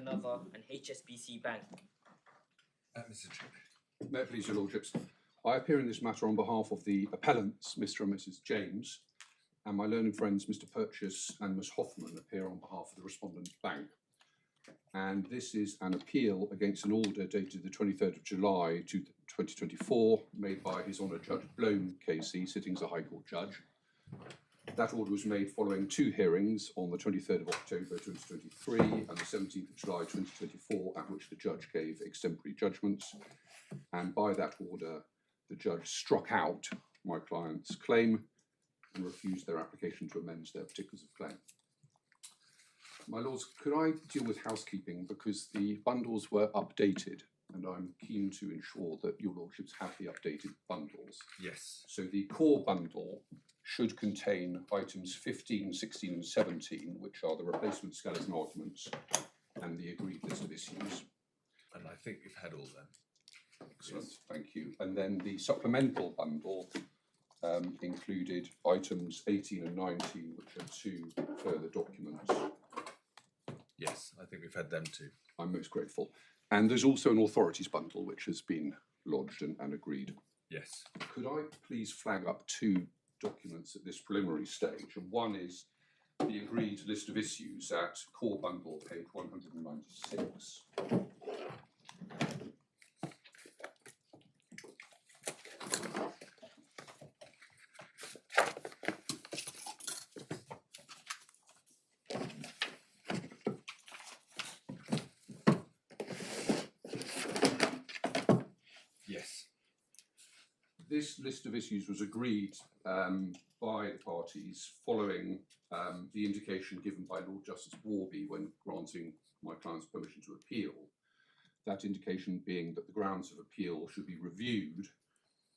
another, and HSBC Bank. Mr. Chairman. May it please your lordships, I appear in this matter on behalf of the appellants, Mr. and Mrs. James, and my learned friends, Mr. Purchase and Miss Hoffman, appear on behalf of the respondent bank. And this is an appeal against an order dated the 23rd of July 2024, made by His Honour Judge Blohm KC, sitting as a High Court judge. That order was made following two hearings on the 23rd of October 2023 and the 17th of July 2024, at which the judge gave extemporary judgments. And by that order, the judge struck out my client's claim and refused their application to amend their particulars of claim. My lords, could I deal with housekeeping, because the bundles were updated and I'm keen to ensure that your lordships have the updated bundles. Yes. So the core bundle should contain items 15, 16 and 17, which are the replacement skeleton arguments and the agreed list of issues. And I think we've had all them. Excellent, Yes. thank you. And then the supplemental bundle included items 18 and 19, which are two further documents. Yes, I think we've had them too. I'm most grateful. And there's also an authorities bundle, which has been lodged and agreed. Yes. Could I please flag up two documents at this preliminary stage? And one is the agreed list of issues at core bundle, page 196. Yes. This list of issues was agreed by the parties following the indication given by Lord Justice Warby when granting my client's permission to appeal. That indication being that the grounds of appeal should be reviewed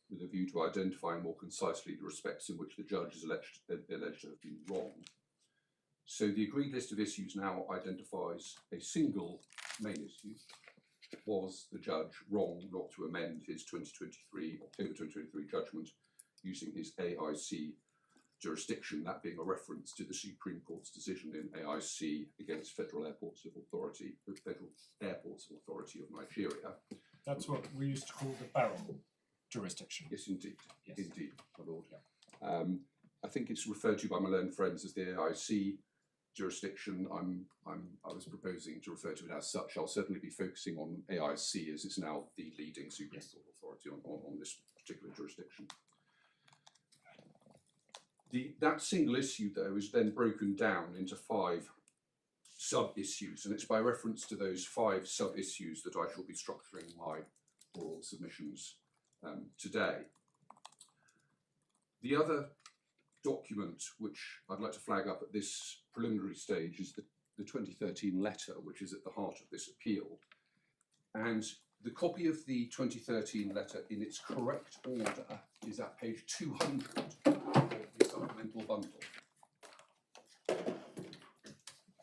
with a view to identifying more concisely the respects in which the judge is alleged to have been wrong. So the agreed list of issues now identifies a single main issue. Was the judge wrong not to amend his October 2023 judgment using his AIC jurisdiction, that being a reference to the Supreme Court's decision in AIC against Federal Airports Authority of Nigeria. That's what we used to call the barrel jurisdiction. Yes, indeed. Yes. Indeed, my lord. Yeah. I think it's referred to by my learned friends as the AIC jurisdiction. I was proposing to refer to it as such. I'll certainly be focusing on AIC as it's now the leading Supreme Court authority on this particular jurisdiction. That single issue, though, is then broken down into 5 sub-issues, and it's by reference to those 5 sub-issues that I shall be structuring my oral submissions today. The other document which I'd like to flag up at this preliminary stage is the 2013 letter, which is at the heart of this appeal. And the copy of the 2013 letter in its correct order is at page 200 of the supplemental bundle.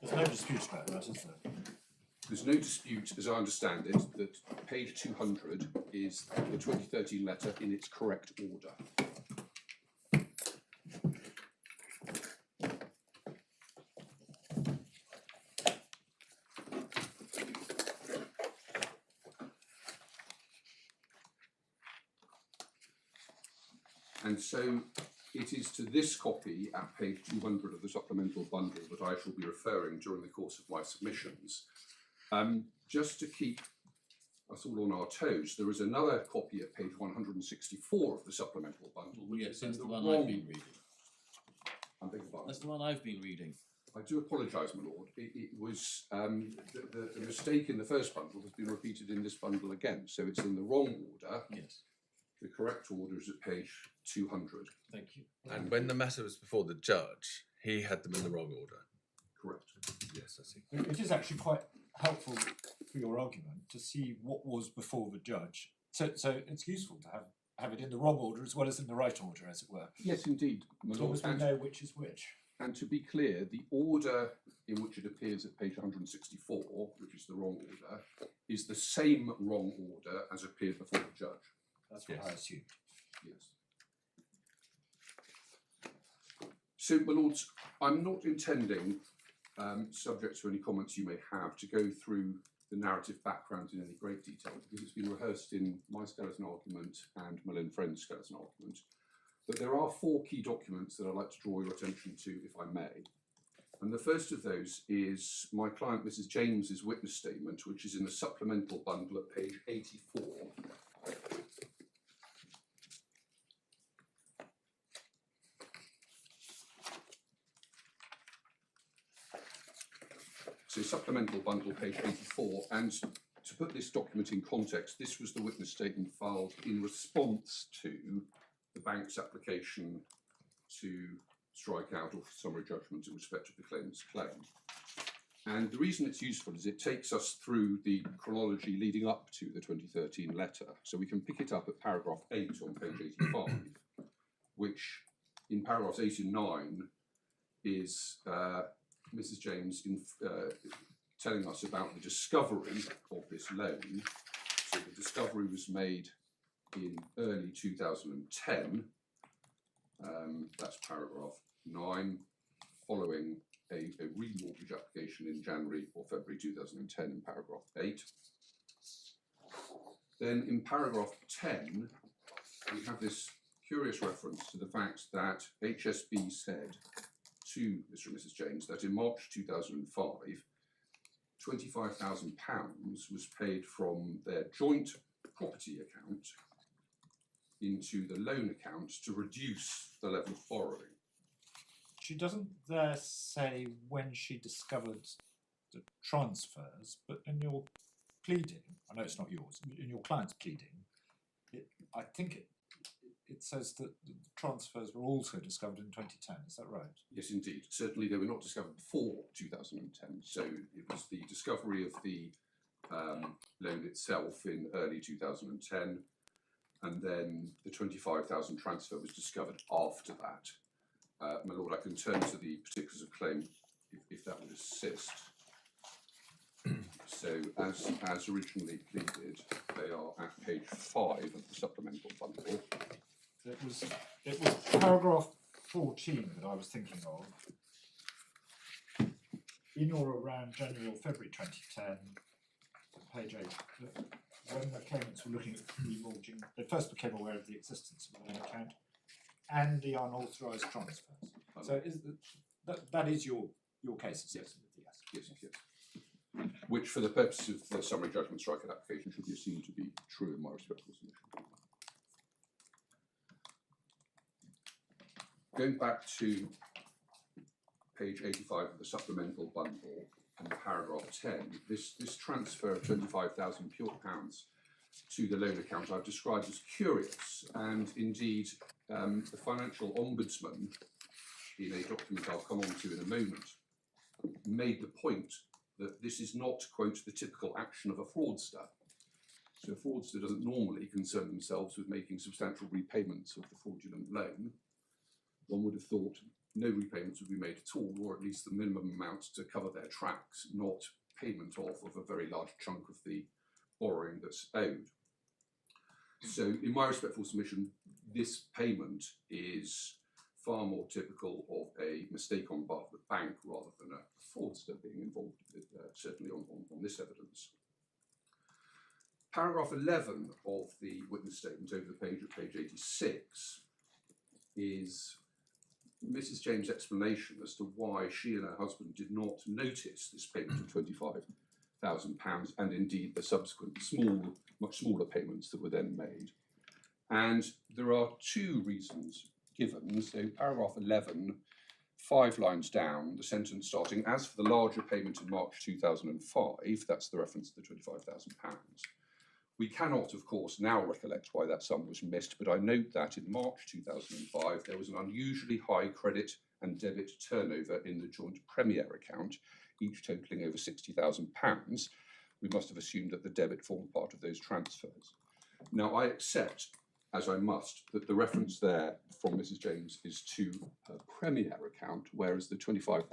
There's no dispute about that, is there? There's no dispute, as I understand it, that page 200 is the 2013 letter in its correct order. And so it is to this copy at page 200 of the supplemental bundle that I shall be referring during the course of my submissions. Just to keep us all on our toes, there is another copy at page 164 of the supplemental bundle. Which Yes, is in that's the one wrong... I've been reading. I beg your pardon. That's the one I've been reading. I do apologise, my lord. It was the mistake in the first bundle has been repeated in this bundle again, so it's in the wrong order. Yes. The correct order is at page 200. Thank you. And when the matter was before the judge, he had them in the wrong order. Correct. Yes, I see. It is actually quite helpful for your argument to see what was before the judge. So it's useful to have it in the wrong order as well as in the right order, as it were. Yes, indeed, my As long lord. as we know which is which. And to be clear, the order in which it appears at page 164, which is the wrong order, is the same wrong order as appeared before the judge. That's what Yes. I assumed. Yes. So, my lords, I'm not intending subject to any comments you may have, to go through the narrative background in any great detail, because it's been rehearsed in my skeleton argument and my learned friend's skeleton argument. But there are 4 key documents that I'd like to draw your attention to, if I may. And the first of those is my client Mrs. James's witness statement, which is in the supplemental bundle at page 84. So supplemental bundle, page 84, and to put this document in context, this was the witness statement filed in response to the bank's application to strike out or summary judgment in respect of the claimant's claim. And the reason it's useful is it takes us through the chronology leading up to the 2013 letter. So we can pick it up at paragraph 8 on page 85, which in paragraphs 8 and 9 is Mrs. James telling us about the discovery of this loan. So the discovery was made in early 2010. That's paragraph 9, following a remortgage application in January or February 2010 in paragraph 8. Then in paragraph 10, we have this curious reference to the fact that HSB said to Mr. and Mrs. James that in March 2005, £25,000 was paid from their joint property account into the loan account to reduce the level of borrowing. She doesn't there say when she discovered the transfers, but in your pleading, I know it's not yours, in your client's pleading, I think it says that the transfers were also discovered in 2010, is that right? Yes, indeed. Certainly they were not discovered before 2010. So it was the discovery of the loan itself in early 2010, and then the £25,000 transfer was discovered after that. My Lord, I can turn to the particulars of claim if that would assist. So as originally pleaded, they are at page 5 of the supplemental bundle. It was paragraph 14 that I was thinking of. In or around January or February 2010, page 8, when the claimants were looking at remortgaging, they first became aware of the existence of a loan account and the unauthorised transfers. So that is your case, yes. Yes. Which, for the purpose of the summary judgment strikeout application, should be assumed to be true in my respectful submission. Going back to page 85 of the supplemental bundle and paragraph 10, this transfer of £25,000 to the loan account I've described as curious, and indeed the financial ombudsman, in a document I'll come on to in a moment, made the point that this is not, quote, the typical action of a fraudster. So a fraudster doesn't normally concern themselves with making substantial repayments of the fraudulent loan. One would have thought no repayments would be made at all, or at least the minimum amount to cover their tracks, not payment of a very large chunk of the borrowing that's owed. So in my respectful submission, this payment is far more typical of a mistake on behalf of the bank rather than a fraudster being involved, certainly on this evidence. Paragraph 11 of the witness statement over the page at page 86 is Mrs. James' explanation as to why she and her husband did not notice this payment of £25,000 and indeed the subsequent much smaller payments that were then made. And there are 2 reasons given. So paragraph 11, 5 lines down, the sentence starting, as for the larger payment in March 2005, that's the reference to the £25,000. We cannot, of course, now recollect why that sum was missed, but I note that in March 2005, there was an unusually high credit and debit turnover in the joint Premier account, each totalling over £60,000. We must have assumed that the debit formed part of those transfers. Now, I accept, as I must, that the reference there from Mrs. James is to her Premier account, whereas the £25,000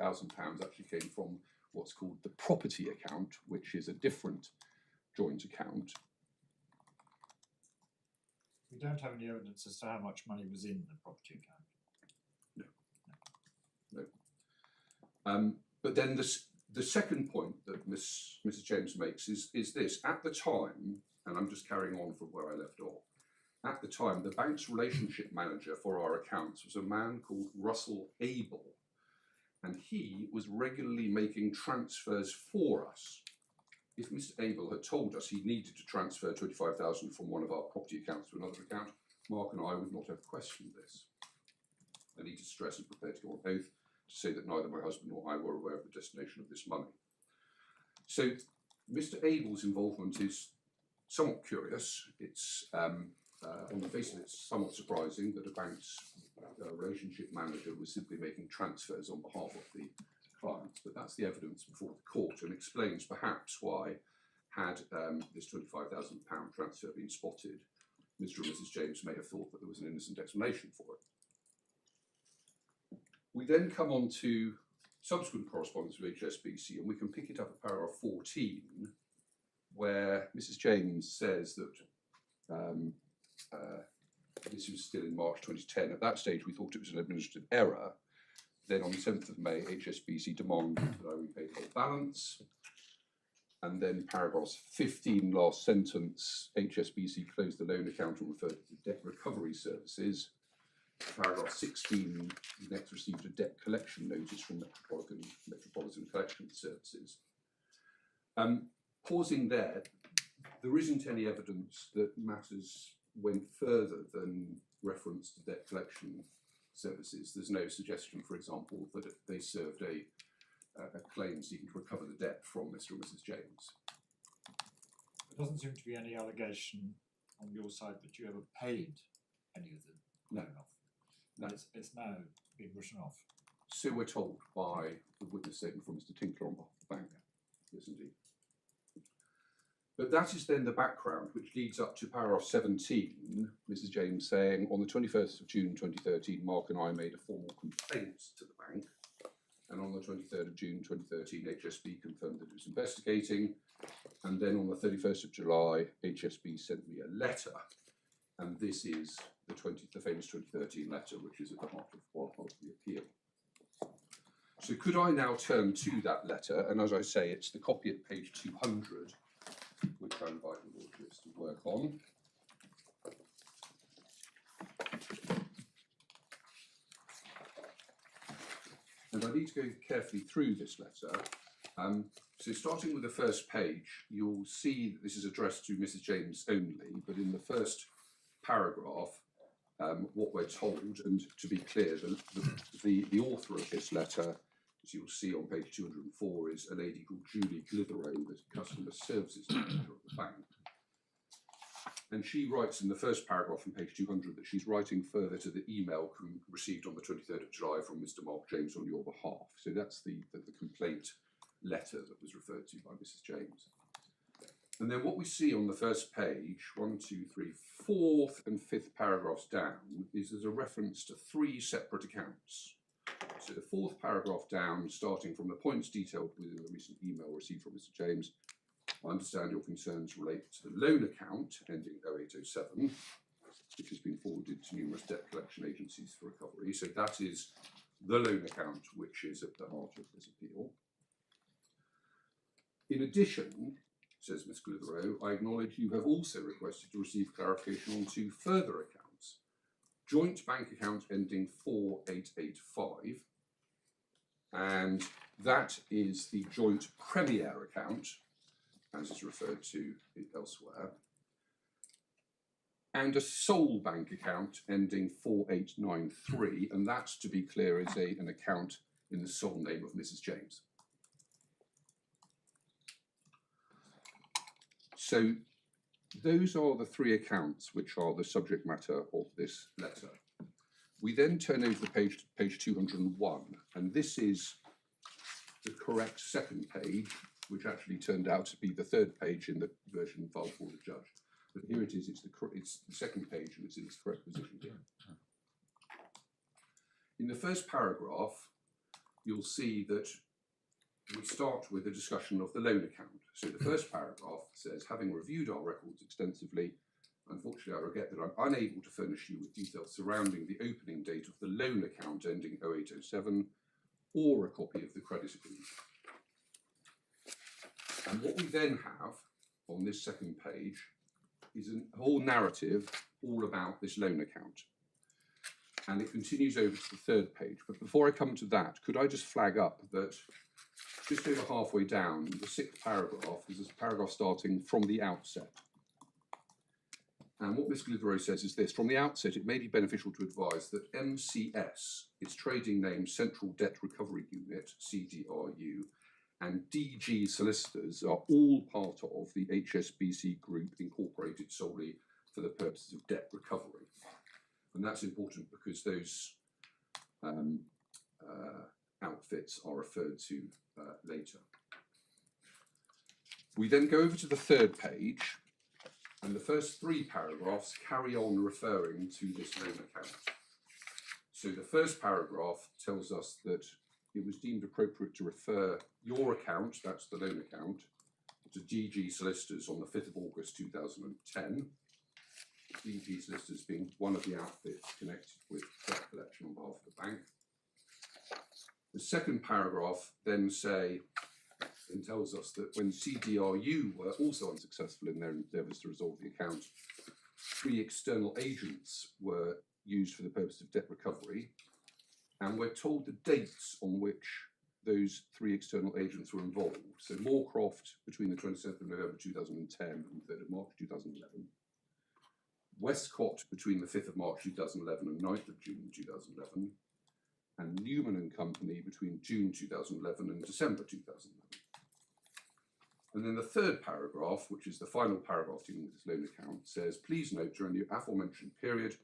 actually came from what's called the property account, which is a different joint account. We don't have any evidence as to how much money was in the property account. No. But then the second point that Mrs. James makes is this. At the time, and I'm just carrying on from where I left off, at the time, the bank's relationship manager for our accounts was a man called Russell Abel, and he was regularly making transfers for us. If Mr. Abel had told us he needed to transfer 25,000 from one of our property accounts to another account, Mark and I would not have questioned this. I need to stress and prepare to go on oath to say that neither my husband nor I were aware of the destination of this money. So Mr. Abel's involvement is somewhat curious. It's on the face of it, it's somewhat surprising that a bank's relationship manager was simply making transfers on behalf of the clients, but that's the evidence before the court and explains perhaps why, had this £25,000 transfer been spotted, Mr. and Mrs. James may have thought that there was an innocent explanation for it. We then come on to subsequent correspondence with HSBC, and we can pick it up at paragraph 14, where Mrs. James says that this was still in March 2010. At that stage, we thought it was an administrative error. Then on the 7th of May, HSBC demanded that I repay the whole balance. And then paragraphs 15, last sentence, HSBC closed the loan account and referred to debt recovery services. Paragraph 16, we next received a debt collection notice from Metropolitan Collection Services. Pausing there isn't any evidence that matters went further than reference to debt collection services. There's no suggestion, for example, that they served a claim seeking to recover the debt from Mr. and Mrs. James. There doesn't seem to be any allegation on your side that you ever paid any of the loan off. No. It's now being written off. So we're told by the witness statement from Mr. Tinkler on behalf of the bank. Yes, indeed. But that is then the background, which leads up to paragraph 17, Mrs. James saying, on the 21st of June 2013, Mark and I made a formal complaint to the bank. And on the 23rd of June 2013, HSB confirmed that it was investigating. And then on the 31st of July, HSB sent me a letter. And this is the famous 2013 letter, which is at the heart of the appeal. So could I now turn to that letter? And as I say, it's the copy at page 200, which I invite the Lordships to work on. And I need to go carefully through this letter. So starting with the first page, you'll see that this is addressed to Mrs. James only, but in the first paragraph, what we're told, and to be clear, the author of this letter, as you'll see on page 204, is a lady called Julie Clitheroe, the customer services manager of the bank. And she writes in the first paragraph on page 200 that she's writing further to the email received on the 23rd of July from Mr. Mark James on your behalf. So that's the complaint letter that was referred to by Mrs. James. And then what we see on the first page, 1, 2, 3, 4th and 5th paragraphs down, is there's a reference to 3 separate accounts. So the 4th paragraph down, starting from the points detailed within the recent email received from Mr. James, I understand your concerns relate to the loan account ending 0807, which has been forwarded to numerous debt collection agencies for recovery. So that is the loan account which is at the heart of this appeal. In addition, says Ms. Clitheroe, I acknowledge you have also requested to receive clarification on 2 further accounts. Joint bank account ending 4885, and that is the joint Premier account, as is referred to elsewhere, and a sole bank account ending 4893, and that, to be clear, is an account in the sole name of Mrs. James. So those are the 3 accounts which are the subject matter of this letter. We then turn over the page to page 201, and this is the correct second page, which actually turned out to be the 3rd page in the version filed for the judge. But here it is, it's the second page, and it's in its correct position here. In the first paragraph, you'll see that we start with a discussion of the loan account. So the first paragraph says, having reviewed our records extensively, unfortunately I regret that I'm unable to furnish you with details surrounding the opening date of the loan account ending 0807, or a copy of the credit agreement. And what we then have on this second page is a whole narrative all about this loan account. And it continues over to the third page. But before I come to that, could I just flag up that just over halfway down, the sixth paragraph is a paragraph starting from the outset. And what Ms. Glidero says is this: from the outset, it may be beneficial to advise that MCS, its trading name Central Debt Recovery Unit, CDRU, and DG Solicitors are all part of the HSBC Group incorporated solely for the purposes of debt recovery. And that's important because those outfits are referred to later. We then go over to the third page, and the first three paragraphs carry on referring to this loan account. So the first paragraph tells us that it was deemed appropriate to refer your account, that's the loan account, to DG Solicitors on the 5th of August 2010. DG Solicitors being one of the outfits connected with debt collection on behalf of the bank. The second paragraph then tells us that when CDRU were also unsuccessful in their endeavours to resolve the account, 3 external agents were used for the purpose of debt recovery, and we're told the dates on which those 3 external agents were involved. So Moorcroft between the 27th of November 2010 and the 3rd of March 2011. Westcott between the 5th of March 2011 and 9th of June 2011, and Newman and Company between June 2011 and December 2011. And then the third paragraph, which is the final paragraph dealing with this loan account, says, please note during the aforementioned period,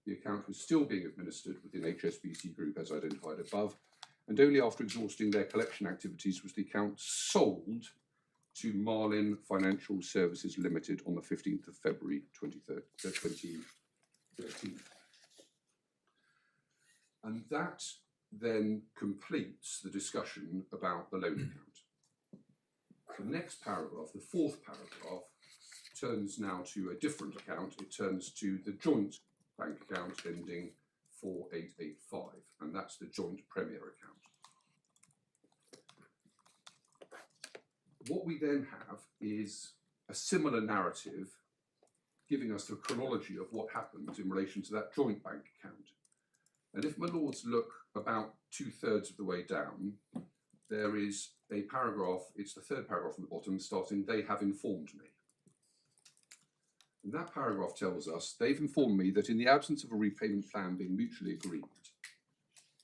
the account was still being administered within HSBC Group as identified above, and only after exhausting their collection activities was the account sold to Marlin Financial Services Limited on the 15th of February 2013. And that then completes the discussion about the loan account. The next paragraph, the fourth paragraph, turns now to a different account. It turns to the joint bank account ending 4885, and that's the joint Premier account. What we then have is a similar narrative giving us the chronology of what happened in relation to that joint bank account. And if my lords look about 2/3 of the way down, there is a paragraph, it's the third paragraph from the bottom, starting, they have informed me. And that paragraph tells us, they've informed me that in the absence of a repayment plan being mutually agreed,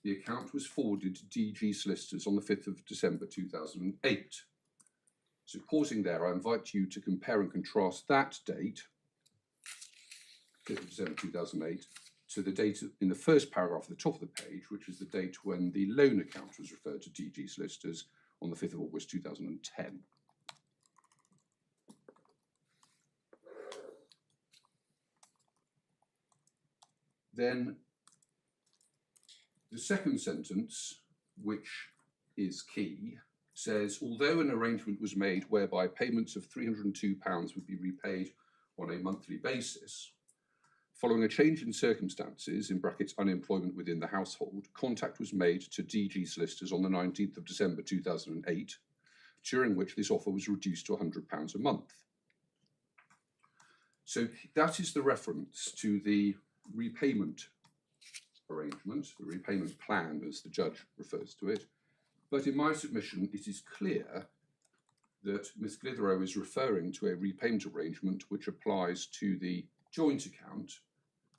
the account was forwarded to DG Solicitors on the 5th of December 2008. So pausing there, I invite you to compare and contrast that date, 5th of December 2008, to the date in the first paragraph at the top of the page, which is the date when the loan account was referred to DG Solicitors on the 5th of August 2010. Then the second sentence, which is key, says, although an arrangement was made whereby payments of £302 would be repaid on a monthly basis, following a change in circumstances, in brackets unemployment within the household, contact was made to DG Solicitors on the 19th of December 2008, during which this offer was reduced to £100 a month. So that is the reference to the repayment arrangement, the repayment plan as the judge refers to it. But in my submission, it is clear that Ms. Glidero is referring to a repayment arrangement which applies to the joint account,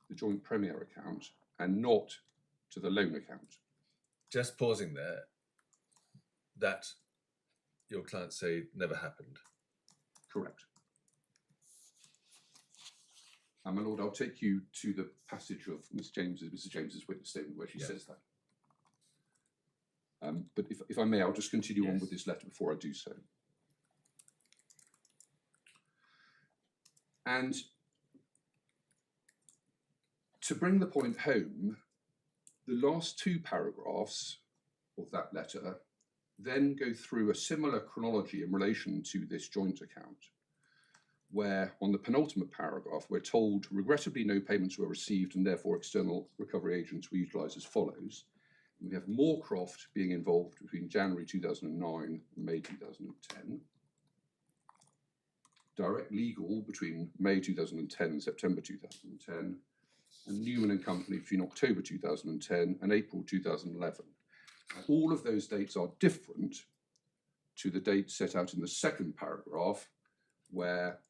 the joint Premier account, and not to the loan account. Just pausing there, that your clients say never happened. Correct. And my lord, I'll take you to the passage of Mr. James's witness statement where she says that. But if I may, I'll just continue on with this letter before I do so. And to bring the point home, the last 2 paragraphs of that letter then go through a similar chronology in relation to this joint account, where on the penultimate paragraph, we're told, regrettably no payments were received and therefore external recovery agents were utilised as follows. We have Moorcroft being involved between January 2009 and May 2010. Direct Legal between May 2010 and September 2010. And Newman and Company between October 2010 and April 2011. And all of those dates are different to the dates set out in the second paragraph, where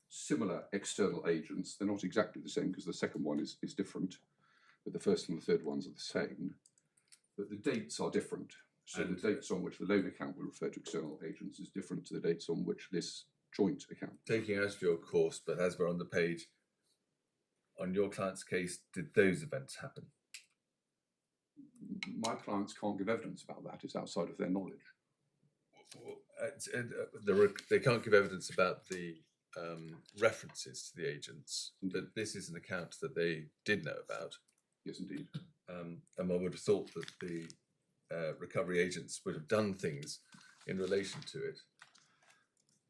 similar external agents, they're not exactly the same because the second one is different, but the first and the third ones are the same, but the dates are different. So the dates on which the loan account will refer to external agents is different to the dates on which this joint account. Taking out of your course, but as we're on the page, on your client's case, did those events happen? My clients can't give evidence about that. It's outside of their knowledge. They can't give evidence about the references to the agents, but this is an account that they did know about. Yes, indeed. And one would have thought that the recovery agents would have done things in relation to it.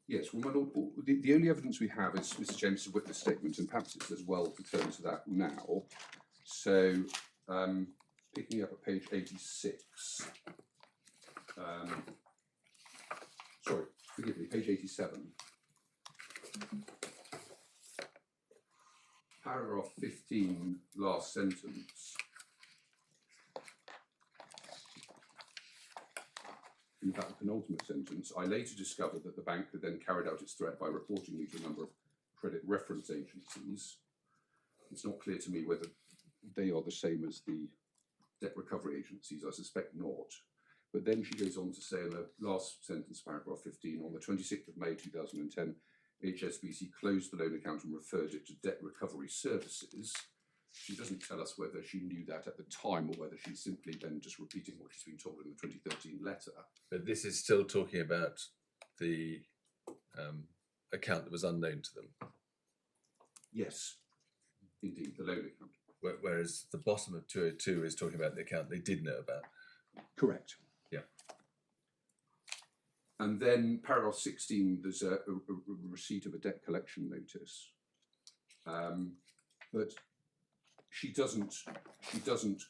Yes, well, my lord, the only evidence we have is Mr. James's witness statement, and perhaps it's as well to turn to that now. So, picking up at page 86, sorry, forgive me, page 87. Paragraph 15, last sentence. In fact, the penultimate sentence, I later discovered that the bank had then carried out its threat by reporting me to a number of credit reference agencies. It's not clear to me whether they are the same as the debt recovery agencies. I suspect not. But then she goes on to say in the last sentence, paragraph 15, on the 26th of May 2010, HSBC closed the loan account and referred it to debt recovery services. She doesn't tell us whether she knew that at the time or whether she's simply then just repeating what she's been told in the 2013 letter. But this is still talking about the account that was unknown to them. Yes, indeed, the loan account. Whereas the bottom of 202 is talking about the account they did know about. Correct. Yeah. And then paragraph 16, there's a receipt of a debt collection notice. But she doesn't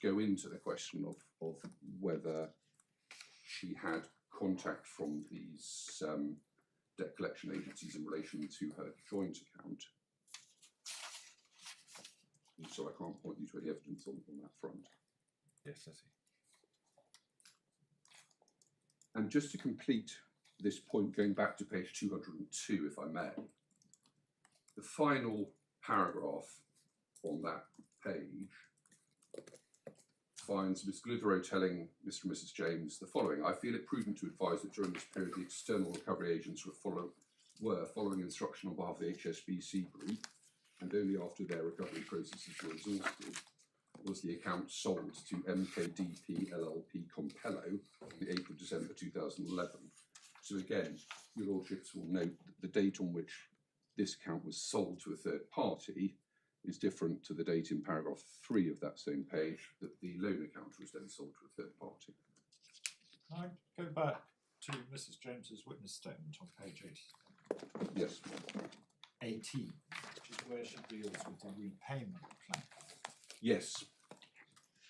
go into the question of whether she had contact from these debt collection agencies in relation to her joint account. And so I can't point you to any evidence on that front. Yes, I see. And just to complete this point, going back to page 202, if I may, the final paragraph on that page finds Ms. Glithero telling Mr. and Mrs. James the following: I feel it prudent to advise that during this period the external recovery agents were following instruction on behalf of the HSBC group, and only after their recovery processes were exhausted was the account sold to MKDP LLP Compello on the 8th of December 2011. So again, your lordships will note that the date on which this account was sold to a third party is different to the date in paragraph 3 of that same page that the loan account was then sold to a third party. Can I go back to Mrs. James's witness statement on page 80? Yes. 18, which is where she deals with the repayment plan. Yes.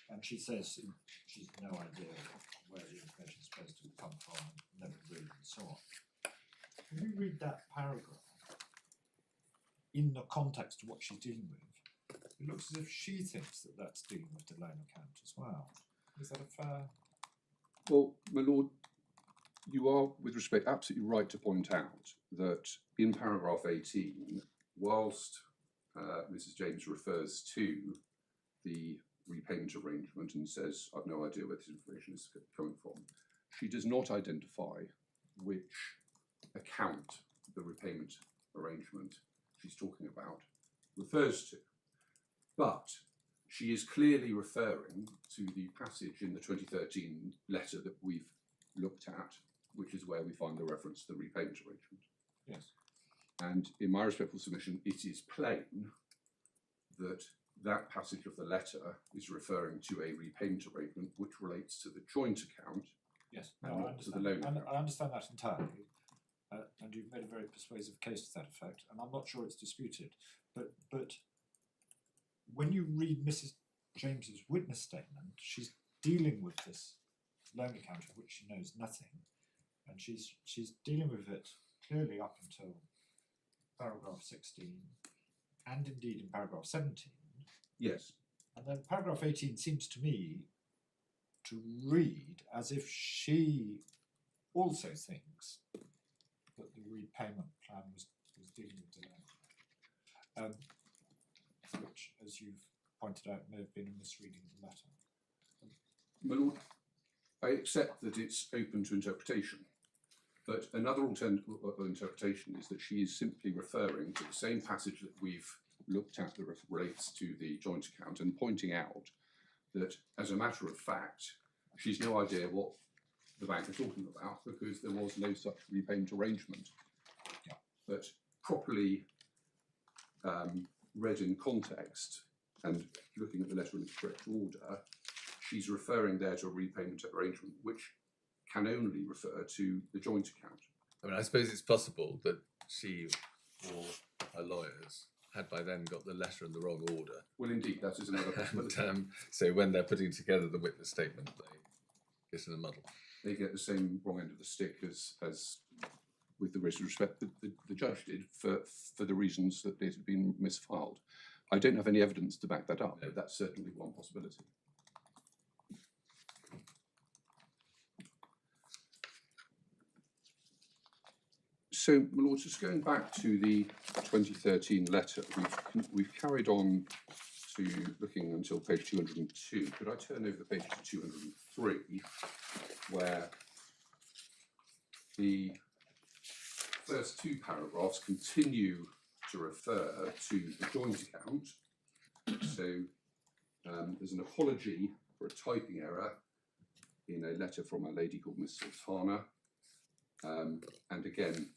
And she says she's no idea where the information is supposed to come from, never read and so on. Can you read that paragraph in the context of what she's dealing with? It looks as if she thinks that that's dealing with the loan account as well. Is that a fair? Well, my lord, you are, with respect, absolutely right to point out that in paragraph 18, whilst Mrs. James refers to the repayment arrangement and says, I've no idea where this information is coming from, she does not identify which account the repayment arrangement she's talking about refers to. But she is clearly referring to the passage in the 2013 letter that we've looked at, which is where we find the reference to the repayment arrangement. Yes. And in my respectful submission, it is plain that that passage of the letter is referring to a repayment arrangement which relates to the joint account. Yes, and no, I not to the loan understand. account. I understand that entirely, and you've made a very persuasive case to that effect, and I'm not sure it's disputed. But when you read Mrs. James's witness statement, she's dealing with this loan account of which she knows nothing, and she's dealing with it clearly up until paragraph 16, and indeed in paragraph 17. Yes. And then paragraph 18 seems to me to read as if she also thinks that the repayment plan was dealing with delay, which, as you've pointed out, may have been a misreading of the letter. My Lord, I accept that it's open to interpretation, but another alternative interpretation is that she is simply referring to the same passage that we've looked at that relates to the joint account and pointing out that, as a matter of fact, she's no idea what the bank are talking about because there was no such repayment arrangement. Yeah. But properly read in context and looking at the letter in its correct order, she's referring there to a repayment arrangement which can only refer to the joint account. I mean, I suppose it's possible that she or her lawyers had by then got the letter in the wrong order. Well, indeed, that is another possibility. And, so when they're putting together the witness statement, they get in a muddle. They get the same wrong end of the stick as with the respect that the judge did for the reasons that it had been misfiled. I don't have any evidence to back that up, but that's certainly one possibility. So, my lord, just going back to the 2013 letter, we've carried on to looking until page 202. Could I turn over the page to 203, where the first two paragraphs continue to refer to the joint account. So there's an apology for a typing error in a letter from a lady called Miss Sultana. And again,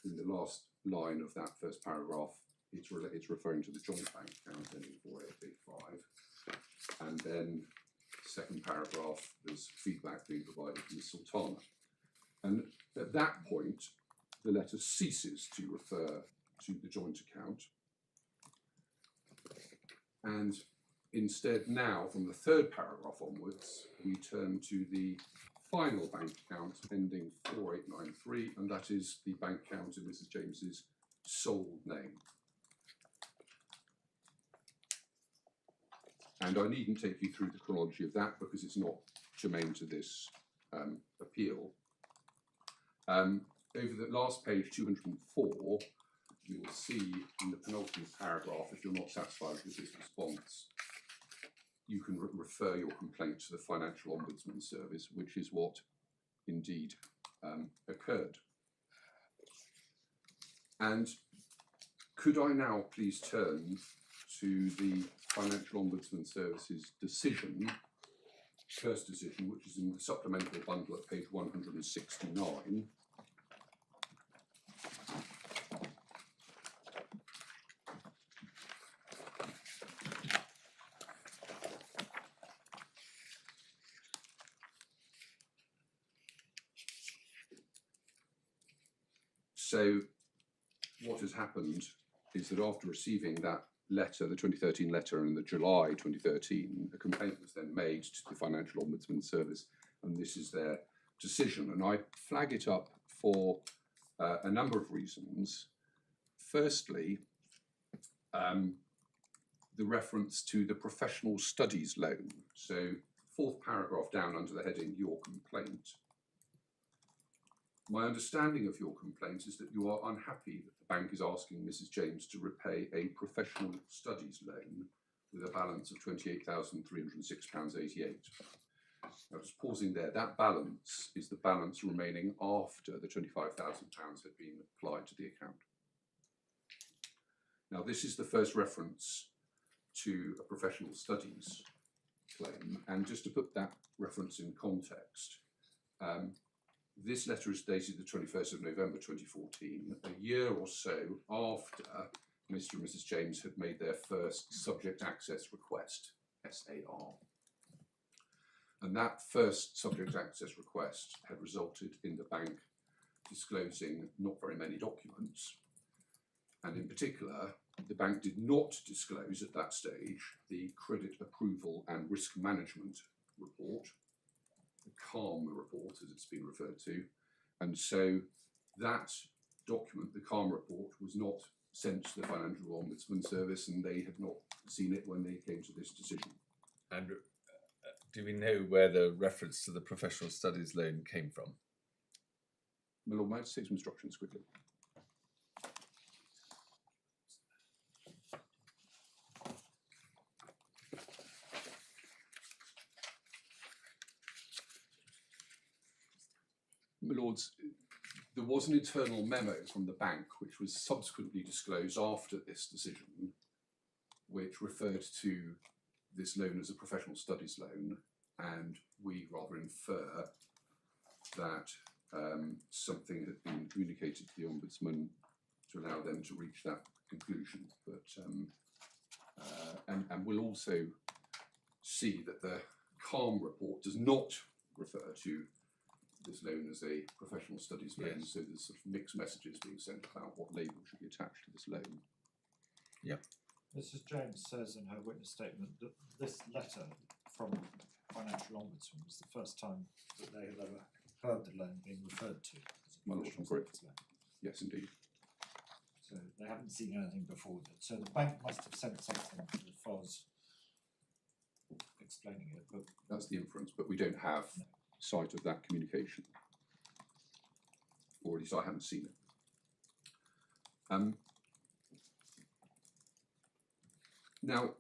in the last line of that first paragraph, it's referring to the joint bank account ending 4885. And then second paragraph, there's feedback being provided from Miss Sultana. And at that point, the letter ceases to refer to the joint account. And instead now, from the third paragraph onwards, we turn to the final bank account ending 4893, and that is the bank account in Mrs. James's sole name. And I needn't take you through the chronology of that because it's not germane to this appeal. Over the last page, 204, you will see in the penultimate paragraph, if you're not satisfied with this response, you can refer your complaint to the Financial Ombudsman Service, which is what indeed occurred. And could I now please turn to the Financial Ombudsman Service's decision, first decision, which is in the supplemental bundle at page 169. So what has happened is that after receiving that letter, the 2013 letter, in the July 2013, a complaint was then made to the Financial Ombudsman Service, and this is their decision. And I flag it up for a number of reasons. Firstly, the reference to the professional studies loan. So fourth paragraph down under the heading, your complaint. My understanding of your complaint is that you are unhappy that the bank is asking Mrs. James to repay a professional studies loan with a balance of £28,306.88. Now, just pausing there, that balance is the balance remaining after the £25,000 had been applied to the account. Now, this is the first reference to a professional studies claim, and just to put that reference in context, this letter is dated the 21st of November 2014, a year or so after Mr. and Mrs. James had made their first subject access request, SAR. And that first subject access request had resulted in the bank disclosing not very many documents. And in particular, the bank did not disclose at that stage the credit approval and risk management report, the CALM report as it's been referred to. And so that document, the CALM report, was not sent to the Financial Ombudsman Service, and they had not seen it when they came to this decision. And do we know where the reference to the professional studies loan came from? My Lord, may I just take some instructions quickly? My Lords, there was an internal memo from the bank which was subsequently disclosed after this decision, which referred to this loan as a professional studies loan, and we rather infer that something had been communicated to the Ombudsman to allow them to reach that conclusion. But and we'll also see that the CALM report does not refer to this loan as a professional studies loan, Yes. so there's sort of mixed messages being sent about what label should be attached to this loan. Yep. Mrs. James says in her witness statement that this letter from Financial Ombudsman was the first time that they have ever heard the loan being referred to as a My Lord, professional correct. studies loan. Yes, indeed. So they haven't seen anything before that. So the bank must have sent something to the FOS explaining it, but That's the inference, but we don't have No. sight of that communication. Or at least I haven't seen it. Now,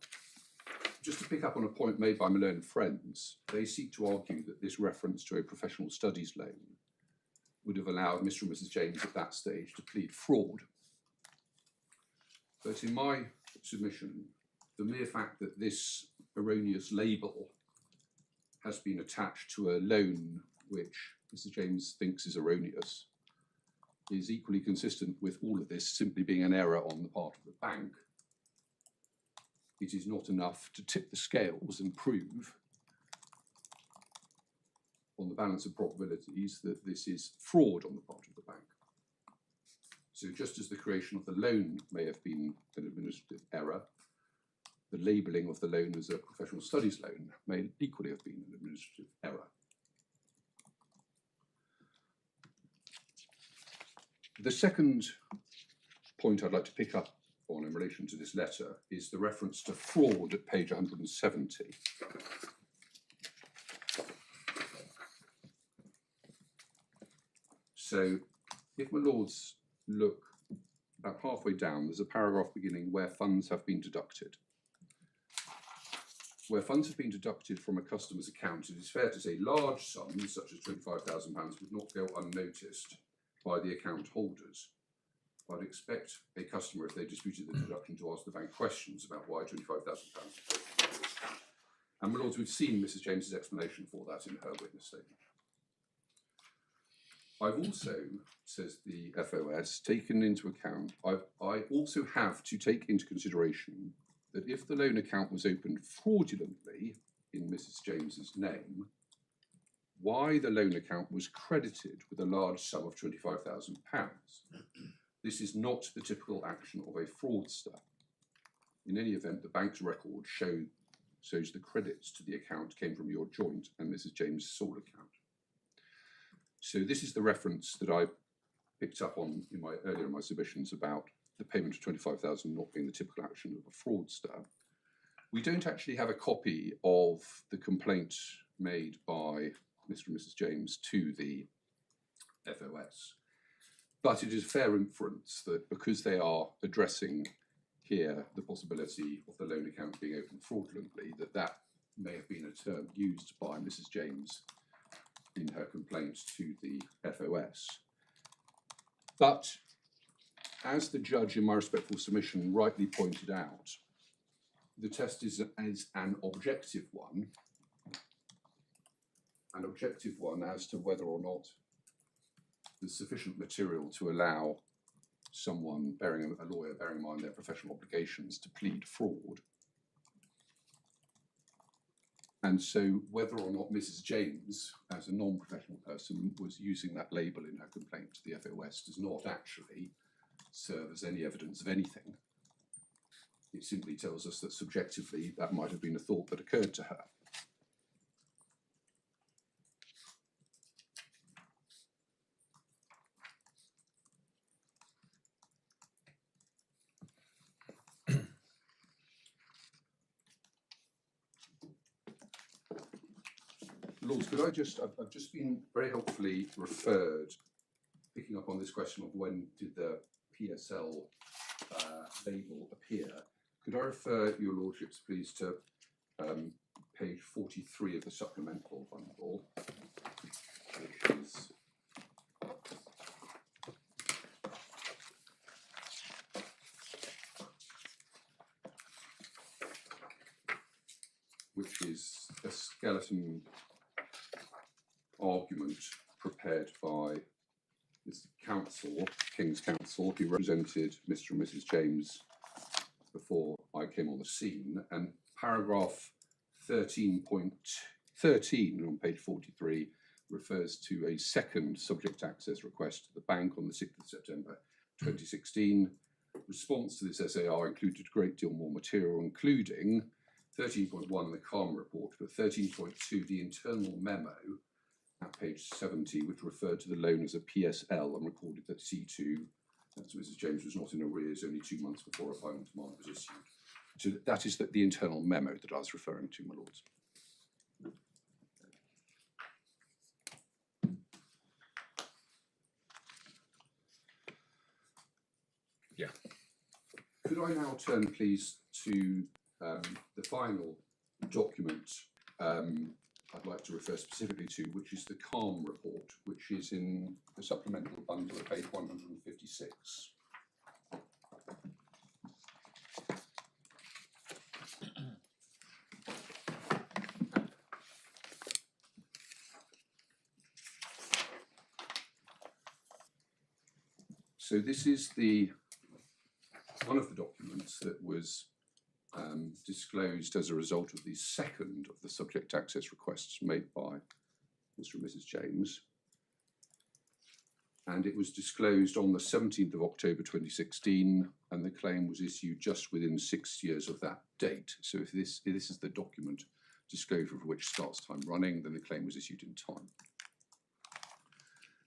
just to pick up on a point made by my learned friends, they seek to argue that this reference to a professional studies loan would have allowed Mr. and Mrs. James at that stage to plead fraud. But in my submission, the mere fact that this erroneous label has been attached to a loan which Mr. James thinks is erroneous is equally consistent with all of this simply being an error on the part of the bank. It is not enough to tip the scales and prove on the balance of probabilities that this is fraud on the part of the bank. So just as the creation of the loan may have been an administrative error, the labelling of the loan as a professional studies loan may equally have been an administrative error. The second point I'd like to pick up on in relation to this letter is the reference to fraud at page 170. So if my lords look about halfway down, there's a paragraph beginning where funds have been deducted. Where funds have been deducted from a customer's account, it is fair to say large sums, such as £25,000, would not go unnoticed by the account holders. I'd expect a customer, if they disputed the deduction, to ask the bank questions about why £25,000 was taken from the account. And my lords, we've seen Mrs. James's explanation for that in her witness statement. I've also, says the FOS, taken into account, I also have to take into consideration that if the loan account was opened fraudulently in Mrs. James's name, why the loan account was credited with a large sum of £25,000. This is not the typical action of a fraudster. In any event, the bank's record shows the credits to the account came from your joint and Mrs. James' sole account. So this is the reference that I picked up on earlier in my submissions about the payment of £25,000 not being the typical action of a fraudster. We don't actually have a copy of the complaint made by Mr. and Mrs. James to the FOS. But it is fair inference that because they are addressing here the possibility of the loan account being opened fraudulently, that may have been a term used by Mrs. James in her complaint to the FOS. But as the judge in my respectful submission rightly pointed out, the test is an objective one as to whether or not there's sufficient material to allow someone, a lawyer bearing in mind their professional obligations, to plead fraud. And so whether or not Mrs. James, as a non-professional person, was using that label in her complaint to the FOS does not actually serve as any evidence of anything. It simply tells us that subjectively that might have been a thought that occurred to her. Lords, could I just, I've just been very helpfully referred, picking up on this question of when did the PSL label appear. Could I refer your Lordships please to page 43 of the supplemental bundle, which is a skeleton argument prepared by this counsel, King's counsel, who represented Mr. and Mrs. James before I came on the scene, and paragraph 13.13 on page 43 refers to a second subject access request to the bank on the 6th of September 2016. Response to this SAR included a great deal more material, including 13.1, the calm report, but 13.2, the internal memo at page 70, which referred to the loan as a PSL and recorded that C2, that's Mrs. James, was not in arrears only 2 months before a final demand was issued. So that is the internal memo that I was referring to, my lords. Yeah. Could I now turn, please, to the final document I'd like to refer specifically to, which is the calm report, which is in the supplemental bundle at page 156. So this is one of the documents that was disclosed as a result of the second of the subject access requests made by Mr. and Mrs. James. And it was disclosed on the 17th of October 2016, and the claim was issued just within 6 years of that date. So if this is the document disclosure of which starts time running, then the claim was issued in time.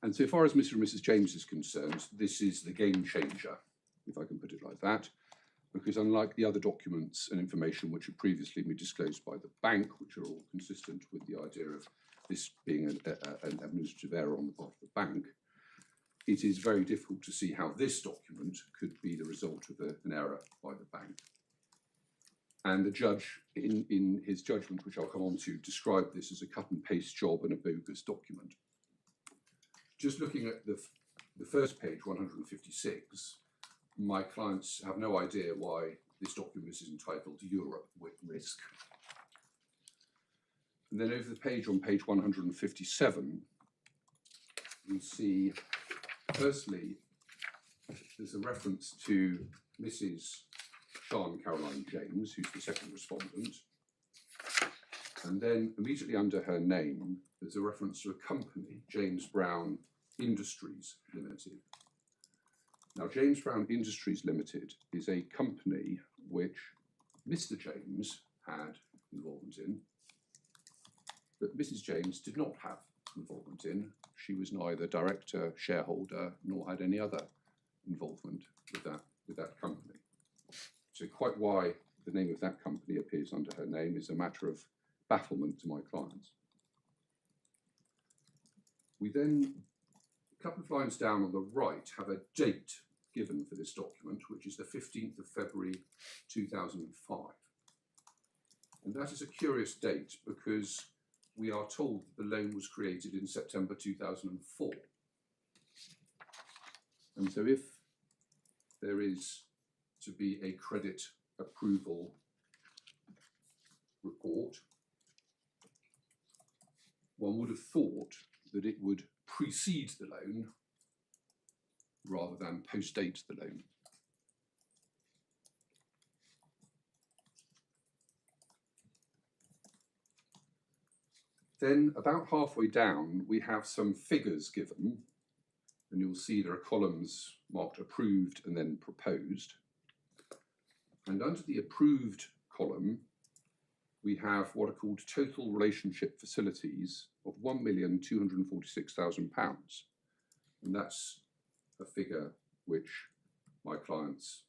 And so far as Mr. and Mrs. James is concerned, this is the game changer, if I can put it like that, because unlike the other documents and information which had previously been disclosed by the bank, which are all consistent with the idea of this being an administrative error on the part of the bank, it is very difficult to see how this document could be the result of an error by the bank. And the judge, in his judgment, which I'll come on to, described this as a cut and paste job and a bogus document. Just looking at the first page, 156, my clients have no idea why this document is entitled Europe with Risk. And then over the page on page 157, we see, firstly, there's a reference to Mrs. Sean Caroline James, who's the second respondent. And then immediately under her name, there's a reference to a company, James Brown Industries Limited. Now, James Brown Industries Limited is a company which Mr. James had involvement in, but Mrs. James did not have involvement in. She was neither director, shareholder, nor had any other involvement with that company. So quite why the name of that company appears under her name is a matter of bafflement to my clients. We then, a couple of lines down on the right, have a date given for this document, which is the 15th of February 2005. And that is a curious date because we are told that the loan was created in September 2004. And so if there is to be a credit approval report, one would have thought that it would precede the loan rather than post-date the loan. Then about halfway down, we have some figures given, and you'll see there are columns marked approved and then proposed. And under the approved column, we have what are called total relationship facilities of £1,246,000. And that's a figure which my client's,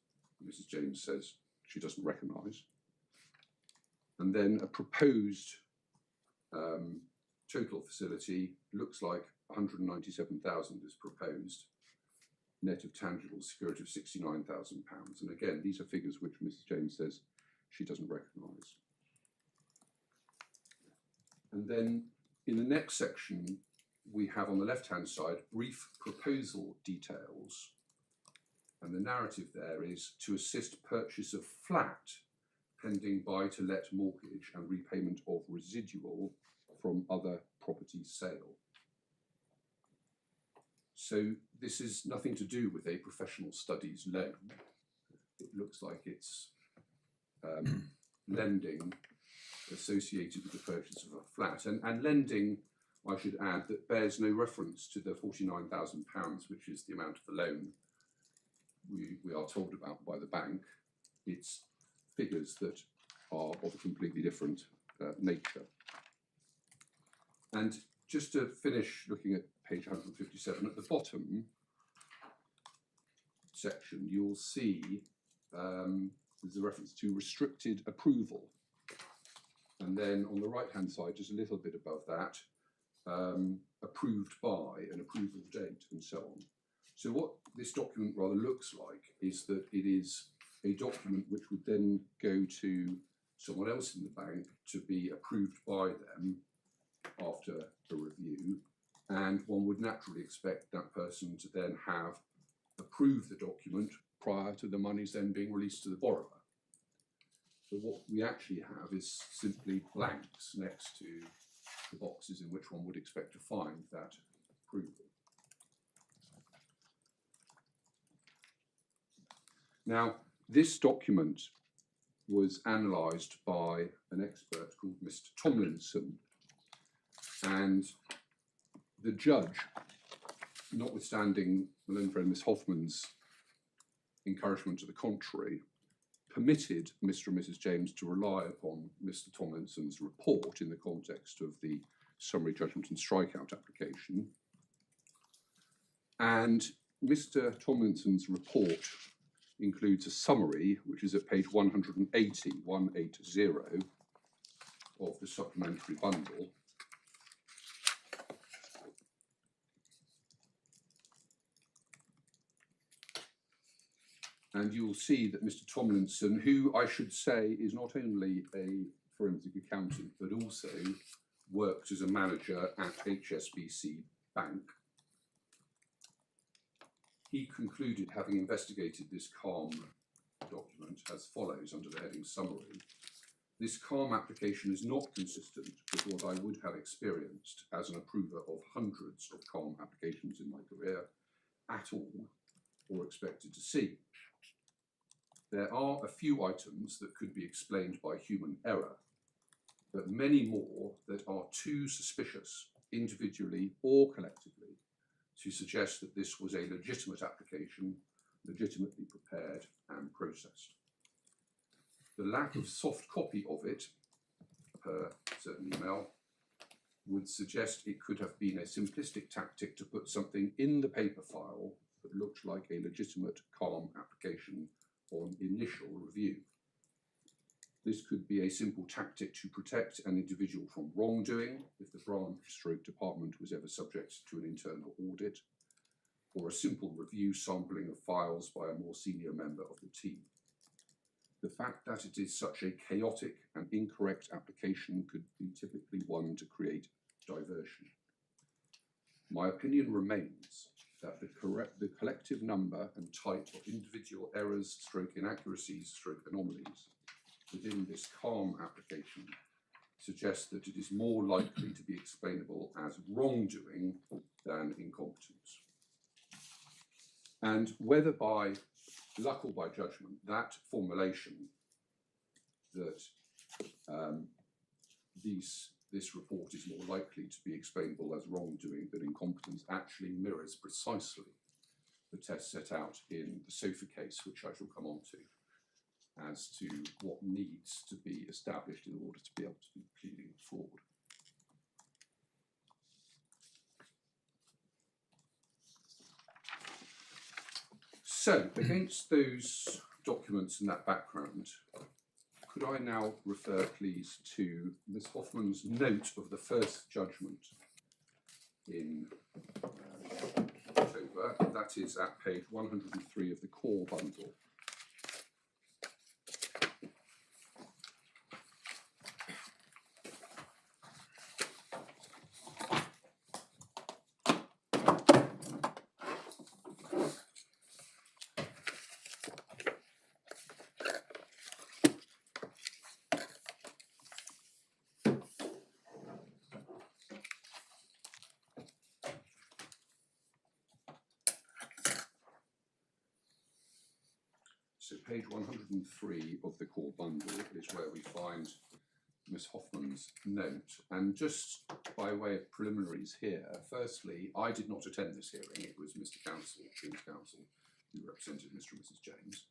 Mrs. James, says she doesn't recognise. And then a proposed total facility looks like 197,000 is proposed, net of tangible security of £69,000. And again, these are figures which Mrs. James says she doesn't recognise. And then in the next section, we have on the left-hand side brief proposal details. And the narrative there is to assist purchase of flat pending buy-to-let mortgage and repayment of residual from other property sale. So this is nothing to do with a professional studies loan. It looks like it's lending associated with the purchase of a flat. And lending, I should add, that bears no reference to the £49,000, which is the amount of the loan we are told about by the bank. It's figures that are of a completely different nature. And just to finish looking at page 157, at the bottom section, you'll see there's a reference to restricted approval. And then on the right-hand side, just a little bit above that, approved by, an approval date, and so on. So what this document rather looks like is that it is a document which would then go to someone else in the bank to be approved by them after a review, and one would naturally expect that person to then have approved the document prior to the monies then being released to the borrower. But what we actually have is simply blanks next to the boxes in which one would expect to find that approval. Now, this document was analysed by an expert called Mr. Tomlinson, and the judge, notwithstanding my own friend Miss Hoffman's encouragement to the contrary, permitted Mr. and Mrs. James to rely upon Mr. Tomlinson's report in the context of the summary judgment and strikeout application. And Mr. Tomlinson's report includes a summary, which is at page 180 of the supplementary bundle. And you'll see that Mr. Tomlinson, who I should say is not only a forensic accountant, but also worked as a manager at HSBC Bank, he concluded, having investigated this CALM document, as follows under the heading Summary. This CALM application is not consistent with what I would have experienced as an approver of hundreds of CALM applications in my career at all, or expected to see. There are a few items that could be explained by human error, but many more that are too suspicious, individually or collectively, to suggest that this was a legitimate application, legitimately prepared and processed. The lack of soft copy of it, per certain email, would suggest it could have been a simplistic tactic to put something in the paper file that looked like a legitimate CALM application on initial review. This could be a simple tactic to protect an individual from wrongdoing if the branch/department was ever subject to an internal audit, or a simple review sampling of files by a more senior member of the team. The fact that it is such a chaotic and incorrect application could be typically one to create diversion. My opinion remains that the collective number and type of individual errors, inaccuracies, anomalies within this CALM application suggests that it is more likely to be explainable as wrongdoing than incompetence. And whether by luck or by judgment, that formulation that this report is more likely to be explainable as wrongdoing than incompetence actually mirrors precisely the test set out in the Sofa case, which I shall come on to, as to what needs to be established in order to be able to be pleading fraud. So, against those documents and that background, could I now refer, please, to Ms. Hoffman's note of the first judgment in October? That is at page 103 of the core bundle. So page 103 of the core bundle is where we find Ms. Hoffman's note. And just by way of preliminaries here, firstly, I did not attend this hearing. It was Mr. Counsel, King's Counsel, who represented Mr. and Mrs. James.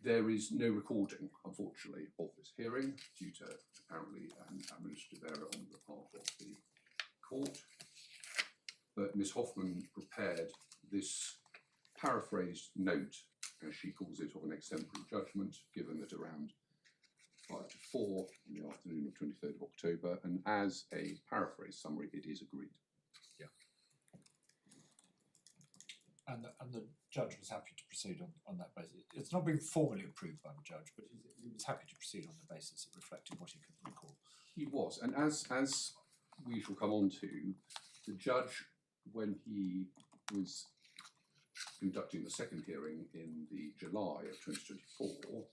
There is no recording, unfortunately, of this hearing due to apparently an administrative error on the part of the court. But Ms. Hoffman prepared this paraphrased note, as she calls it, of an exemplary judgment given at around 5 to 4 in the afternoon of 23rd of October, and as a paraphrase summary, it is agreed. Yeah. And the judge was happy to proceed on that basis. It's not been formally approved by the judge, but he was happy to proceed on the basis it reflected what he could recall. He was, and as we shall come on to, the judge, when he was conducting the second hearing in the July of 2024,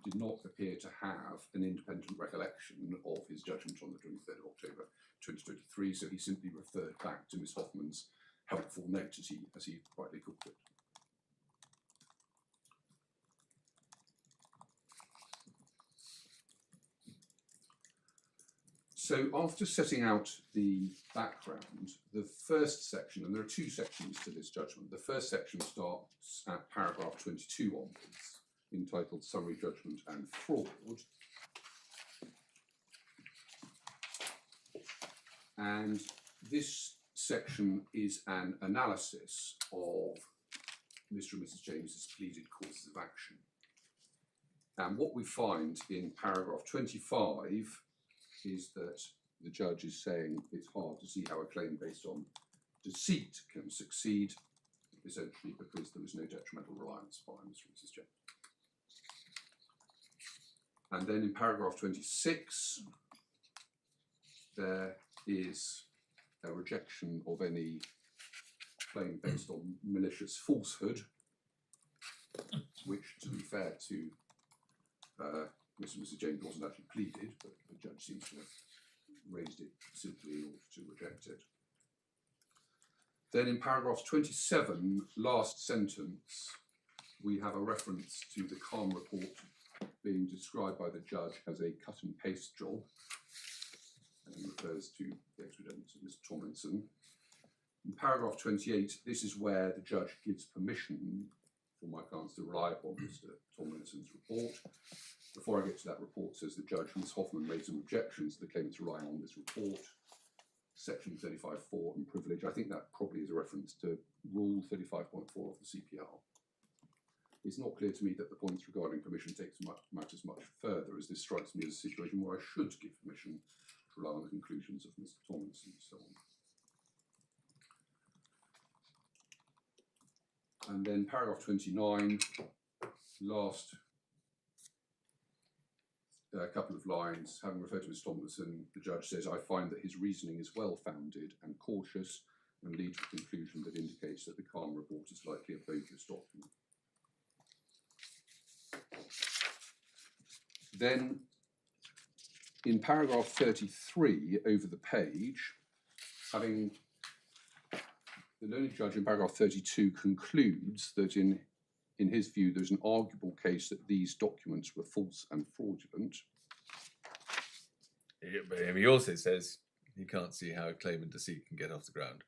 did not appear to have an independent recollection of his judgment on the 23rd of October 2023, so he simply referred back to Ms. Hoffman's helpful note, as he rightly called it. So after setting out the background, the first section, and there are two sections to this judgment, the first section starts at paragraph 22 onwards, entitled Summary Judgment and Fraud. And this section is an analysis of Mr. and Mrs. James's pleaded courses of action. And what we find in paragraph 25 is that the judge is saying it's hard to see how a claim based on deceit can succeed, essentially because there was no detrimental reliance by Mr. and Mrs. James. And then in paragraph 26, there is a rejection of any claim based on malicious falsehood, which, to be fair to Mr. and Mrs. James, wasn't actually pleaded, but the judge seems to have raised it simply in order to reject it. Then in paragraph 27, last sentence, we have a reference to the Calm report being described by the judge as a cut and paste job, and refers to the ex-redundant of Mr. Tomlinson. In paragraph 28, this is where the judge gives permission for my clients to rely upon Mr. Tomlinson's report. Before I get to that report, says the judge, Ms. Hoffman made some objections to the claimants relying on this report. Section 35.4 and privilege. I think that probably is a reference to Rule 35.4 of the CPR. It's not clear to me that the points regarding permission takes matters much further, as this strikes me as a situation where I should give permission to rely on the conclusions of Mr. Tomlinson and so on. And then paragraph 29, last couple of lines, having referred to Mr. Tomlinson, the judge says, I find that his reasoning is well-founded and cautious and leads to a conclusion that indicates that the Calm report is likely a bogus document. Then, in paragraph 33 over the page, having the learned judge in paragraph 32 concludes that in his view there's an arguable case that these documents were false and fraudulent. But he also says he can't see how a claim and deceit can get off the ground.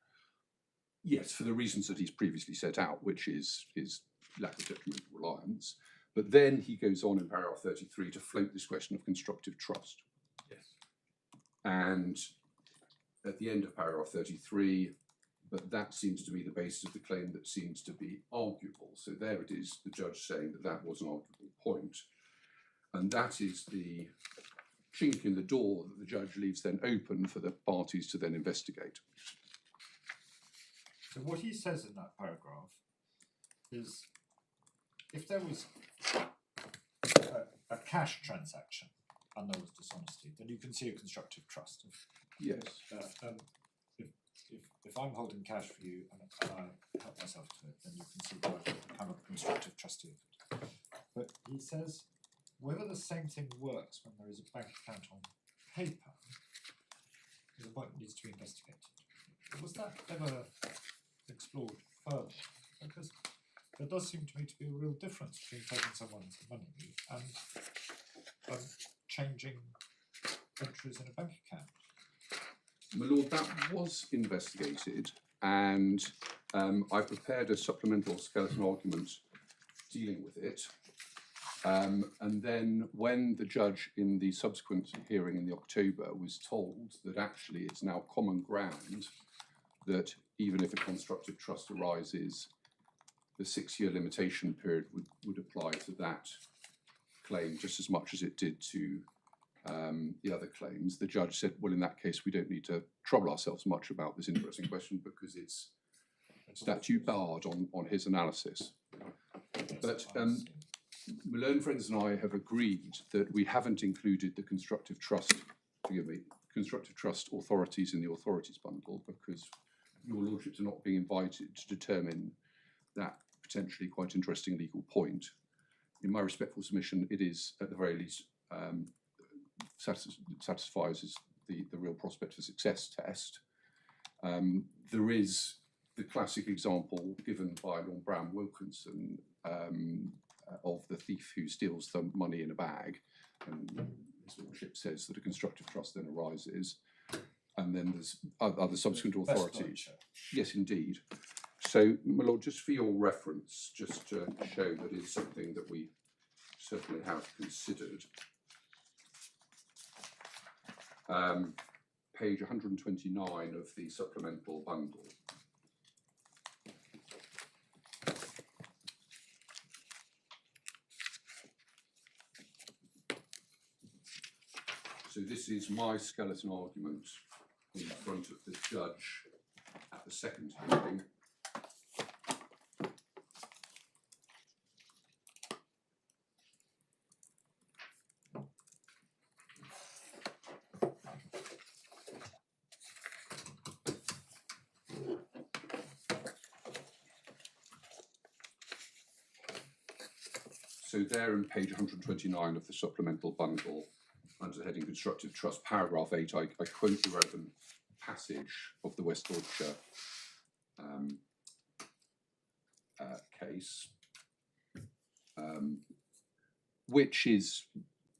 Yes, for the reasons that he's previously set out, which is his lack of detrimental reliance. But then he goes on in paragraph 33 to float this question of constructive trust. Yes. And at the end of paragraph 33, but that seems to be the basis of the claim that seems to be arguable. So there it is, the judge saying that that was an arguable point. And that is the chink in the door that the judge leaves then open for the parties to then investigate. So what he says in that paragraph is, if there was a cash transaction and there was dishonesty, then you can see a constructive trust. Yes. If I'm holding cash for you and I help myself to it, then you can see that I become a constructive trustee of it. But he says, whether the same thing works when there is a bank account on paper is a point that needs to be investigated. But was that ever explored further? Because there does seem to me to be a real difference between taking someone's money and changing entries in a bank account. My lord, that was investigated, and I prepared a supplemental skeleton argument dealing with it. And then when the judge in the subsequent hearing in the October was told that actually it's now common ground that even if a constructive trust arises, the 6-year limitation period would apply to that claim just as much as it did to the other claims. The judge said, well, in that case, we don't need to trouble ourselves much about this interesting question because it's statute barred on his analysis. But my learned friends and I have agreed that we haven't included the constructive trust authorities in the authorities bundle because your lordships are not being invited to determine that potentially quite interesting legal point. In my respectful submission, it is at the very least satisfies the real prospect for success test. There is the classic example given by Lord Brown Wilkinson of the thief who steals the money in a bag, and his lordship says that a constructive trust then arises, and then there's other subsequent authorities. Yes, indeed. So, my lord, just for your reference, just to show that it's something that we certainly have considered. Page 129 of the supplemental bundle. So this is my skeleton argument in front of the judge at the second hearing. So there in page 129 of the supplemental bundle, under the heading Constructive Trust, paragraph 8, I quote the relevant passage of the West Yorkshire case, which is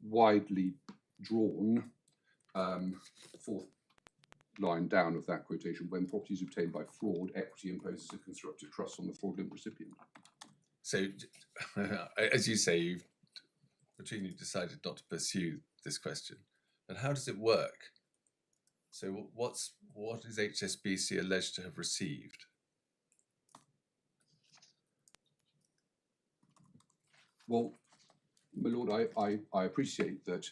widely drawn, fourth line down of that quotation, when property is obtained by fraud, equity imposes a constructive trust on the fraudulent recipient. So, as you say, you've between you decided not to pursue this question, but how does it work? So, what is HSBC alleged to have received? Well, my lord, I appreciate that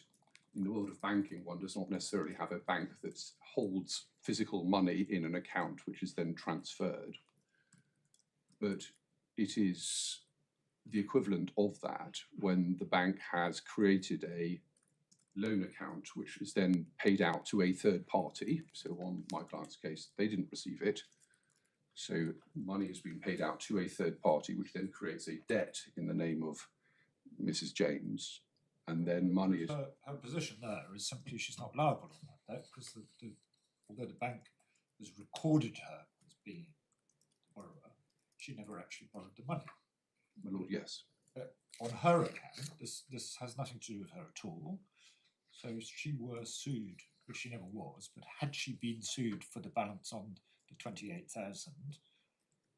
in the world of banking, one does not necessarily have a bank that holds physical money in an account which is then transferred, but it is the equivalent of that when the bank has created a loan account which is then paid out to a third party. So on my client's case, they didn't receive it. So money has been paid out to a third party, which then creates a debt in the name of Mrs. James, and then money is... Her position there is simply she's not liable on that debt because although the bank has recorded her as being the borrower, she never actually borrowed the money. My lord, yes. On her account, this has nothing to do with her at all. So if she were sued, which she never was, but had she been sued for the balance on the 28,000,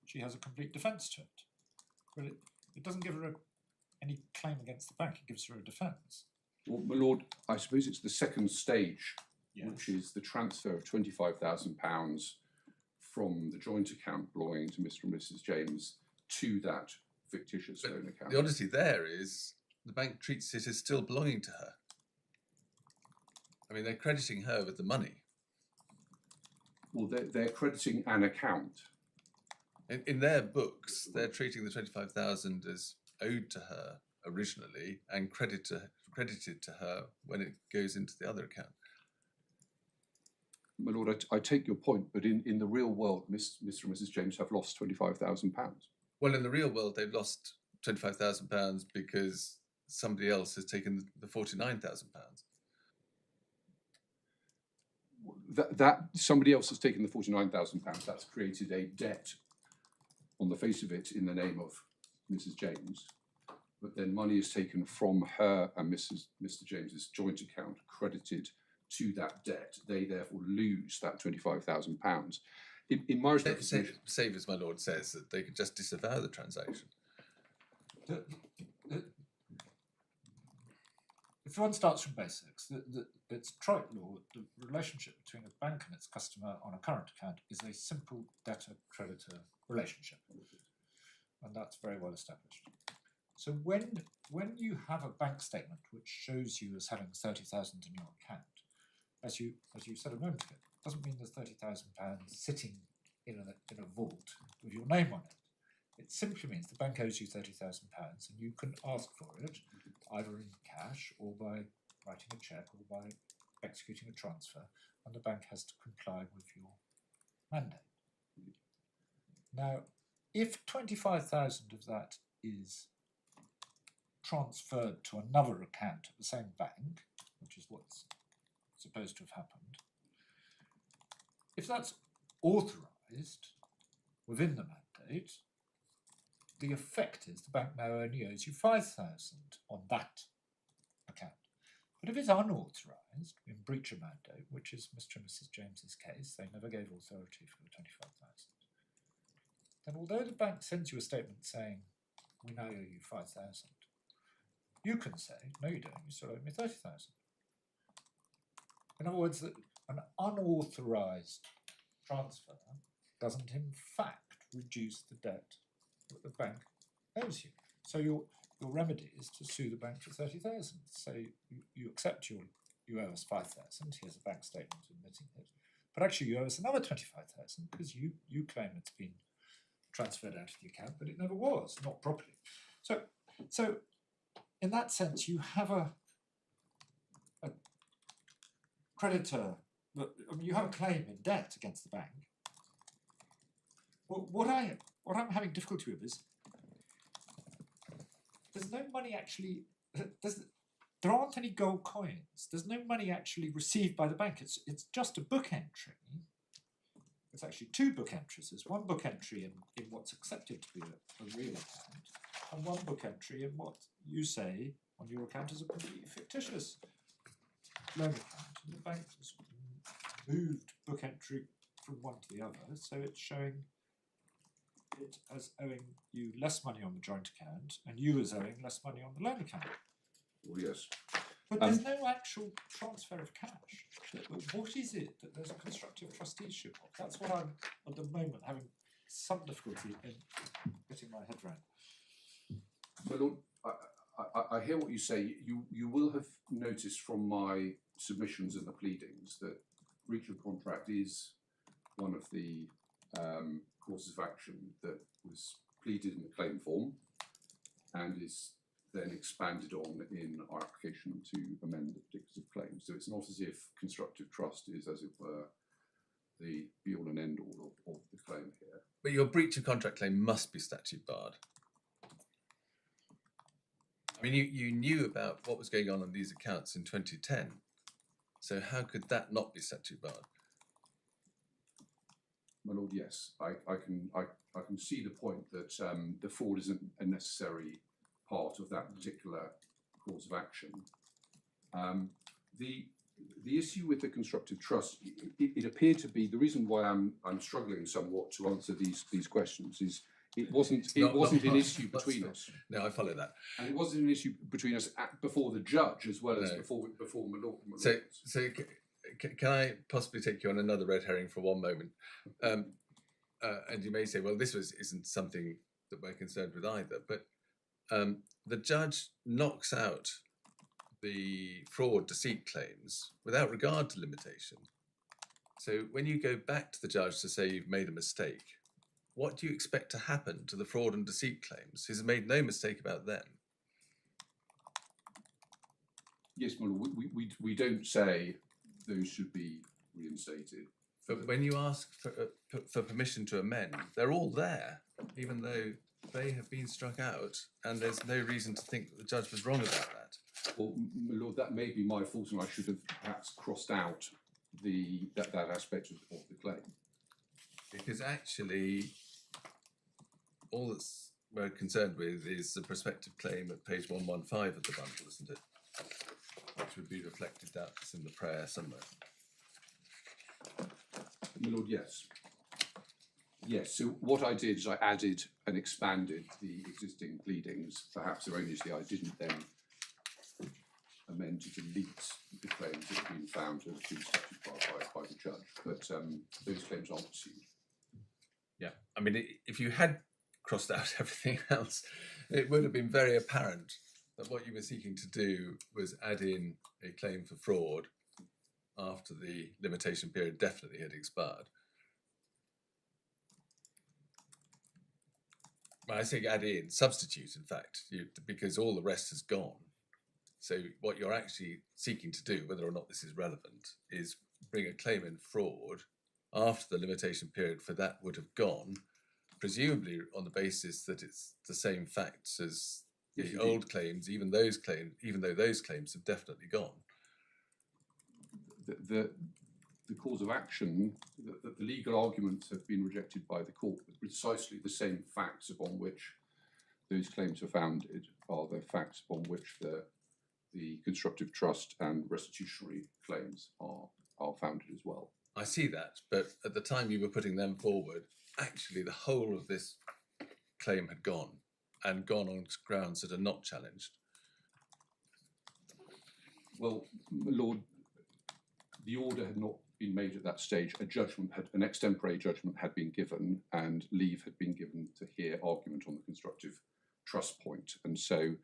she has a complete defence to it. But it doesn't give her any claim against the bank, it gives her a defence. Well, my lord, I suppose it's the second stage, Yes. which is the transfer of £25,000 from the joint account belonging to Mr. and Mrs. James to that fictitious But loan account. the oddity there is the bank treats it as still belonging to her. I mean, they're crediting her with the money. Well, they're crediting an account. In their books, they're treating the 25,000 as owed to her originally and credited to her when it goes into the other account. My lord, I take your point, but in the real world, Mr. and Mrs. James have lost £25,000. Well, in the real world, they've lost £25,000 because somebody else has taken the £49,000. That somebody else has taken the £49,000. That's created a debt on the face of it in the name of Mrs. James, but then money is taken from her and Mr. James's joint account, credited to that debt. They therefore lose that £25,000. In my respect, Save as my lord says that they could just disavow the transaction. If one starts from basics, it's trite law, the relationship between a bank and its customer on a current account is a simple debtor-creditor relationship. And that's very well established. So when you have a bank statement which shows you as having 30,000 in your account, as you said a moment ago, it doesn't mean there's £30,000 sitting in a vault with your name on it. It simply means the bank owes you £30,000 and you can ask for it either in cash or by writing a cheque or by executing a transfer, and the bank has to comply with your mandate. Now, if 25,000 of that is transferred to another account at the same bank, which is what's supposed to have happened, if that's authorised within the mandate, the effect is the bank now only owes you 5,000 on that account. But if it's unauthorised, in breach of mandate, which is Mr. and Mrs. James's case, they never gave authority for the 25,000, then although the bank sends you a statement saying, we now owe you 5,000, you can say, no you don't, you still owe me 30,000. In other words, that an unauthorised transfer doesn't in fact reduce the debt that the bank owes you. So your remedy is to sue the bank for 30,000. Say you accept you owe us 5,000. Here's a bank statement admitting it, but actually you owe us another 25,000 because you claim it's been transferred out of the account, but it never was, not properly. So in that sense, you have a creditor. I mean, you have a claim in debt against the bank. Well, what I'm having difficulty with is there's no money actually. There aren't any gold coins. There's no money actually received by the bank. It's just a book entry. It's actually two book entries. There's one book entry in what's accepted to be a real account, and one book entry in what you say on your account is a completely fictitious loan account. And the bank has moved book entry from one to the other, so it's showing it as owing you less money on the joint account, and you as owing less money on the loan account. Well, yes. But there's no actual transfer of cash. What is it that there's a constructive trusteeship of? That's what I'm, at the moment, having some difficulty in getting my head around. My lord, I hear what you say. You will have noticed from my submissions and the pleadings that breach of contract is one of the causes of action that was pleaded in the claim form and is then expanded on in our application to amend the particulars of claim. So it's not as if constructive trust is, as it were, the be-all and end-all of the claim here. But your breach of contract claim must be statute barred. I mean, you knew about what was going on these accounts in 2010. So how could that not be statute barred? My lord, yes, I can see the point that the fraud isn't a necessary part of that particular cause of action. the issue with the constructive trust, it appeared to be the reason why I'm struggling somewhat to answer these questions is it wasn't an issue between us. No, I follow that. And it wasn't an issue between us before the judge as well as No. before my lord. So can I possibly take you on another red herring for one moment? And you may say, well, this isn't something that we're concerned with either, but the judge knocks out the fraud deceit claims without regard to limitation. So when you go back to the judge to say you've made a mistake, what do you expect to happen to the fraud and deceit claims? He's made no mistake about them. Yes, my lord, we don't say those should be reinstated. But when you ask for permission to amend, they're all there, even though they have been struck out, and there's no reason to think that the judge was wrong about that. Well, my lord, that may be my fault, and I should have perhaps crossed out that aspect of the claim. Because actually, all that's we're concerned with is the prospective claim at page 115 of the bundle, isn't it? Which would be reflected doubtless in the prayer somewhere. My lord, yes. Yes, so what I did is I added and expanded the existing pleadings, perhaps erroneously. I didn't then amend to delete the claims that have been found to have been statute-barred by the judge, but those claims aren't pursued. Yeah, I mean, if you had crossed out everything else, it would have been very apparent that what you were seeking to do was add in a claim for fraud after the limitation period definitely had expired. Well, I say add in, substitute, in fact, because all the rest has gone. So what you're actually seeking to do, whether or not this is relevant, is bring a claim in fraud after the limitation period for that would have gone, presumably on the basis that it's the same facts as the old claims, even though those claims have definitely gone. The cause of action, the legal arguments have been rejected by the court, but precisely the same facts upon which those claims are founded are the facts upon which the constructive trust and restitutionary claims are founded as well. I see that, but at the time you were putting them forward, actually the whole of this claim had gone, and gone on grounds that are not challenged. Well, my lord, the order had not been made at that stage. An extempore judgment had been given, and leave had been given to hear argument on the constructive trust point. And so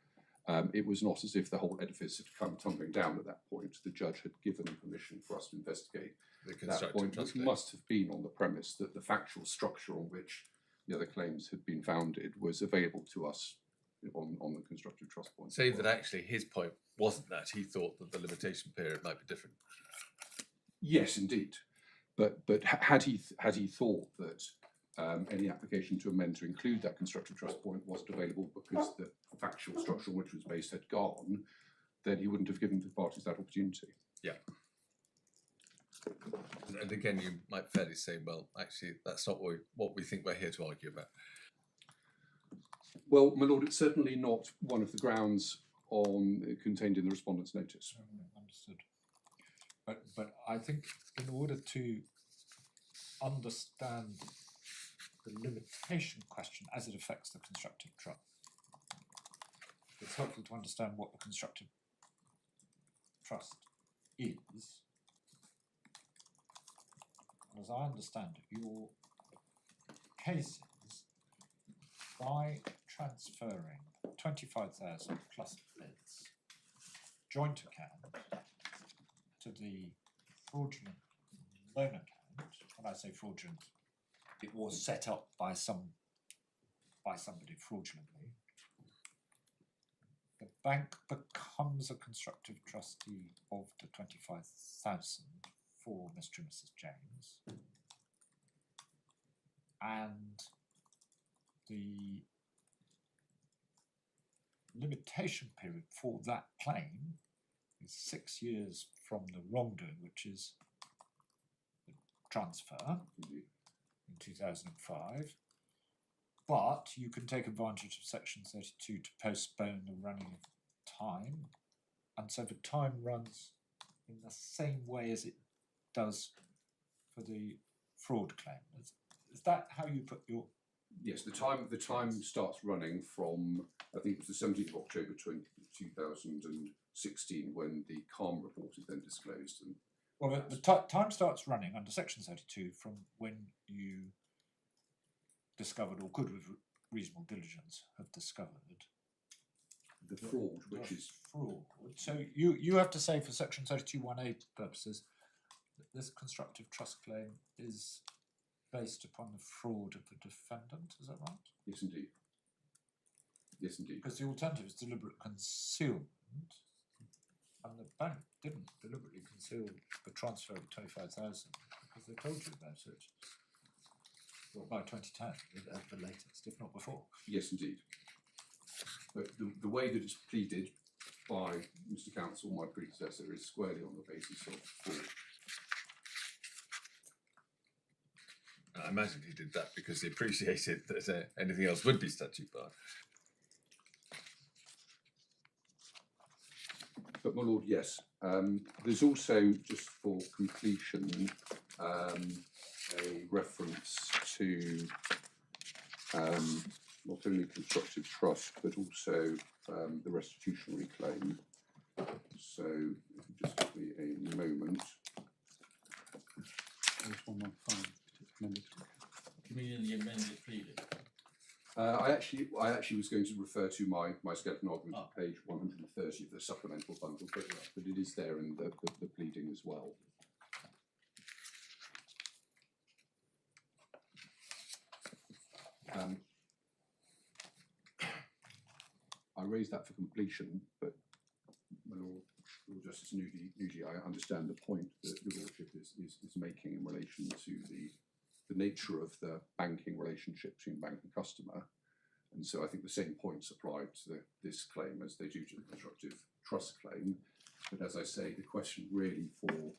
it was not as if the whole edifice had come tumbling down at that point. The judge had given permission for us to investigate that point, which must have been on the premise that the factual structure on which the other claims had been founded was available to us on the constructive trust point. Save that actually his point wasn't that. He thought that the limitation period might be different. Yes, indeed. But had he thought that any application to amend to include that constructive trust point wasn't available because the factual structure on which it was based had gone, then he wouldn't have given the parties that opportunity. Yeah. And again, you might fairly say, well, actually, that's not what we think we're here to argue about. Well, my lord, it's certainly not one of the grounds contained in the respondent's notice. Understood. But I think in order to understand the limitation question as it affects the constructive trust, it's helpful to understand what the constructive trust is. And as I understand it, your case is by transferring 25,000 plus bits joint account to the fraudulent loan account. When I say fraudulent, it was set up by somebody fraudulently. The bank becomes a constructive trustee of the 25,000 for Mr. and Mrs. James, and the limitation period for that claim is 6 years from the wrongdoing, which is the transfer in 2005. But you can take advantage of Section 32 to postpone the running of time, and so the time runs in the same way as it does for the fraud claim? Is that how you put your? Yes, the time starts running from, I think it was the 17th of October 2016 when the CALM report is then disclosed. And Well, the time starts running under Section 32 from when you discovered, or could with reasonable diligence have discovered, the fraud, which is fraud. So you have to say for Section 32(1)(a) purposes that this constructive trust claim is based upon the fraud of the defendant. Is that right? yes, indeed. Yes, indeed. Because the alternative is deliberate concealment, and the bank didn't deliberately conceal the transfer of 25,000 because they told you about it. Well, by 2010 at the latest, if not before. Yes, indeed. But the way that it's pleaded by Mr. Counsel, my predecessor, is squarely on the basis of fraud. I imagine he did that because he appreciated that anything else would be statute-barred. But my lord, yes. There's also, just for completion, a reference to not only constructive trust but also the restitutionary claim. So, if you just give me a moment. You mean in the amended pleading? I actually was going to refer to my skeleton argument at page 130 of the supplemental bundle, but it is there in the pleading as well. I raised that for completion, but my Lord Justice Nugee, I understand the point that your Lordship is making in relation to the nature of the banking relationship between bank and customer. And so I think the same points apply to this claim as they do to the constructive trust claim. But as I say, the question really for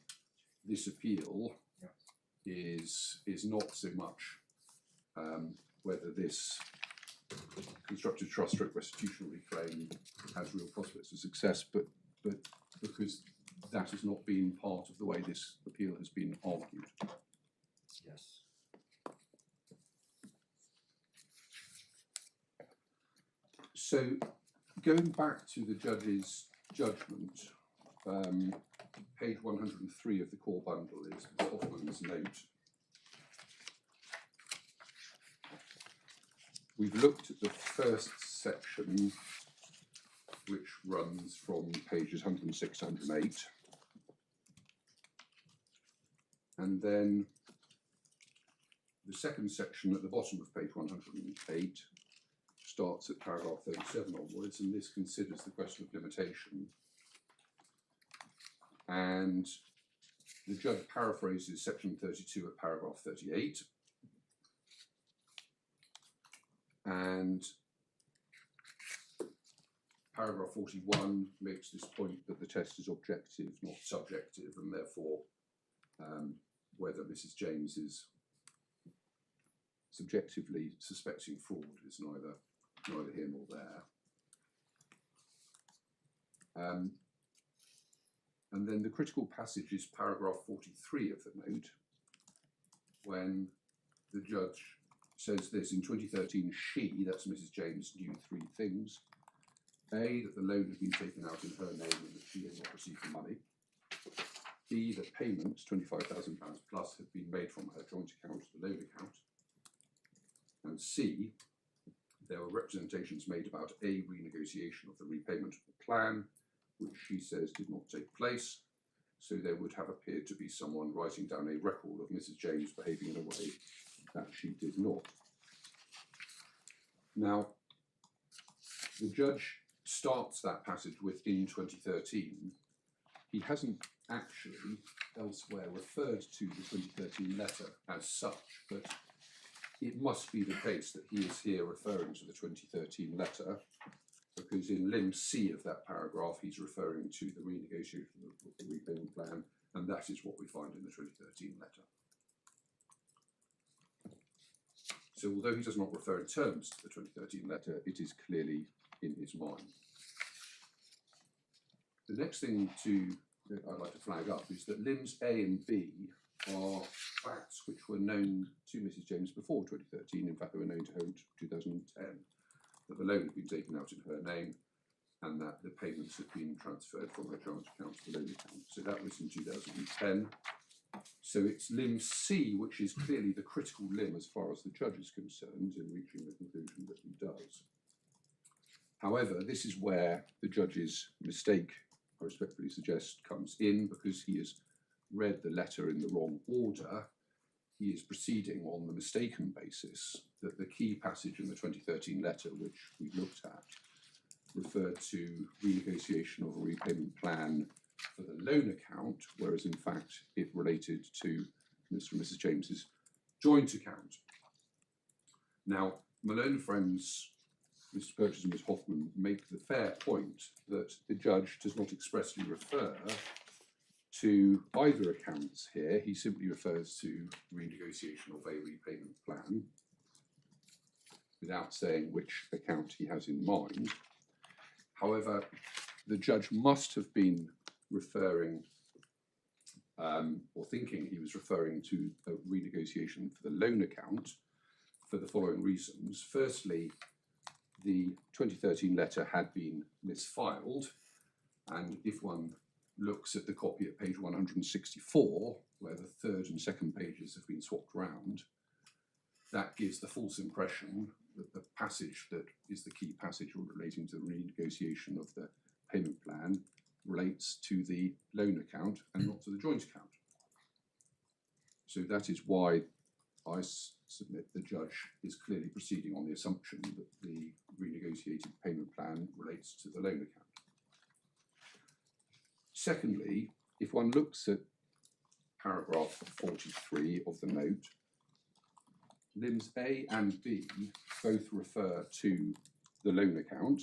this appeal is not so much whether this constructive trust restitutionary claim has real prospects of success, but because that has not been part of the way this appeal has been argued. Yes. So, going back to the judge's judgment, page 103 of the core bundle is Hoffman's note. We've looked at the first section, which runs from pages 106 to 108. And then the second section at the bottom of page 108 starts at paragraph 37 onwards, and this considers the question of limitation. And the judge paraphrases section 32 at paragraph 38. And paragraph 41 makes this point that the test is objective, not subjective, and therefore whether Mrs. James is subjectively suspecting fraud is neither here nor there. And then the critical passage is paragraph 43 of the note, when the judge says this: in 2013, she, that's Mrs. James, knew three things. A, that the loan had been taken out in her name and that she had not received the money. B, that payments, £25,000 plus, had been made from her joint account to the loan account. And C, there were representations made about a renegotiation of the repayment plan, which she says did not take place. So there would have appeared to be someone writing down a record of Mrs. James behaving in a way that she did not. Now, the judge starts that passage with "in 2013." He hasn't actually elsewhere referred to the 2013 letter as such, but it must be the case that he is here referring to the 2013 letter, because in limb C of that paragraph he's referring to the renegotiation of the repayment plan, and that is what we find in the 2013 letter. So although he does not refer in terms to the 2013 letter, it is clearly in his mind. The next thing to that I'd like to flag up is that limbs A and B are facts which were known to Mrs. James before 2013. In fact, they were known to her in 2010, that the loan had been taken out in her name and that the payments had been transferred from her joint account to the loan account. So that was in 2010. So it's limb C, which is clearly the critical limb as far as the judge is concerned in reaching the conclusion that he does. However, this is where the judge's mistake, I respectfully suggest, comes in, because he has read the letter in the wrong order. He is proceeding on the mistaken basis that the key passage in the 2013 letter, which we looked at, referred to renegotiation of a repayment plan for the loan account, whereas in fact it related to Mr. and Mrs. James's joint account. Now, Malone and friends, Mr. Purchase and Ms. Hoffman, make the fair point that the judge does not expressly refer to either accounts here. He simply refers to renegotiation of a repayment plan without saying which account he has in mind. However, the judge must have been referring or thinking he was referring to a renegotiation for the loan account for the following reasons. Firstly, the 2013 letter had been misfiled, and if one looks at the copy at page 164, where the third and second pages have been swapped round, that gives the false impression that the passage that is the key passage relating to the renegotiation of the payment plan relates to the loan account and not to the joint account. So that is why I submit the judge is clearly proceeding on the assumption that the renegotiated payment plan relates to the loan account. Secondly, if one looks at paragraph 43 of the note, limbs A and B both refer to the loan account.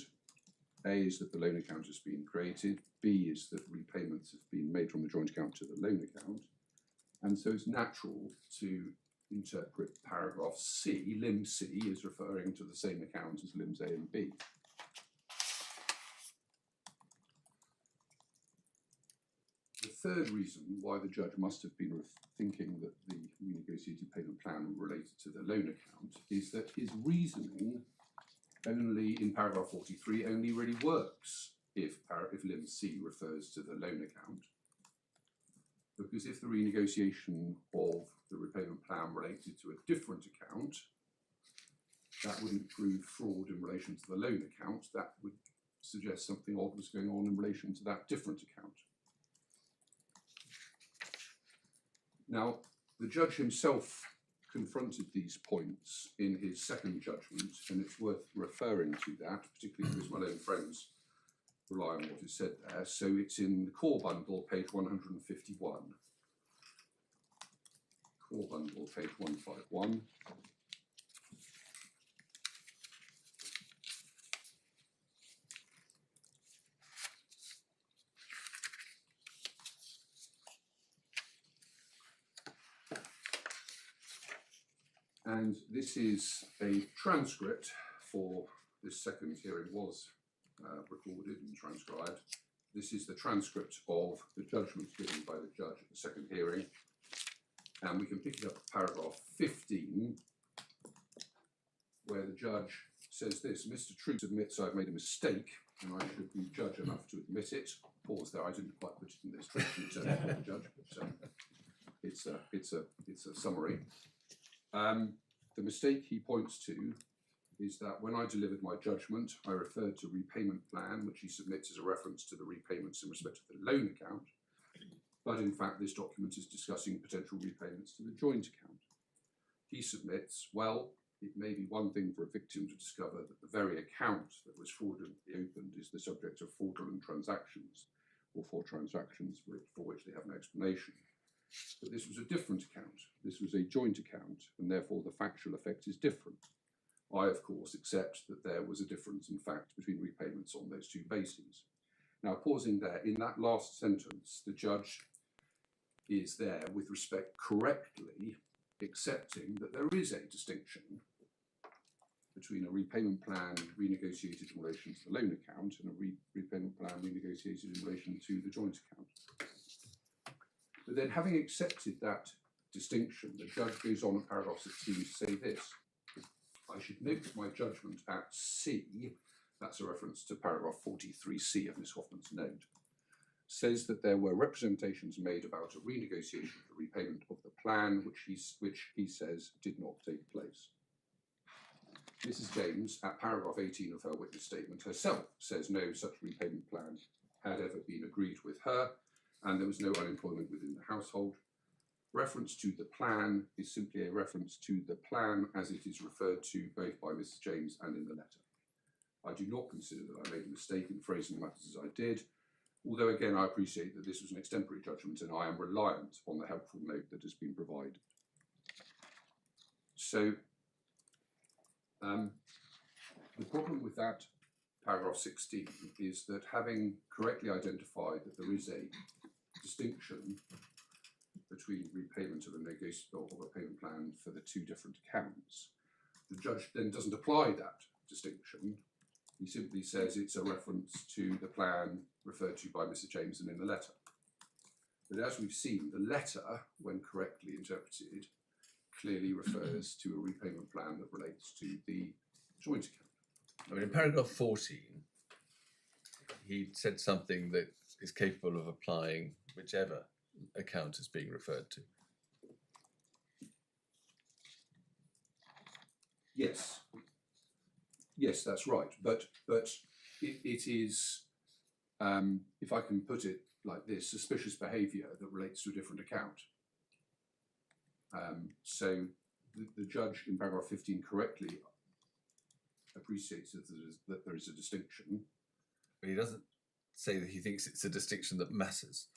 A is that the loan account has been created, B is that repayments have been made from the joint account to the loan account, and so it's natural to interpret paragraph C, limb C, is referring to the same account as limbs A and B. The third reason why the judge must have been thinking that the renegotiated payment plan related to the loan account is that his reasoning only in paragraph 43 only really works if limb C refers to the loan account. Because if the renegotiation of the repayment plan related to a different account, that wouldn't prove fraud in relation to the loan account. That would suggest something odd was going on in relation to that different account. Now, the judge himself confronted these points in his second judgment, and it's worth referring to that, particularly because my own friends rely on what is said there. So it's in the core bundle, page 151. Core bundle, page 151. And this is a transcript for this second hearing was recorded and transcribed. This is the transcript of the judgment given by the judge at the second hearing. And we can pick it up at paragraph 15, where the judge says this: Mr. Troop admits I've made a mistake and I should be judge enough to admit it. Pause there, I didn't quite put it in this transcript for the judge, but it's a summary. The mistake he points to is that when I delivered my judgment, I referred to repayment plan, which he submits as a reference to the repayments in respect of the loan account. But in fact, this document is discussing potential repayments to the joint account. He submits, well, it may be one thing for a victim to discover that the very account that was fraudulently opened is the subject of fraudulent transactions, or for transactions for which they have no explanation. But this was a different account. This was a joint account, and therefore the factual effect is different. I, of course, accept that there was a difference in fact between repayments on those two bases. Now, pausing there, in that last sentence, the judge is there with respect correctly accepting that there is a distinction between a repayment plan renegotiated in relation to the loan account and a repayment plan renegotiated in relation to the joint account. But then, having accepted that distinction, the judge goes on in paragraph 16 to say this: I should note that my judgment at C, that's a reference to paragraph 43C of Ms. Hoffman's note, says that there were representations made about a renegotiation of the repayment of the plan, which he says did not take place. Mrs. James, at paragraph 18 of her witness statement, herself says no such repayment plan had ever been agreed with her, and there was no unemployment within the household. Reference to the plan is simply a reference to the plan as it is referred to both by Mrs. James and in the letter. I do not consider that I made a mistake in phrasing matters as I did, although again I appreciate that this was an extemporary judgment and I am reliant on the helpful note that has been provided. So the problem with that paragraph 16 is that, having correctly identified that there is a distinction between repayment of a payment plan for the two different accounts, the judge then doesn't apply that distinction. He simply says it's a reference to the plan referred to by Mr. James and in the letter. But as we've seen, the letter, when correctly interpreted, clearly refers to a repayment plan that relates to the joint account. I mean, in paragraph 14, he said something that is capable of applying whichever account is being referred to. Yes. Yes, that's right. But it is, if I can put it like this, suspicious behaviour that relates to a different account. So the judge in paragraph 15 correctly appreciates that there is a distinction. But he doesn't say that he thinks it's a distinction that matters.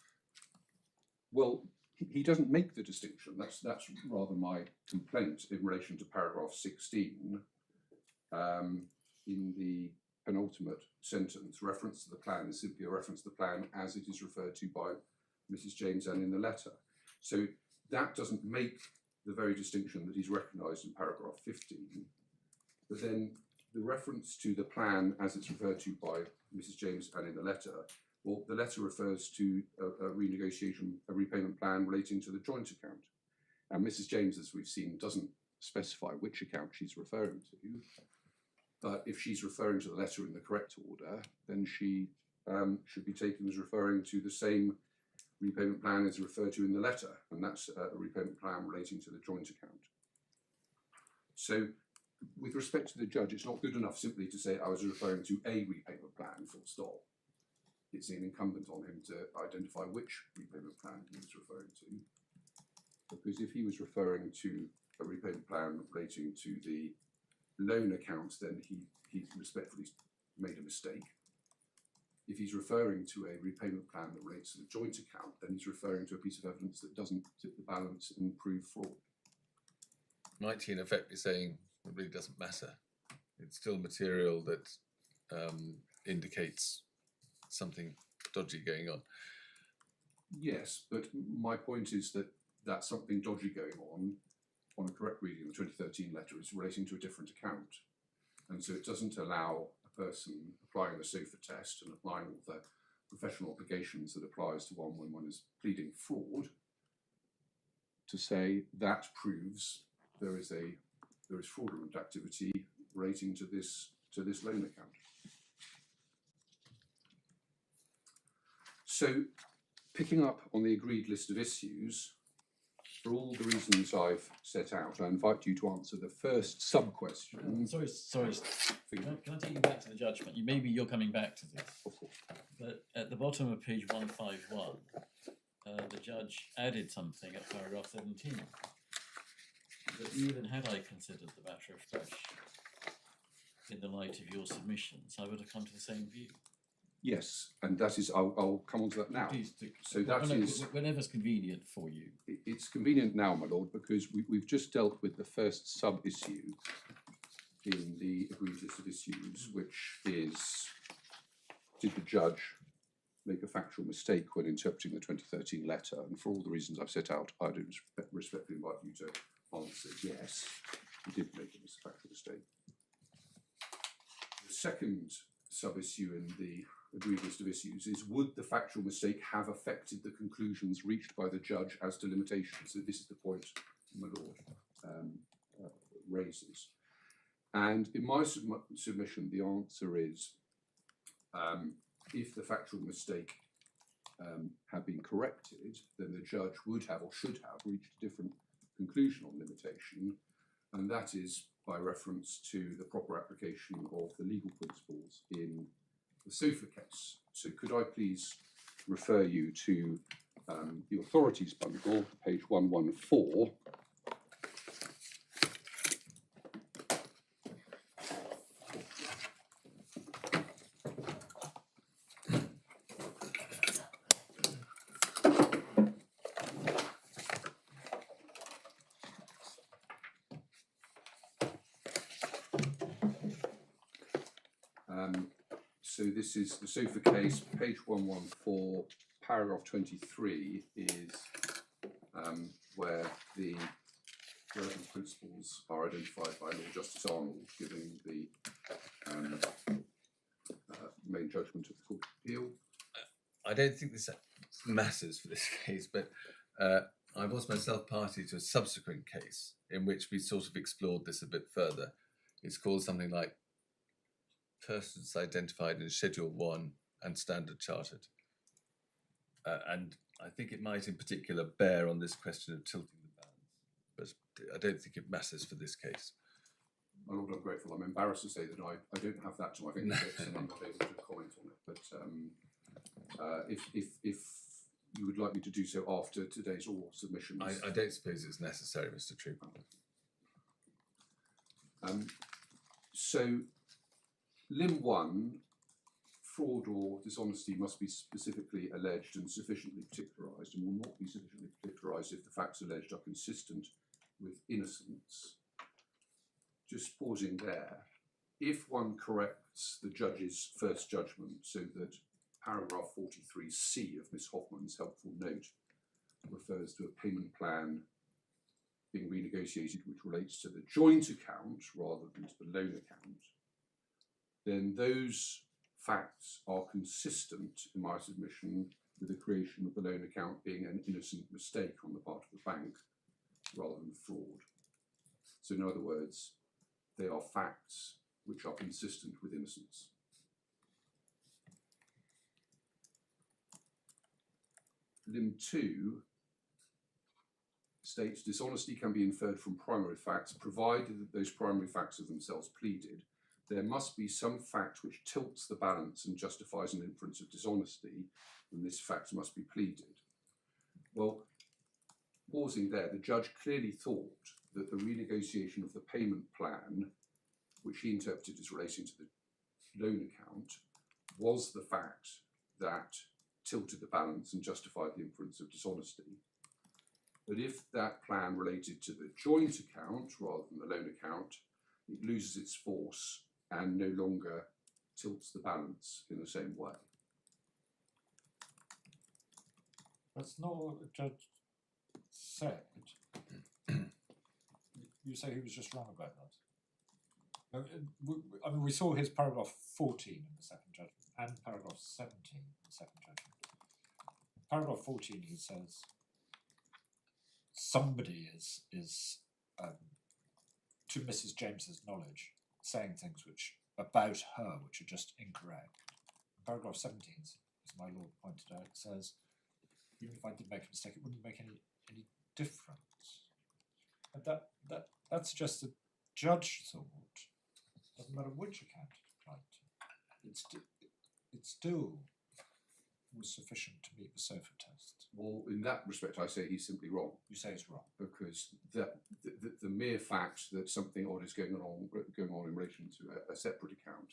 Well, he doesn't make the distinction. That's rather my complaint in relation to paragraph 16. In the penultimate sentence, reference to the plan is simply a reference to the plan as it is referred to by Mrs. James and in the letter. So that doesn't make the very distinction that he's recognised in paragraph 15. But then the reference to the plan as it's referred to by Mrs. James and in the letter, well, the letter refers to a renegotiation, a repayment plan relating to the joint account. And Mrs. James, as we've seen, doesn't specify which account she's referring to. But if she's referring to the letter in the correct order, then she should be taken as referring to the same repayment plan as referred to in the letter, and that's a repayment plan relating to the joint account. So, with respect to the judge, it's not good enough simply to say I was referring to a repayment plan, full stop. It's incumbent on him to identify which repayment plan he was referring to, because if he was referring to a repayment plan relating to the loan accounts, then he respectfully made a mistake. If he's referring to a repayment plan that relates to the joint account, then he's referring to a piece of evidence that doesn't tip the balance and prove fraud. Might he in effect be saying it really doesn't matter? It's still material that indicates something dodgy going on. Yes, but my point is that that's something dodgy going on a correct reading of the 2013 letter, is relating to a different account. And so it doesn't allow a person applying the SOFA test and applying all the professional obligations that applies to one when one is pleading fraud to say that proves there is fraudulent activity relating to this loan account. So, picking up on the agreed list of issues, for all the reasons I've set out, I invite you to answer the first sub-question. Sorry. Can I take you back to the judgment? Maybe you're coming back to this. Of course. But at the bottom of page 151, the judge added something at paragraph 17. That even had I considered the matter afresh in the light of your submissions, I would have come to the same view. Yes, and that is, I'll come on to that now. Please do. So that is, whenever's convenient for you. it's convenient now, my lord, because we've just dealt with the first sub-issue in the agreed list of issues, which is, did the judge make a factual mistake when interpreting the 2013 letter? And for all the reasons I've set out, I do respectfully invite you to answer yes, he did make a factual mistake. second sub-issue in the agreed list of issues is, would the factual mistake have affected the conclusions reached by the judge as to limitations? So this is the point my lord raises. And in my submission, the answer is, if the factual mistake had been corrected, then the judge would have or should have reached a different conclusion on limitation, and that is by reference to the proper application of the legal principles in the SOFA case. So could I please refer you to the authorities bundle, page 114. So this is the SOFA case, page 114, paragraph 23 is where the relevant principles are identified by Lord Justice Arnold, giving the main judgment of the Court of Appeal. I don't think this matters for this case, but I was myself party to a subsequent case in which we sort of explored this a bit further. It's called something like Persons Identified in Schedule 1 and Standard Chartered. And I think it might in particular bear on this question of tilting the balance, but I don't think it matters for this case. My lord, I'm grateful. I'm embarrassed to say that I don't have that to my fingertips and I'm not able to comment on it. But if you would like me to do so after today's oral submissions. I don't suppose it's necessary, Mr. Trooper. So, Lim 1, fraud or dishonesty must be specifically alleged and sufficiently particularised, and will not be sufficiently particularised if the facts alleged are consistent with innocence. Just pausing there, if one corrects the judge's first judgment so that paragraph 43C of Miss Hoffman's helpful note refers to a payment plan being renegotiated which relates to the joint account rather than to the loan account, then those facts are consistent, in my submission, with the creation of the loan account being an innocent mistake on the part of the bank rather than fraud. So in other words, they are facts which are consistent with innocence. Lim 2 states dishonesty can be inferred from primary facts, provided that those primary facts are themselves pleaded. There must be some fact which tilts the balance and justifies an inference of dishonesty, and this fact must be pleaded. Well, pausing there, the judge clearly thought that the renegotiation of the payment plan, which he interpreted as relating to the loan account, was the fact that tilted the balance and justified the inference of dishonesty. But if that plan related to the joint account rather than the loan account, it loses its force and no longer tilts the balance in the same way. That's not what the judge said. You say he was just wrong about that. I mean, we saw his paragraph 14 in the second judgment and paragraph 17 in the second judgment. In paragraph 14, he says somebody is to Mrs. James's knowledge, saying things about her which are just incorrect. Paragraph 17, as my lord pointed out, says even if I did make a mistake, it wouldn't make any difference. And that's just the judge thought. Doesn't matter which account it applied to. It still was sufficient to meet the SOFA test. Well, in that respect, I say he's simply wrong. You say it's wrong. Because the mere fact that something odd is going on in relation to a separate account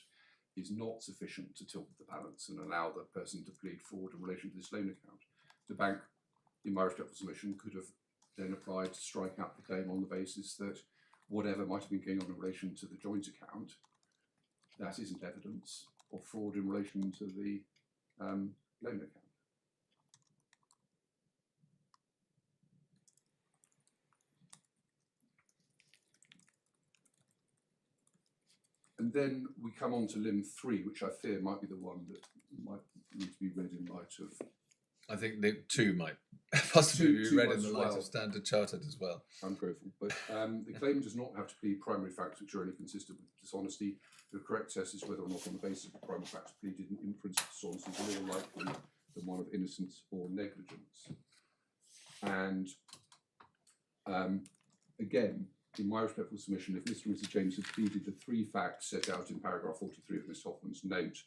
is not sufficient to tilt the balance and allow the person to plead fraud in relation to this loan account. The bank, in my respectful submission, could have then applied to strike out the claim on the basis that whatever might have been going on in relation to the joint account, that isn't evidence of fraud in relation to the loan account. And then we come on to limb 3, which I fear might be the one that might need to be read in light of. I think the 2 might possibly be Two read in as the light well. of Standard Chartered as well. I'm grateful. But the claimant does not have to plead primary facts which are only consistent with dishonesty. The correct test is whether or not on the basis of the primary facts pleaded an inference of dishonesty is more likely than one of innocence or negligence. And again, in my respectful submission, if Mr. and Mrs. James had pleaded the 3 facts set out in paragraph 43 of Ms. Hoffman's note,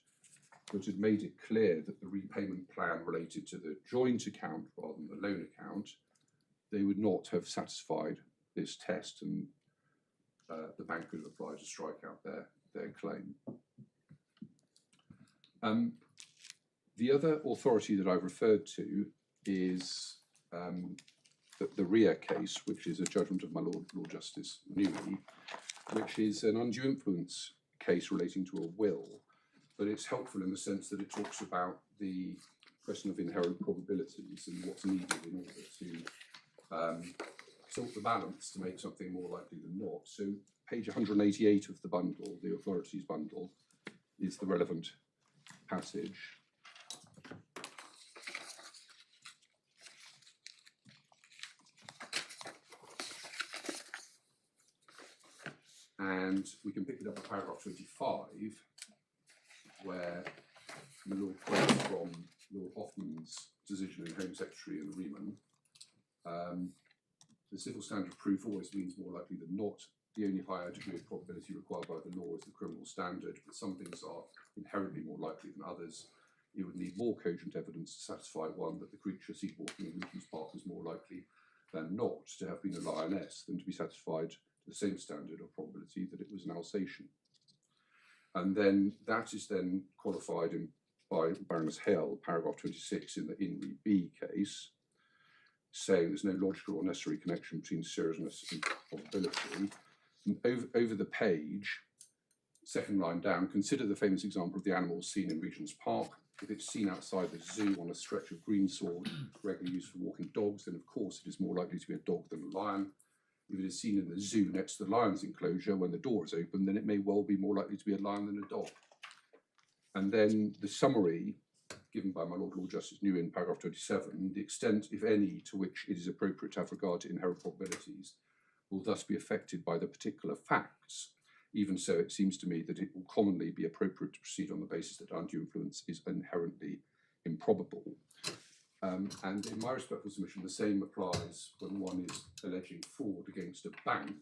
but had made it clear that the repayment plan related to the joint account rather than the loan account, they would not have satisfied this test, and the bank could have applied to strike out their claim. The other authority that I've referred to is the RIA case, which is a judgment of my Lord Justice Newey, which is an undue influence case relating to a will, but it's helpful in the sense that it talks about the question of inherent probabilities and what's needed in order to tilt the balance to make something more likely than not. So page 188 of the bundle, the authorities bundle, is the relevant passage. And we can pick it up at paragraph 25, where the Lord quotes from Lord Hoffman's decision in Home Secretary and Riemann. The civil standard of proof always means more likely than not. The only higher degree of probability required by the law is the criminal standard, but some things are inherently more likely than others. It would need more cogent evidence to satisfy one that the creature seen walking in Regent's Park was more likely than not to have been a lioness than to be satisfied to the same standard of probability that it was an Alsatian. And then that is then qualified by Baroness Hale, paragraph 26 in the Inree B case, saying there's no logical or necessary connection between seriousness and probability. And over the page, second line down, consider the famous example of the animals seen in Regent's Park. If it's seen outside the zoo on a stretch of greensward, regularly used for walking dogs, then of course it is more likely to be a dog than a lion. If it is seen in the zoo next to the lion's enclosure when the door is open, then it may well be more likely to be a lion than a dog. And then the summary given by my Lord Justice Newey in paragraph 27, the extent, if any, to which it is appropriate to have regard to inherent probabilities will thus be affected by the particular facts. Even so, it seems to me that it will commonly be appropriate to proceed on the basis that undue influence is inherently improbable. And in my respectful submission, the same applies when one is alleging fraud against a bank.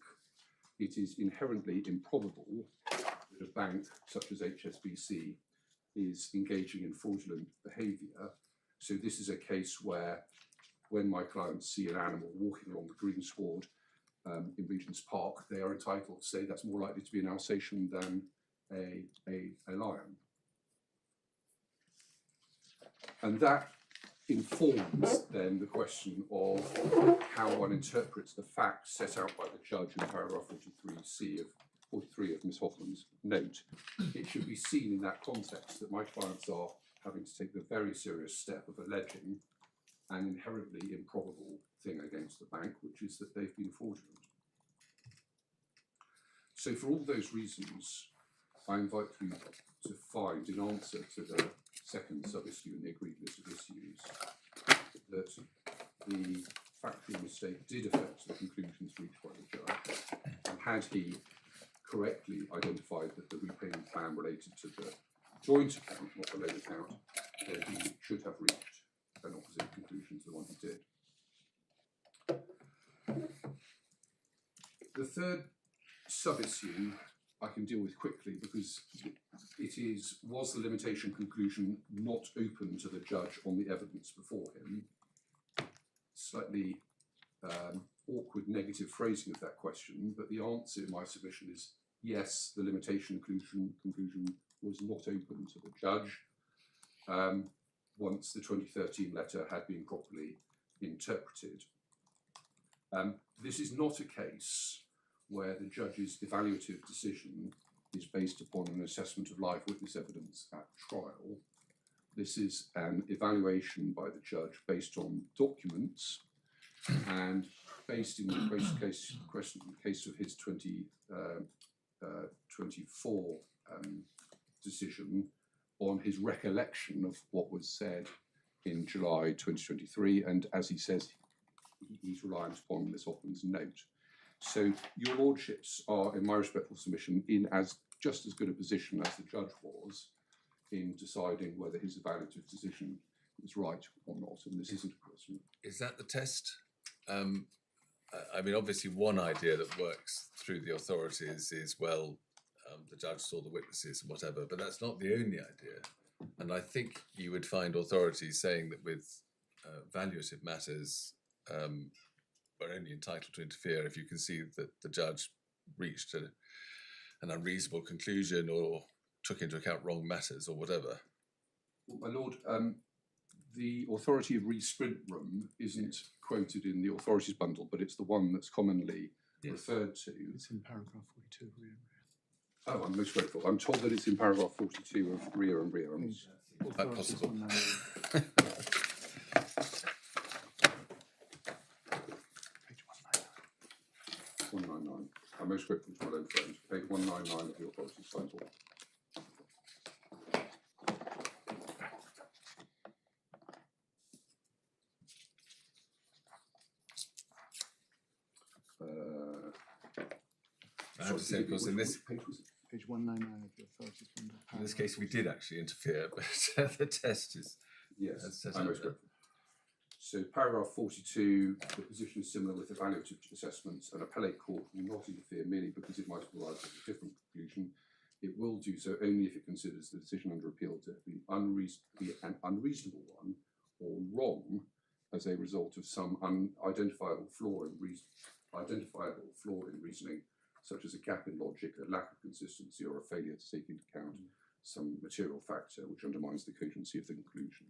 It is inherently improbable that a bank such as HSBC is engaging in fraudulent behaviour. So this is a case where when my clients see an animal walking along the greensward in Regent's Park, they are entitled to say that's more likely to be an Alsatian than a lion. And that informs then the question of how one interprets the facts set out by the judge in paragraph 43 of Ms. Hoffman's note. It should be seen in that context that my clients are having to take the very serious step of alleging an inherently improbable thing against the bank, which is that they've been fraudulent. So for all those reasons, I invite you to find, in answer to the second sub-issue in the agreed list of issues, that the factual mistake did affect the conclusions reached by the judge, and had he correctly identified that the repayment plan related to the joint account, not the loan account, then he should have reached an opposite conclusion to the one he did. The third sub-issue I can deal with quickly because it is, was the limitation conclusion not open to the judge on the evidence before him? Slightly awkward negative phrasing of that question, but the answer in my submission is yes, the limitation conclusion was not open to the judge once the 2013 letter had been properly interpreted. This is not a case where the judge's evaluative decision is based upon an assessment of live witness evidence at trial. This is an evaluation by the judge based on documents and based in the case of his 2013 24 decision on his recollection of what was said in July 2023, and as he says, he's reliant upon Ms Hoffman's note. So your lordships are, in my respectful submission, in just as good a position as the judge was in deciding whether his evaluative decision is right or not, and this isn't a question. Is that the test? I mean, obviously, one idea that works through the authorities is, well, the judge saw the witnesses and whatever, but that's not the only idea. And I think you would find authorities saying that with valuative matters, we're only entitled to interfere if you can see that the judge reached an unreasonable conclusion or took into account wrong matters or whatever. Well, my lord, the authority of Re-Sprint Room isn't quoted in the authorities bundle, but it's the one that's commonly referred to. It's in paragraph 42 of Rear Oh, I'm most grateful. I'm told that it's in paragraph 42 of Rear and Rear. and Rear. Quite Authorities possible. 198. Page 199. 199. I'm most grateful to my own friend. Page 199 of the authorities bundle. I have to say, of course, in this Page 199 of the authorities bundle. case, we did actually interfere, but the test is. Yes, That's set I'm out most there. grateful. So paragraph 42, the position is similar with evaluative assessments. An appellate court will not interfere merely because it might have arrived at a different conclusion. It will do so only if it considers the decision under appeal to have been an unreasonable one or wrong as a result of some identifiable flaw in reasoning, such as a gap in logic, a lack of consistency, or a failure to take into account some material factor which undermines the cogency of the conclusion.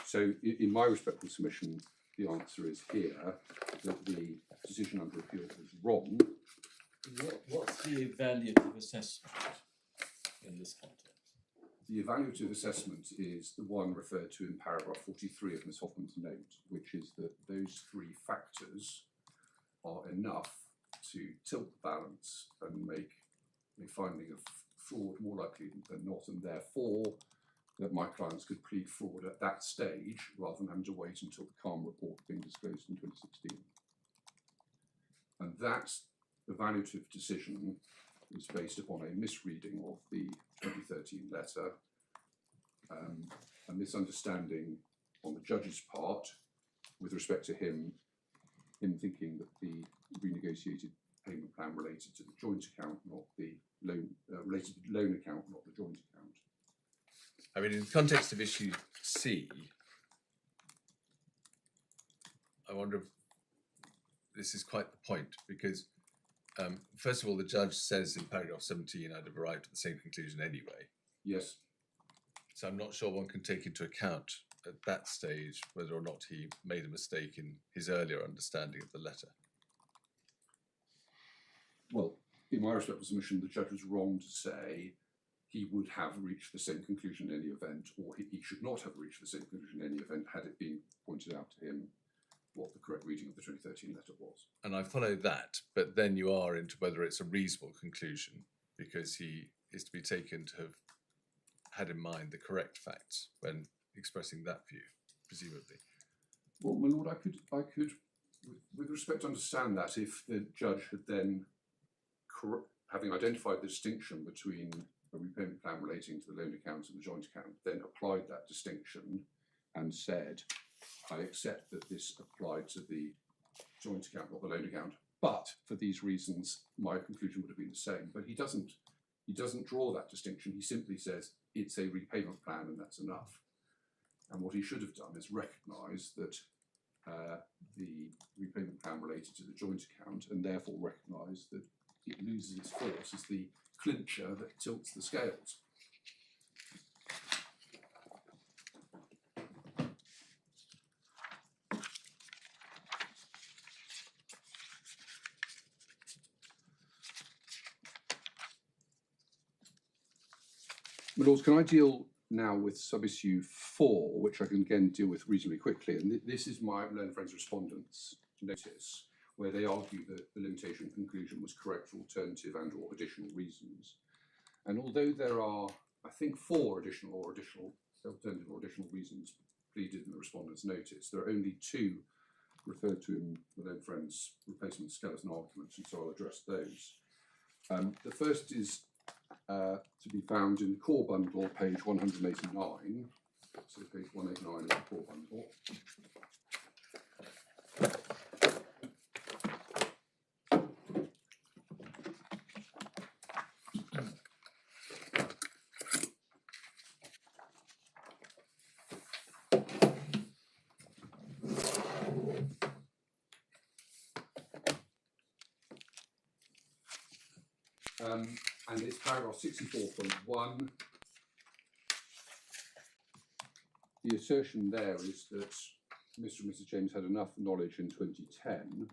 So, in my respectful submission, the answer is here that the decision under appeal was wrong. What's the evaluative assessment in this context? The evaluative assessment is the one referred to in paragraph 43 of Ms Hoffman's note, which is that those three factors are enough to tilt the balance and make a finding of fraud more likely than not, and therefore that my clients could plead fraud at that stage rather than having to wait until the calm report being disclosed in 2016. And that evaluative decision was based upon a misreading of the 2013 letter, a misunderstanding on the judge's part with respect to him thinking that the renegotiated payment plan related to the joint account, not the loan, related to the loan account, not the joint account. I mean, in the context of issue C, I wonder if this is quite the point, because first of all, the judge says in paragraph 17, I'd have arrived at the same conclusion anyway. Yes, So I'm not sure one can take into account at that stage whether or not he made a mistake in his earlier understanding of the letter. well, in my respectful submission, the judge was wrong to say he would have reached the same conclusion in any event, or he should not have reached the same conclusion in any event had it been pointed out to him what the correct reading of the 2013 letter was. And I follow that, but then you are into whether it's a reasonable conclusion, because he is to be taken to have had in mind the correct facts when expressing that view, presumably. Well, my lord, I could, with respect, understand that if the judge had then, having identified the distinction between a repayment plan relating to the loan account and the joint account, then applied that distinction and said, I accept that this applied to the joint account, not the loan account, but for these reasons, my conclusion would have been the same. But he doesn't draw that distinction. He simply says it's a repayment plan and that's enough. And what he should have done is recognise that the repayment plan related to the joint account, and therefore recognise that it loses its force as the clincher that tilts the scales. My lords, can I deal now with sub-issue 4, which I can again deal with reasonably quickly? And this is my learned friends respondents notice, where they argue that the limitation conclusion was correct for alternative and or additional reasons. And although there are, I think, 4 alternative or additional reasons pleaded in the respondent's notice, there are only 2 referred to in my learned friend's replacement skeleton arguments, and so I'll address those. The first is to be found in the core bundle, page 189. So page 189 of the core bundle. And it's paragraph 64.1. The assertion there is that Mr. and Mrs. James had enough knowledge in 2010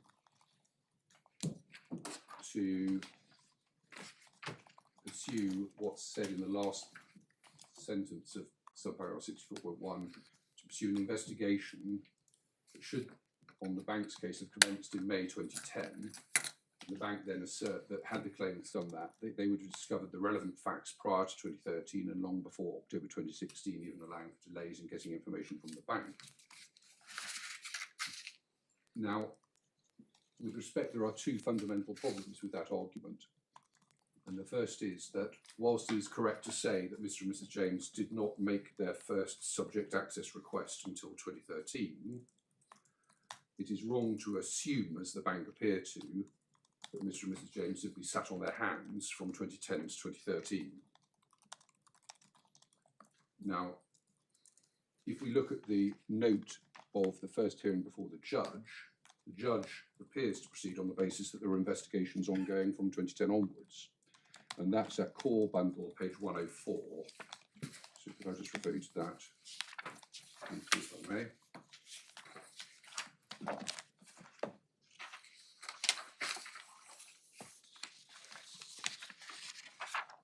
to pursue what's said in the last sentence of subparagraph 64.1, to pursue an investigation that should, on the bank's case, have commenced in May 2010. The bank then assert that had the claimants done that, they would have discovered the relevant facts prior to 2013 and long before October 2016, even allowing for delays in getting information from the bank. Now, with respect, there are 2 fundamental problems with that argument. And the first is that whilst it is correct to say that Mr. and Mrs. James did not make their first subject access request until 2013, it is wrong to assume, as the bank appear to, that Mr. and Mrs. James would be sat on their hands from 2010 to 2013. Now, if we look at the note of the first hearing before the judge appears to proceed on the basis that there were investigations ongoing from 2010 onwards. And that's at core bundle, page 104. So could I just refer you to that, if I may.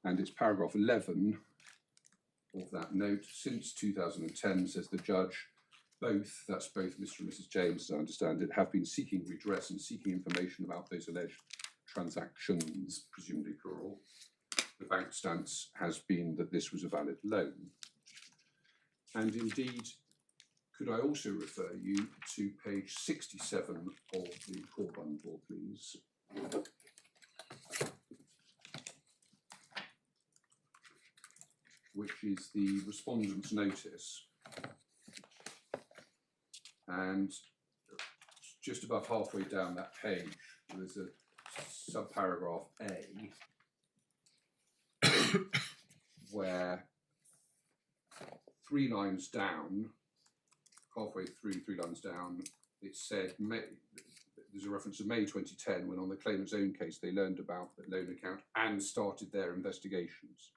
And it's paragraph 11 of that note. Since 2010, says the judge, that's both Mr. and Mrs. James, as I understand it, have been seeking redress and seeking information about those alleged transactions, presumably plural. The bank's stance has been that this was a valid loan. And indeed, could I also refer you to page 67 of the core bundle, please? Which is the respondent's notice. And just about halfway down that page, there's a subparagraph A, where 3 lines down, halfway through 3 lines down, it said, there's a reference to May 2010, when on the claimant's own case they learned about the loan account and started their investigations.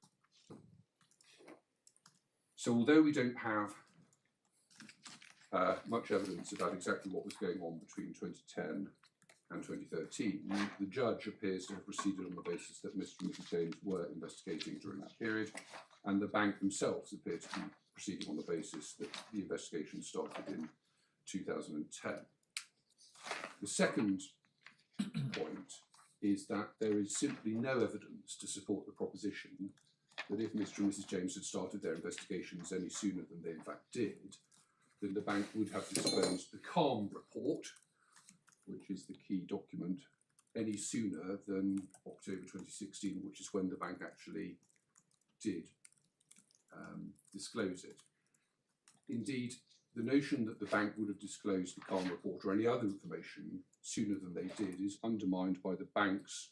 So although we don't have much evidence about exactly what was going on between 2010 and 2013, the judge appears to have proceeded on the basis that Mr. and Mrs. James were investigating during that period, and the bank themselves appear to be proceeding on the basis that the investigation started in 2010. The second point is that there is simply no evidence to support the proposition that if Mr. and Mrs. James had started their investigations any sooner than they in fact did, then the bank would have disclosed the calm report, which is the key document, any sooner than October 2016, which is when the bank actually did disclose it. Indeed, the notion that the bank would have disclosed the calm report or any other information sooner than they did is undermined by the bank's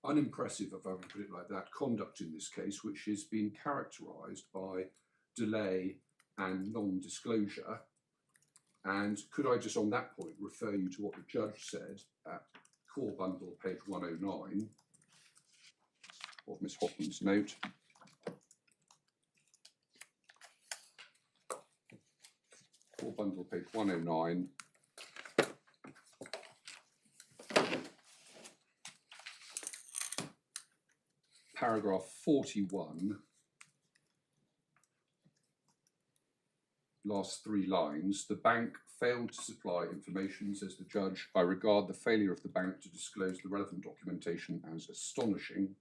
unimpressive, if I can put it like that, conduct in this case, which has been characterised by delay and non-disclosure. And could I just on that point refer you to what the judge said at core bundle page 109 of Ms. Hoffman's note. Core bundle page 109. Paragraph 41, last 3 lines, the bank failed to supply information, says the judge. I regard the failure of the bank to disclose the relevant documentation as astonishing,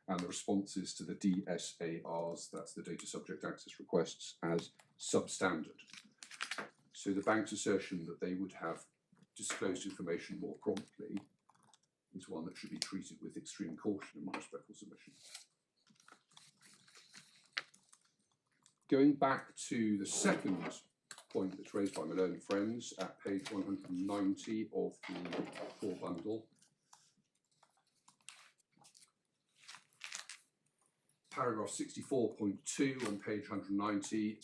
and the responses to the DSARs, that's the data subject access requests, as substandard. So the bank's assertion that they would have disclosed information more promptly is one that should be treated with extreme caution, in my respectful submission. Going back to the second point that's raised by my learned friends at page 190 of the core bundle, paragraph 64.2 on page 190,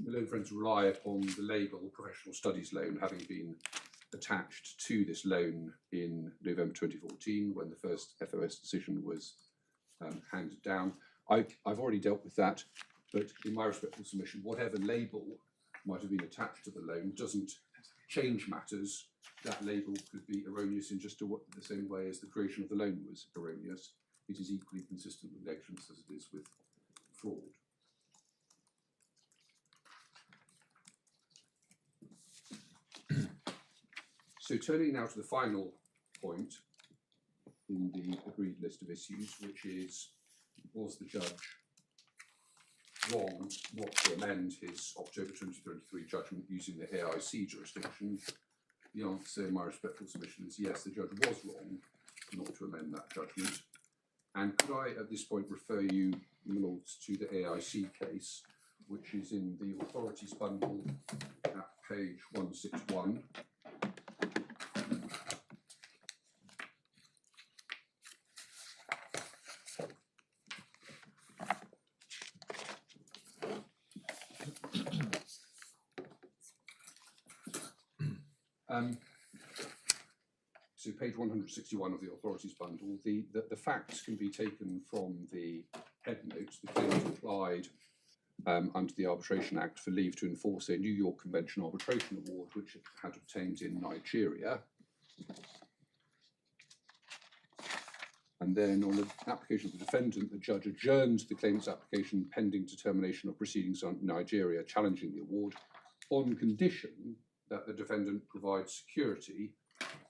my learned friends rely upon the label professional studies loan having been attached to this loan in November 2014 when the first FOS decision was handed down. I've already dealt with that, but in my respectful submission, whatever label might have been attached to the loan doesn't change matters. That label could be erroneous in just the same way as the creation of the loan was erroneous. It is equally consistent with negligence as it is with fraud. So turning now to the final point in the agreed list of issues, which is, was the judge wrong not to amend his October 2023 judgment using the AIC jurisdiction? The answer in my respectful submission is yes, the judge was wrong not to amend that judgment. And could I at this point refer you, my lords, to the AIC case, which is in the authorities bundle at page 161. So page 161 of the authorities bundle, the facts can be taken from the head notes. The claimant applied under the Arbitration Act for leave to enforce a New York Convention arbitration award which it had obtained in Nigeria. And then on the application of the defendant, the judge adjourned the claimant's application pending determination of proceedings on Nigeria challenging the award on condition that the defendant provides security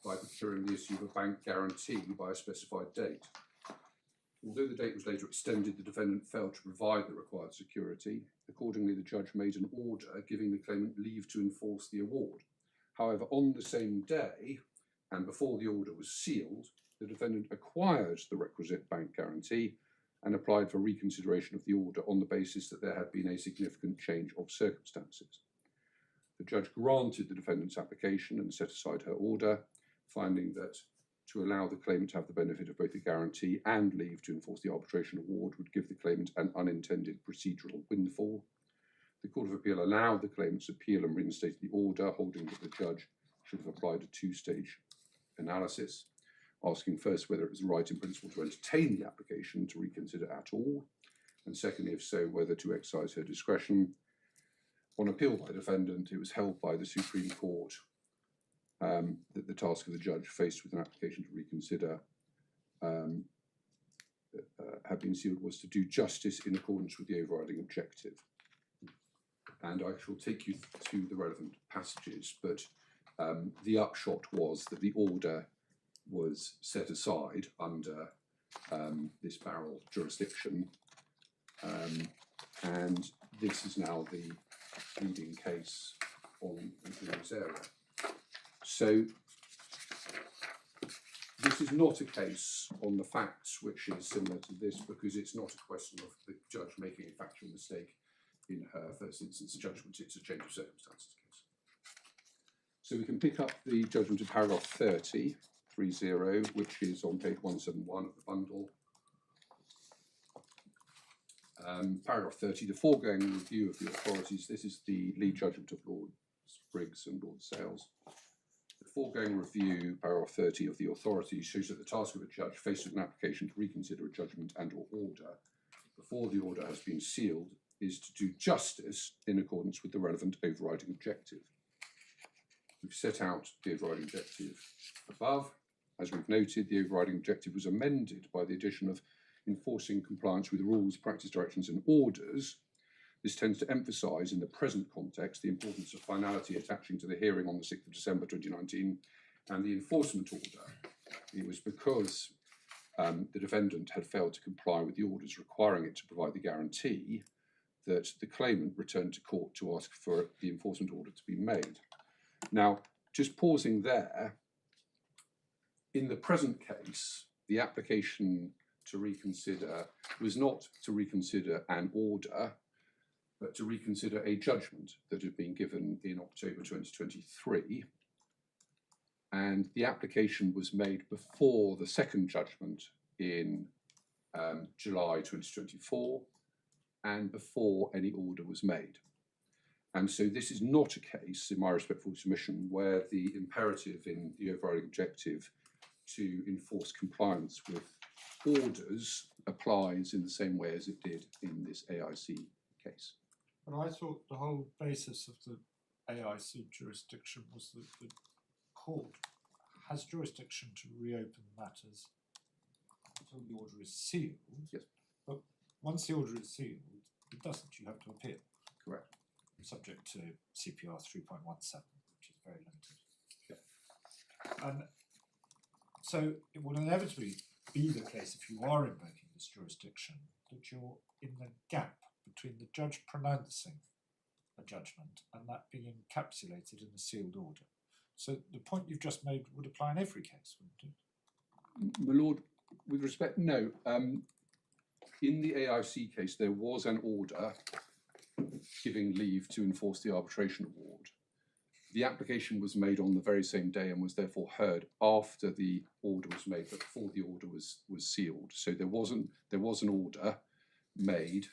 by procuring the issue of a bank guarantee by a specified date. Although the date was later extended, the defendant failed to provide the required security. Accordingly, the judge made an order giving the claimant leave to enforce the award. However, on the same day, and before the order was sealed, the defendant acquired the requisite bank guarantee and applied for reconsideration of the order on the basis that there had been a significant change of circumstances. The judge granted the defendant's application and set aside her order, finding that to allow the claimant to have the benefit of both the guarantee and leave to enforce the arbitration award would give the claimant an unintended procedural windfall. The Court of Appeal allowed the claimant's appeal and reinstated the order, holding that the judge should have applied a two-stage analysis, asking first whether it was right in principle to entertain the application to reconsider at all, and secondly, if so, whether to exercise her discretion. On appeal by the defendant, it was held by the Supreme Court that the task of the judge faced with an application to reconsider had been sealed was to do justice in accordance with the overriding objective. And I shall take you to the relevant passages, but the upshot was that the order was set aside under this barrel jurisdiction, and this is now the leading case in this area. So this is not a case on the facts which is similar to this, because it's not a question of the judge making a factual mistake in her first instance judgment. It's a change of circumstances case. So we can pick up the judgment in paragraph 30, which is on page 171 of the bundle. Paragraph 30, the foregoing review of the authorities. This is the lead judgment of Lord Briggs and Lord Sales. The foregoing review, paragraph 30 of the authorities, shows that the task of a judge faced with an application to reconsider a judgment and or order before the order has been sealed is to do justice in accordance with the relevant overriding objective. We've set out the overriding objective above. As we've noted, the overriding objective was amended by the addition of enforcing compliance with rules, practice, directions and orders This tends to emphasise in the present context the importance of finality attaching to the hearing on the 6th of December 2019 and the enforcement order. It was because the defendant had failed to comply with the orders requiring it to provide the guarantee that the claimant returned to court to ask for the enforcement order to be made. Now, just pausing there, in the present case, the application to reconsider was not to reconsider an order, but to reconsider a judgment that had been given in October 2023. And the application was made before the second judgment in July 2024 and before any order was made. And so this is not a case, in my respectful submission, where the imperative in the overriding objective to enforce compliance with orders applies in the same way as it did in this AIC case. But I thought the whole basis of the AIC jurisdiction was that the court has jurisdiction to reopen matters until the order is sealed. Yes. But once the order is sealed, it doesn't. You have to appeal. Correct. Subject to CPR 3.17, which is very limited. Yeah. And so it will inevitably be the case, if you are invoking this jurisdiction, that you're in the gap between the judge pronouncing a judgment and that being encapsulated in a sealed order. So the point you've just made would apply in every case, wouldn't it? My Lord, with respect, no. In the AIC case, there was an order giving leave to enforce the arbitration award. The application was made on the very same day and was therefore heard after the order was made, but before the order was sealed. So there was an order made,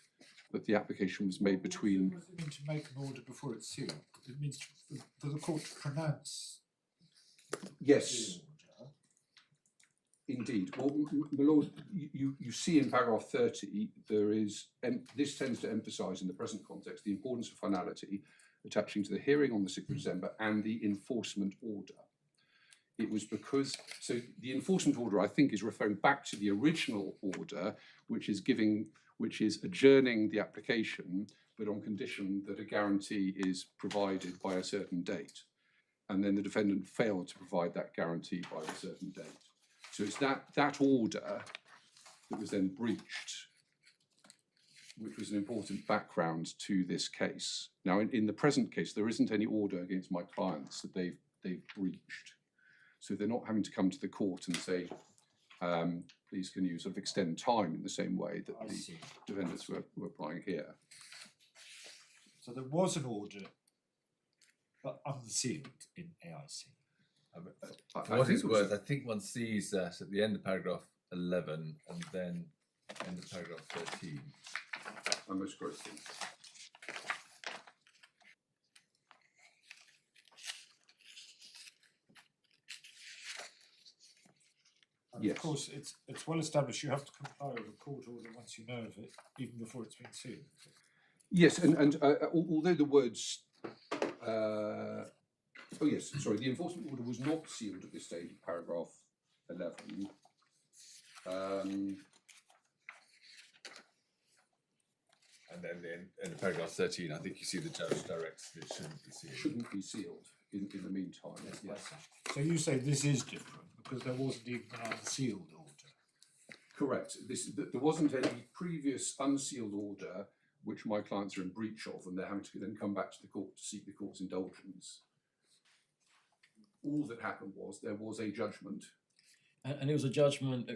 but the application was made between. What does it mean to make an order before it's sealed? It means for the court to pronounce Yes, the order. indeed. Well, my Lord, you see in paragraph 30, there is, and this tends to emphasise in the present context, the importance of finality attaching to the hearing on the 6th of December and the enforcement order. It was because, so the enforcement order, I think, is referring back to the original order, which is adjourning the application, but on condition that a guarantee is provided by a certain date. And then the defendant failed to provide that guarantee by a certain date. So it's that order that was then breached, which was an important background to this case. Now, in the present case, there isn't any order against my clients that they've breached. So they're not having to come to the court and say, please can you sort of extend time in the same way that I the see. defendants were applying here. So there was an order, but unsealed in AIC. For what it's worth, I think one sees that at the end of paragraph 11 and then end of paragraph 13. I'm most grateful. And Yes. Of course, it's well established you have to comply with a court order once you know of it, even before it's been sealed. Yes, and although the words, oh yes, sorry, the enforcement order was not sealed at this stage of paragraph 11. And then in paragraph 13, I think you see the judge directs that it shouldn't be sealed. Shouldn't be sealed in the meantime. Yes. So you say this is different because there wasn't even an unsealed order. Correct. There wasn't any previous unsealed order which my clients are in breach of, and they're having to then come back to the court to seek the court's indulgence. All that happened was there was a judgment. And it was a judgment,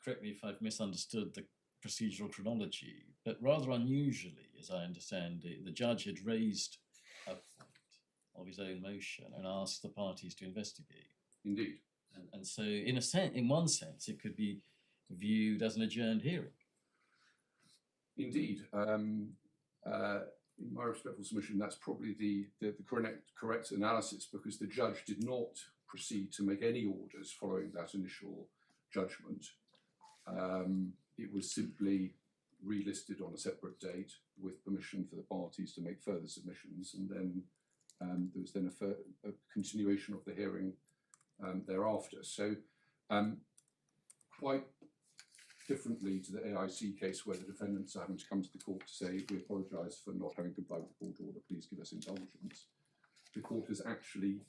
correct me if I've misunderstood the procedural chronology, but rather unusually, as I understand it, the judge had raised a point of his own motion and asked the parties to investigate. Indeed. And so, in one sense, it could be viewed as an adjourned hearing. Indeed. In my respectful submission, that's probably the correct analysis, because the judge did not proceed to make any orders following that initial judgment. It was simply relisted on a separate date with permission for the parties to make further submissions, and then there was then a continuation of the hearing thereafter. So quite differently to the AIC case where the defendants are having to come to the court to say, we apologise for not having complied with the court order, please give us indulgence. The court has actually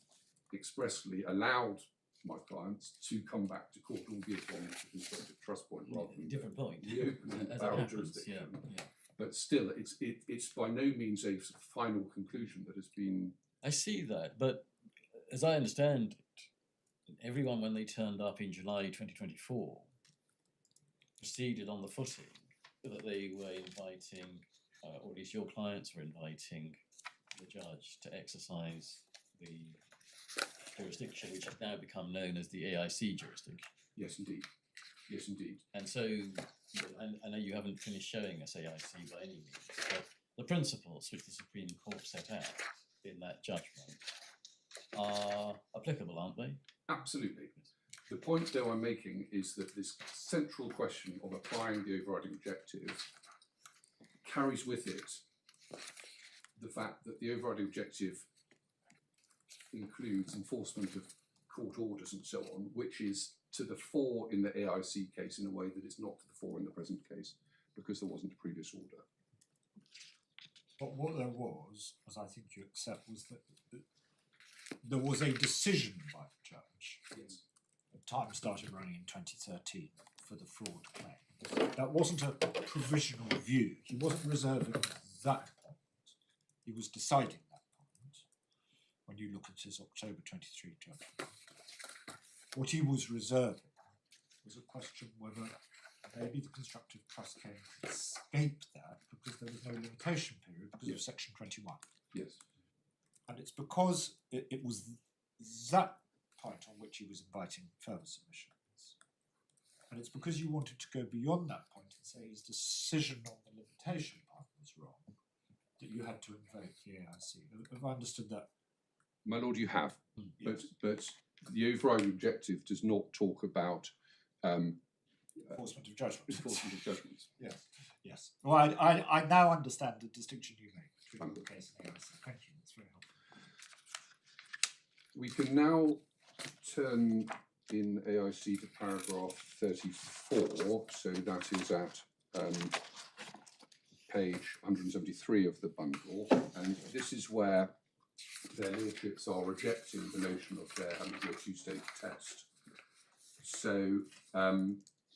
expressly allowed my clients to come back to court, albeit on the constructive trust point rather than different point. the open As it barrel happens, jurisdiction. yeah. But still, it's by no means a sort of final conclusion that has been. I see that, but as I understand it, everyone when they turned up in July 2024 proceeded on the footing that they were inviting, or at least your clients were inviting the judge to exercise the jurisdiction, which has now become known as the AIC jurisdiction. Yes, indeed. Yes, indeed. And so, and I know you haven't finished showing us AIC by any means, but the principles which the Supreme Court set out in that judgment are applicable, aren't they? Absolutely. The point, though, I'm making is that this central question of applying the overriding objective carries with it the fact that the overriding objective includes enforcement of court orders and so on, which is to the fore in the AIC case in a way that is not to the fore in the present case, because there wasn't a previous order. But what there was, as I think you accept, was that there was a decision by the judge. Yes. The time started running in 2013 for the fraud claim. That wasn't a provisional view. He wasn't reserving that point. He was deciding that point when you look at his October 23 judgment. What he was reserving was a question whether maybe the constructive trust claim could escape that because there was no limitation period because of section 21. Yes. And it's because it was that point on which he was inviting further submissions. And it's because you wanted to go beyond that point and say his decision on the limitation part was wrong that you had to invoke the AIC. Have I understood that? My lord, you have. Yes. But the overriding objective does not talk about Enforcement of judgment. enforcement of judgments. Yes. Yes. Well, I now understand the distinction you make between the case and the AIC. Thank you. That's very helpful. We can now turn in AIC to paragraph 34. So that is at page 173 of the bundle. And this is where their lordships are rejecting the notion of there having to be a two-stage test. So,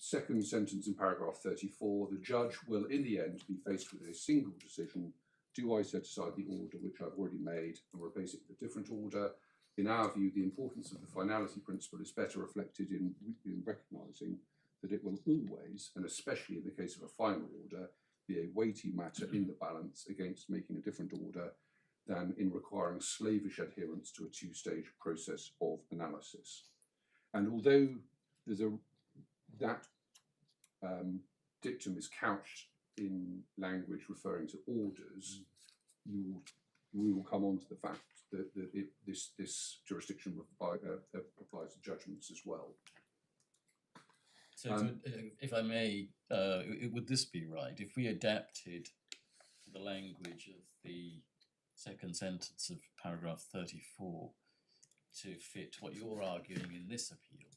second sentence in paragraph 34, the judge will in the end be faced with a single decision. Do I set aside the order which I've already made and replace it with a different order? In our view, the importance of the finality principle is better reflected in recognising that it will always, and especially in the case of a final order, be a weighty matter in the balance against making a different order than in requiring slavish adherence to a two-stage process of analysis. And although there's that dictum is couched in language referring to orders, we will come on to the fact that this jurisdiction applies to judgments as well. So, if I may, would this be right? If we adapted the language of the second sentence of paragraph 34 to fit what you're arguing in this appeal,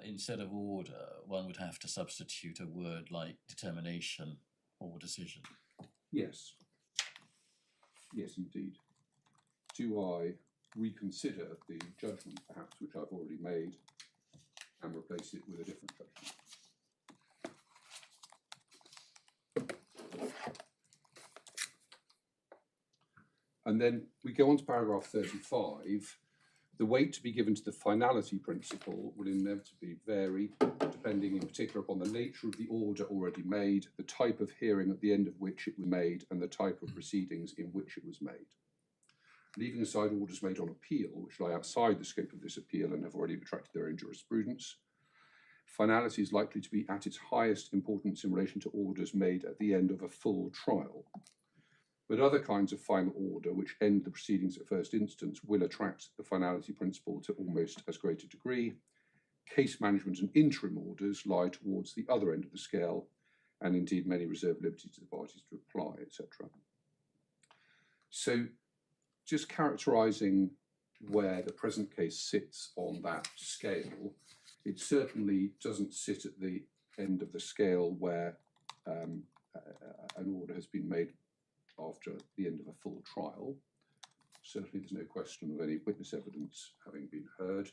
instead of order, one would have to substitute a word like determination or decision. Yes. Yes, indeed. Do I reconsider the judgment, perhaps, which I've already made, and replace it with a different judgment? And then we go on to paragraph 35. The weight to be given to the finality principle will inevitably vary, depending in particular upon the nature of the order already made, the type of hearing at the end of which it was made, and the type of proceedings in which it was made. Leaving aside orders made on appeal, which lie outside the scope of this appeal and have already attracted their own jurisprudence, finality is likely to be at its highest importance in relation to orders made at the end of a full trial. But other kinds of final order, which end the proceedings at first instance, will attract the finality principle to almost as great a degree. Case management and interim orders lie towards the other end of the scale, and indeed many reserve liberty to the parties to apply, etc. So, just characterising where the present case sits on that scale, it certainly doesn't sit at the end of the scale where an order has been made after the end of a full trial. Certainly there's no question of any witness evidence having been heard.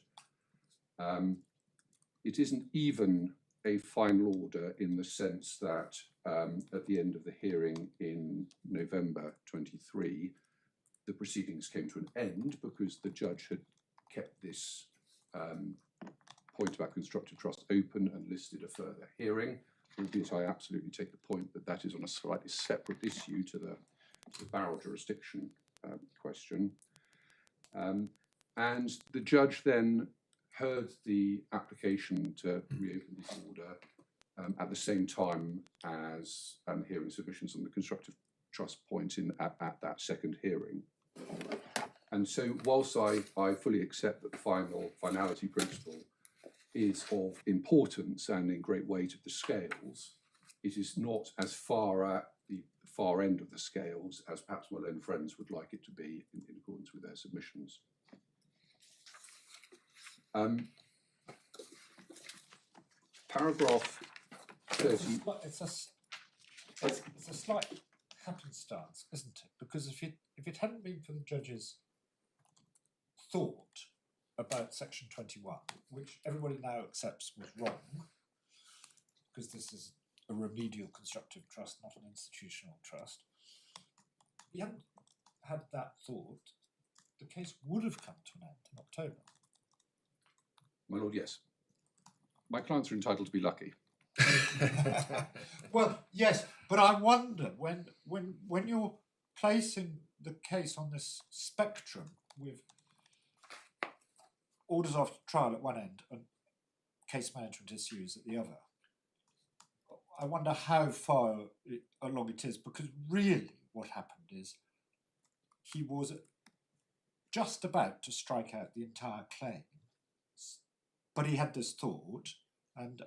It isn't even a final order in the sense that at the end of the hearing in November 23, the proceedings came to an end because the judge had kept this point about constructive trust open and listed a further hearing, albeit I absolutely take the point that that is on a slightly separate issue to the barrel jurisdiction question. And the judge then heard the application to reopen this order at the same time as hearing submissions on the constructive trust point at that second hearing. And so whilst I fully accept that the finality principle is of importance and in great weight of the scales, it is not as far at the far end of the scales as perhaps my learned friends would like it to be in accordance with their submissions. Paragraph 30. It's a slight happenstance, isn't it? Because if it hadn't been for the judge's thought about section 21, which everybody now accepts was wrong, because this is a remedial constructive trust, not an institutional trust. If he hadn't had that thought, the case would have come to an end in October. My lord, yes. My clients are entitled to be lucky. Well, yes, but I wonder when you're placing the case on this spectrum with orders after trial at one end and case management issues at the other, I wonder how far along it is, because really what happened is he was just about to strike out the entire claim, but he had this thought and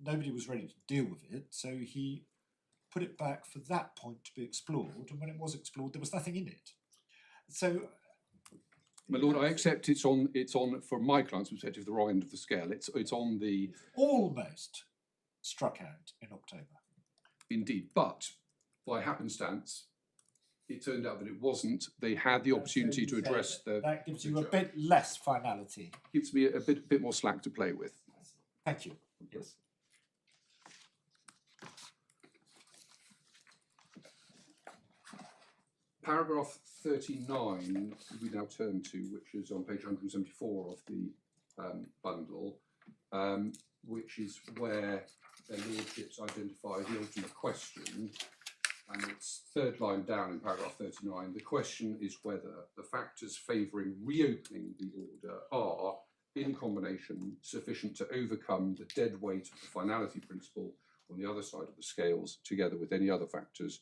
nobody was ready to deal with it, so he put it back for that point to be explored, and when it was explored there was nothing in it. So my lord, I accept it's on from my client's perspective the wrong end of the scale. It's on the almost struck out in October. Indeed, but by happenstance it turned out that it wasn't. They had the opportunity to address that gives you a bit less finality. Gives me a bit more slack to play with. Thank you. Yes. Paragraph 39 we now turn to, which is on page 174 of the bundle, which is where their lordships identify the ultimate question, and it's third line down in paragraph 39. The question is whether the factors favouring reopening the order are, in combination, sufficient to overcome the dead weight of the finality principle on the other side of the scales, together with any other factors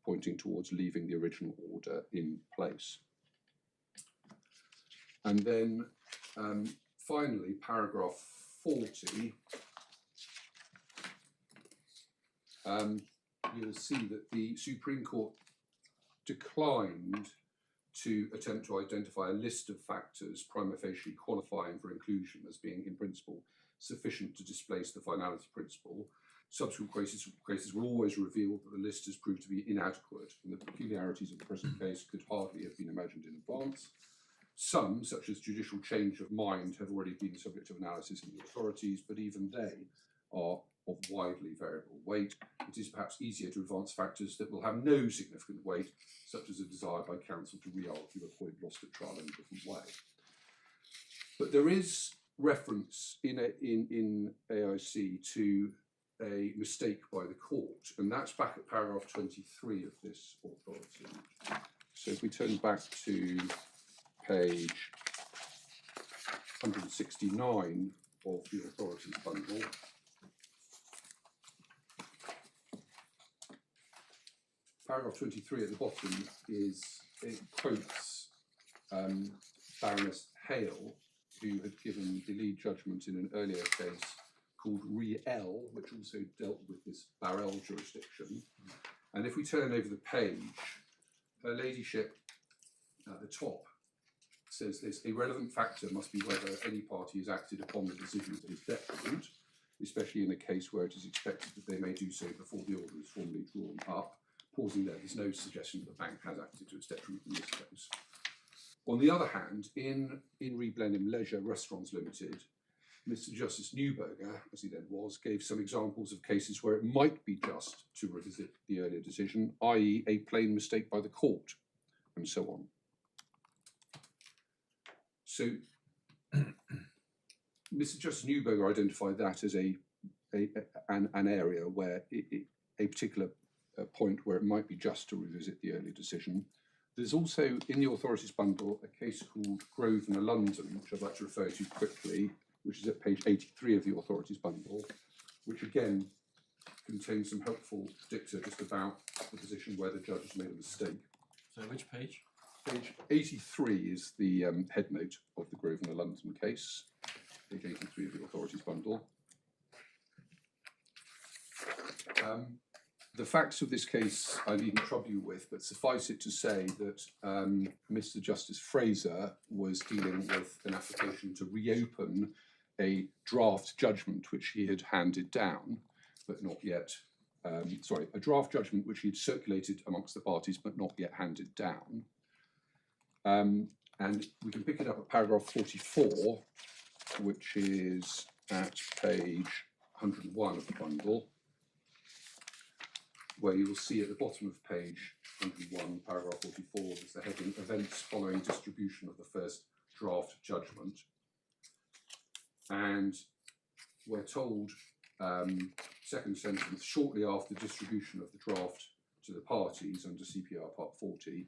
pointing towards leaving the original order in place. And then finally, paragraph 40, you'll see that the Supreme Court declined to attempt to identify a list of factors prima facie qualifying for inclusion as being, in principle, sufficient to displace the finality principle. Subsequent cases will always reveal that the list has proved to be inadequate, and the peculiarities of the present case could hardly have been imagined in advance. Some, such as judicial change of mind, have already been subject to analysis in the authorities, but even they are of widely variable weight. It is perhaps easier to advance factors that will have no significant weight, such as a desire by counsel to re-argue a point lost at trial in a different way. But there is reference in AIC to a mistake by the court, and that's back at paragraph 23 of this authority. So if we turn back to page 169 of the authorities bundle, paragraph 23 at the bottom it quotes Baroness Hale, who had given the lead judgment in an earlier case called Re-L, which also dealt with this Barrel jurisdiction. And if we turn over the page, her ladyship at the top says this: a relevant factor must be whether any party has acted upon the decision to his detriment. especially in a case where it is expected that they may do so before the order is formally drawn up. Pausing there's no suggestion that the bank has acted to its detriment in this case. On the other hand, in Re Blenheim Leisure Restaurants Limited, Mr. Justice Newberger, as he then was, gave some examples of cases where it might be just to revisit the earlier decision, i.e. a plain mistake by the court, and so on. So, Mr. Justice Newberger identified that as an area where a particular point where it might be just to revisit the earlier decision. There's also, in the authorities bundle, a case called Grosvenor London, which I'd like to refer to quickly, which is at page 83 of the authorities bundle, which again contains some helpful dicta just about the position where the judge has made a mistake. So which page? Page 83 is the head note of the Grosvenor London case, page 83 of the authorities bundle. The facts of this case I needn't trouble you with, but suffice it to say that Mr. Justice Fraser was dealing with an application to reopen a draft judgment which he had handed down, but not yet, a draft judgment which he'd circulated amongst the parties, but not yet handed down. And we can pick it up at paragraph 44, which is at page 101 of the bundle, where you will see at the bottom of page 101, paragraph 44, there's the heading, Events Following Distribution of the First Draft Judgment. And we're told, second sentence, shortly after distribution of the draft to the parties under CPR Part 40,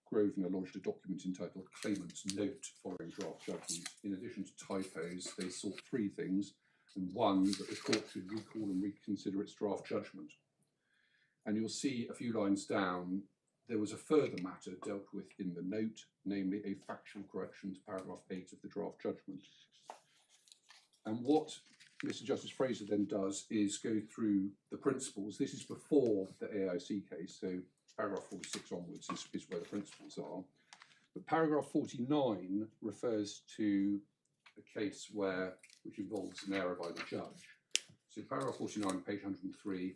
Grosvenor lodged a document entitled Claimants Note Following Draft Judgment. In addition to typos, they sought three things, and one, that the court should recall and reconsider its draft judgment. And you'll see a few lines down, there was a further matter dealt with in the note, namely a factual correction to paragraph 8 of the draft judgment. And what Mr. Justice Fraser then does is go through the principles. This is before the AIC case, so paragraph 46 onwards is where the principles are. But paragraph 49 refers to a case which involves an error by the judge. So paragraph 49, page 103,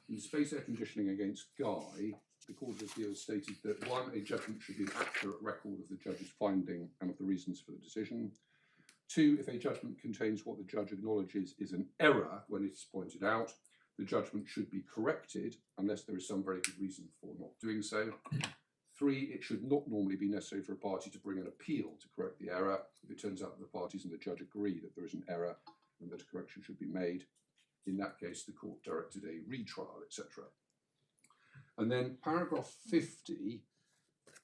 in space air conditioning against Guy, the Court of Appeal stated that 1, a judgment should be an accurate record of the judge's finding and of the reasons for the decision. 2, if a judgment contains what the judge acknowledges is an error when it is pointed out, the judgment should be corrected unless there is some very good reason for not doing so. 3, it should not normally be necessary for a party to bring an appeal to correct the error if it turns out that the parties and the judge agree that there is an error and that a correction should be made. In that case, the court directed a retrial, etc. And then paragraph 50,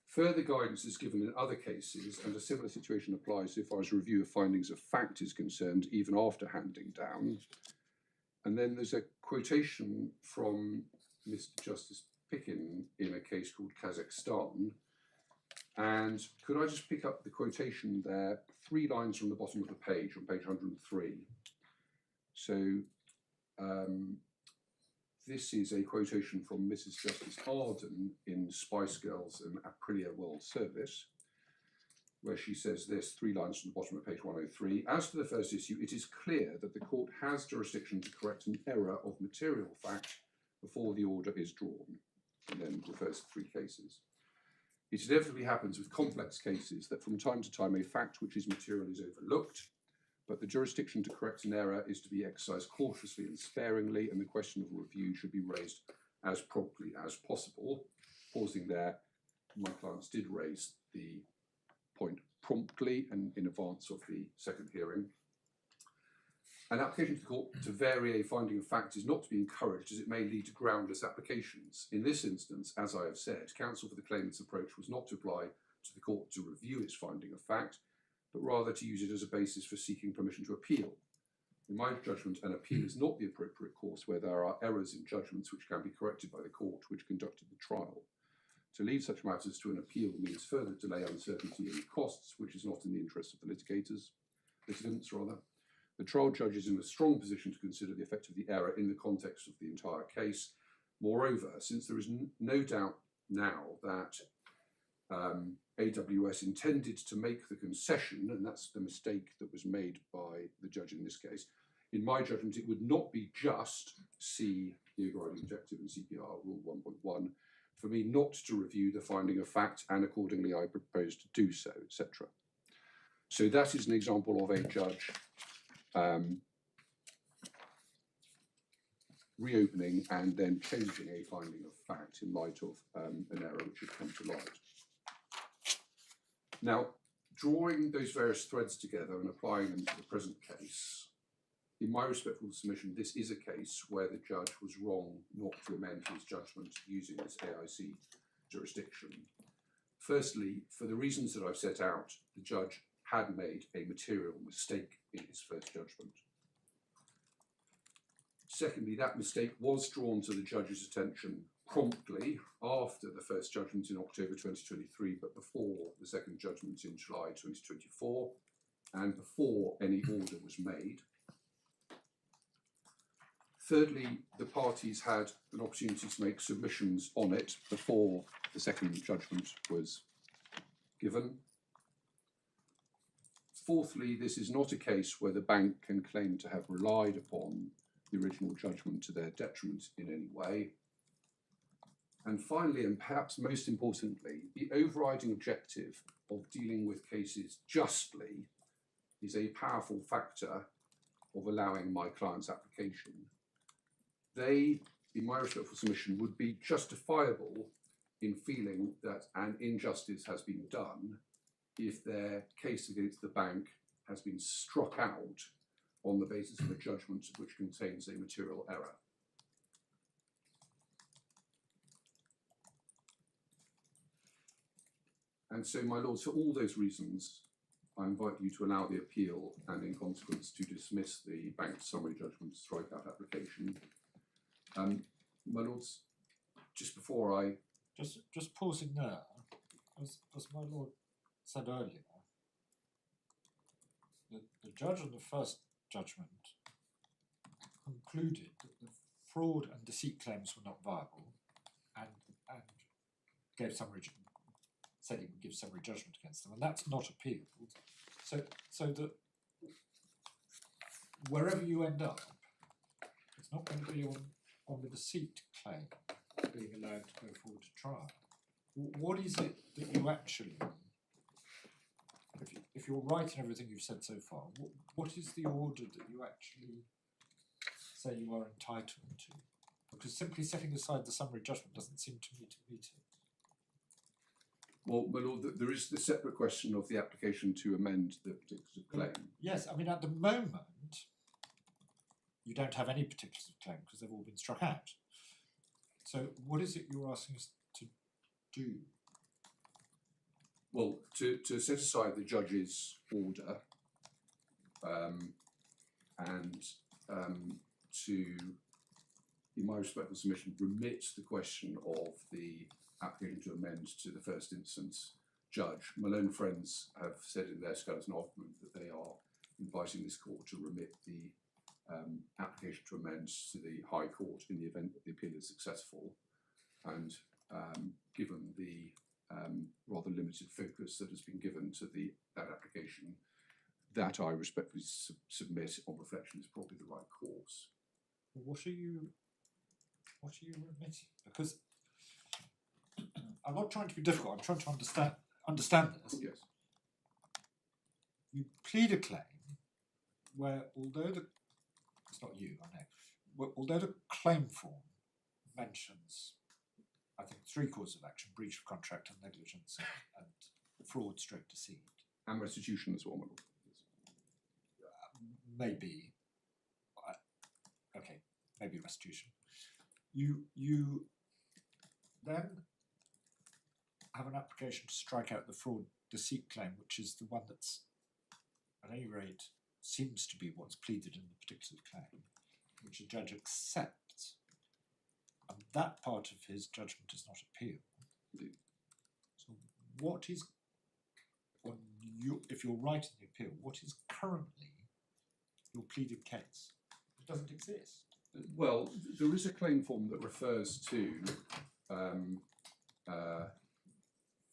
further guidance is given in other cases, and a similar situation applies so far as review of findings of fact is concerned, even after handing down. And then there's a quotation from Mr. Justice Pickin in a case called Kazakhstan. And could I just pick up the quotation there, 3 lines from the bottom of the page, on page 103. So this is a quotation from Mrs. Justice Arden in Spice Girls and Aprilia World Service, where she says this, 3 lines from the bottom of page 103. As to the first issue, it is clear that the court has jurisdiction to correct an error of material fact before the order is drawn, and then refers to 3 cases. It inevitably happens with complex cases that from time to time a fact which is material is overlooked, but the jurisdiction to correct an error is to be exercised cautiously and sparingly, and the question of review should be raised as promptly as possible. Pausing there, my clients did raise the point promptly and in advance of the second hearing. An application to the court to vary a finding of fact is not to be encouraged, as it may lead to groundless applications. In this instance, as I have said, counsel for the claimant's approach was not to apply to the court to review its finding of fact, but rather to use it as a basis for seeking permission to appeal. In my judgment, an appeal is not the appropriate course where there are errors in judgments which can be corrected by the court which conducted the trial. To leave such matters to an appeal means further delay, uncertainty and costs, which is not in the interest of the litigants. The trial judge is in a strong position to consider the effect of the error in the context of the entire case. Moreover, since there is no doubt now that AWS intended to make the concession, and that's the mistake that was made by the judge in this case, in my judgment, it would not be just C, the overriding objective in CPR Rule 1.1, for me not to review the finding of fact, and accordingly I propose to do so, etc. So that is an example of a judge reopening and then changing a finding of fact in light of an error which had come to light. Now, drawing those various threads together and applying them to the present case, in my respectful submission, this is a case where the judge was wrong not to amend his judgment using this AIC jurisdiction. Firstly, for the reasons that I've set out, the judge had made a material mistake in his first judgment. Secondly, that mistake was drawn to the judge's attention promptly after the first judgment in October 2023, but before the second judgment in July 2024, and before any order was made. Thirdly, the parties had an opportunity to make submissions on it before the second judgment was given. Fourthly, this is not a case where the bank can claim to have relied upon the original judgment to their detriment in any way. And finally, and perhaps most importantly, the overriding objective of dealing with cases justly is a powerful factor of allowing my client's application. They, in my respectful submission, would be justifiable in feeling that an injustice has been done if their case against the bank has been struck out on the basis of a judgment which contains a material error. And so, my lords, for all those reasons, I invite you to allow the appeal and, in consequence, to dismiss the bank's summary judgment strikeout application. My lords, just before I... Just pausing there, as my lord said earlier, the judge on the first judgment concluded that the fraud and deceit claims were not viable and gave said he would give summary judgment against them, and that's not appealed. So that wherever you end up, it's not going to be on the deceit claim being allowed to go forward to trial. What is it that you actually, if you're right in everything you've said so far, what is the order that you actually say you are entitled to? Because simply setting aside the summary judgment doesn't seem to me to meet it. Well, my lord, there is the separate question of the application to amend the particular claim. Yes, I mean, at the moment, you don't have any particulars of claim because they've all been struck out. So what is it you're asking us to do? Well, to set aside the judge's order and to, in my respectful submission, remit the question of the application to amend to the first instance judge. Malone Friends have said in their skeleton argument that they are inviting this court to remit the application to amend to the High Court in the event that the appeal is successful. And given the rather limited focus that has been given to that application, that I respectfully submit on reflection is probably the right course. What are you remitting? Because I'm not trying to be difficult, I'm trying to understand this. Yes. You plead a claim where, although it's not you, I know, although the claim form mentions, I think, 3 causes of action: breach of contract and negligence and fraud / deceit. And restitution as well, my lord. Maybe, okay, maybe restitution. You then have an application to strike out the fraud deceit claim, which is the one that's, at any rate, seems to be what's pleaded in the particular claim, which the judge accepts. And that part of his judgment is not appealed. So what is, if you're right in the appeal, what is currently your pleaded case? It doesn't exist. Well, there is a claim form that refers to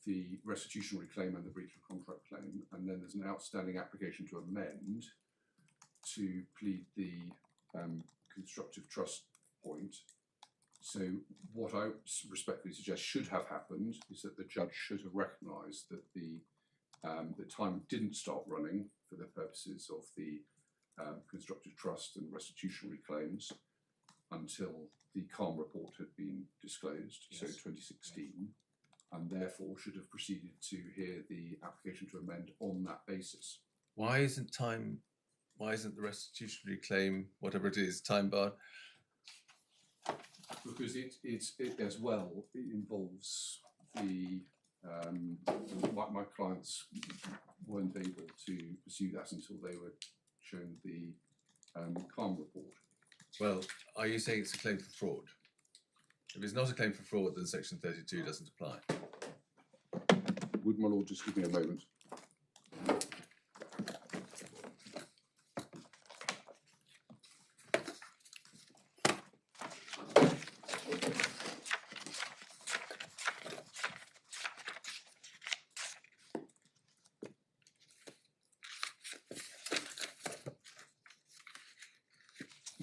the restitutionary claim and the breach of contract claim, and then there's an outstanding application to amend, to plead the constructive trust point. So what I respectfully suggest should have happened is that the judge should have recognised that the time didn't start running for the purposes of the constructive trust and restitutionary claims until the CALM report had been disclosed, so Yes. 2016, and therefore should have proceeded to hear the application to amend on that basis. Why isn't the restitutionary claim, whatever it is, time barred? Because it as well, it involves the my clients weren't able to pursue that until they were shown the CALM report. Well, are you saying it's a claim for fraud? If it's not a claim for fraud, then section 32 doesn't apply. Would my lord just give me a moment?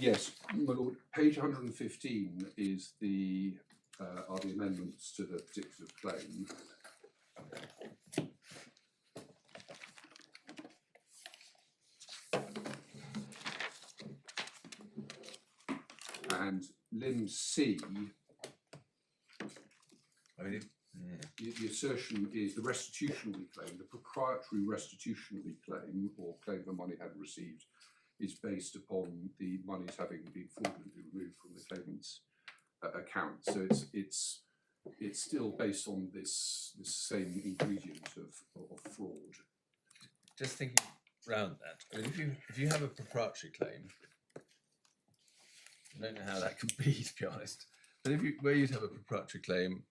Yes, my lord. Page 115 is are the amendments to the particular claim. And limb C, I mean, the assertion is the restitutionary claim, the proprietary restitutionary claim or claim for money had received is based upon the monies having been fraudulently removed from the claimant's account. So it's still based on this same ingredient of fraud. just thinking round that. I mean, if you have a proprietary claim, I don't know how that can be, to be honest. But where you'd have a proprietary claim,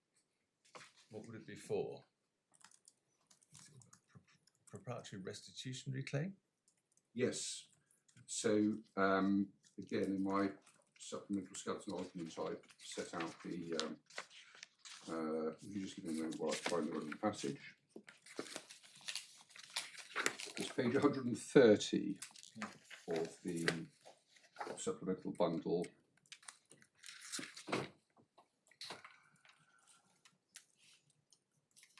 what would it be for? Proprietary restitutionary claim? Yes. So again, in my supplemental skeleton argument, I set out the. If you just give me a moment while I find the relevant passage. It's page 130 of the supplemental bundle.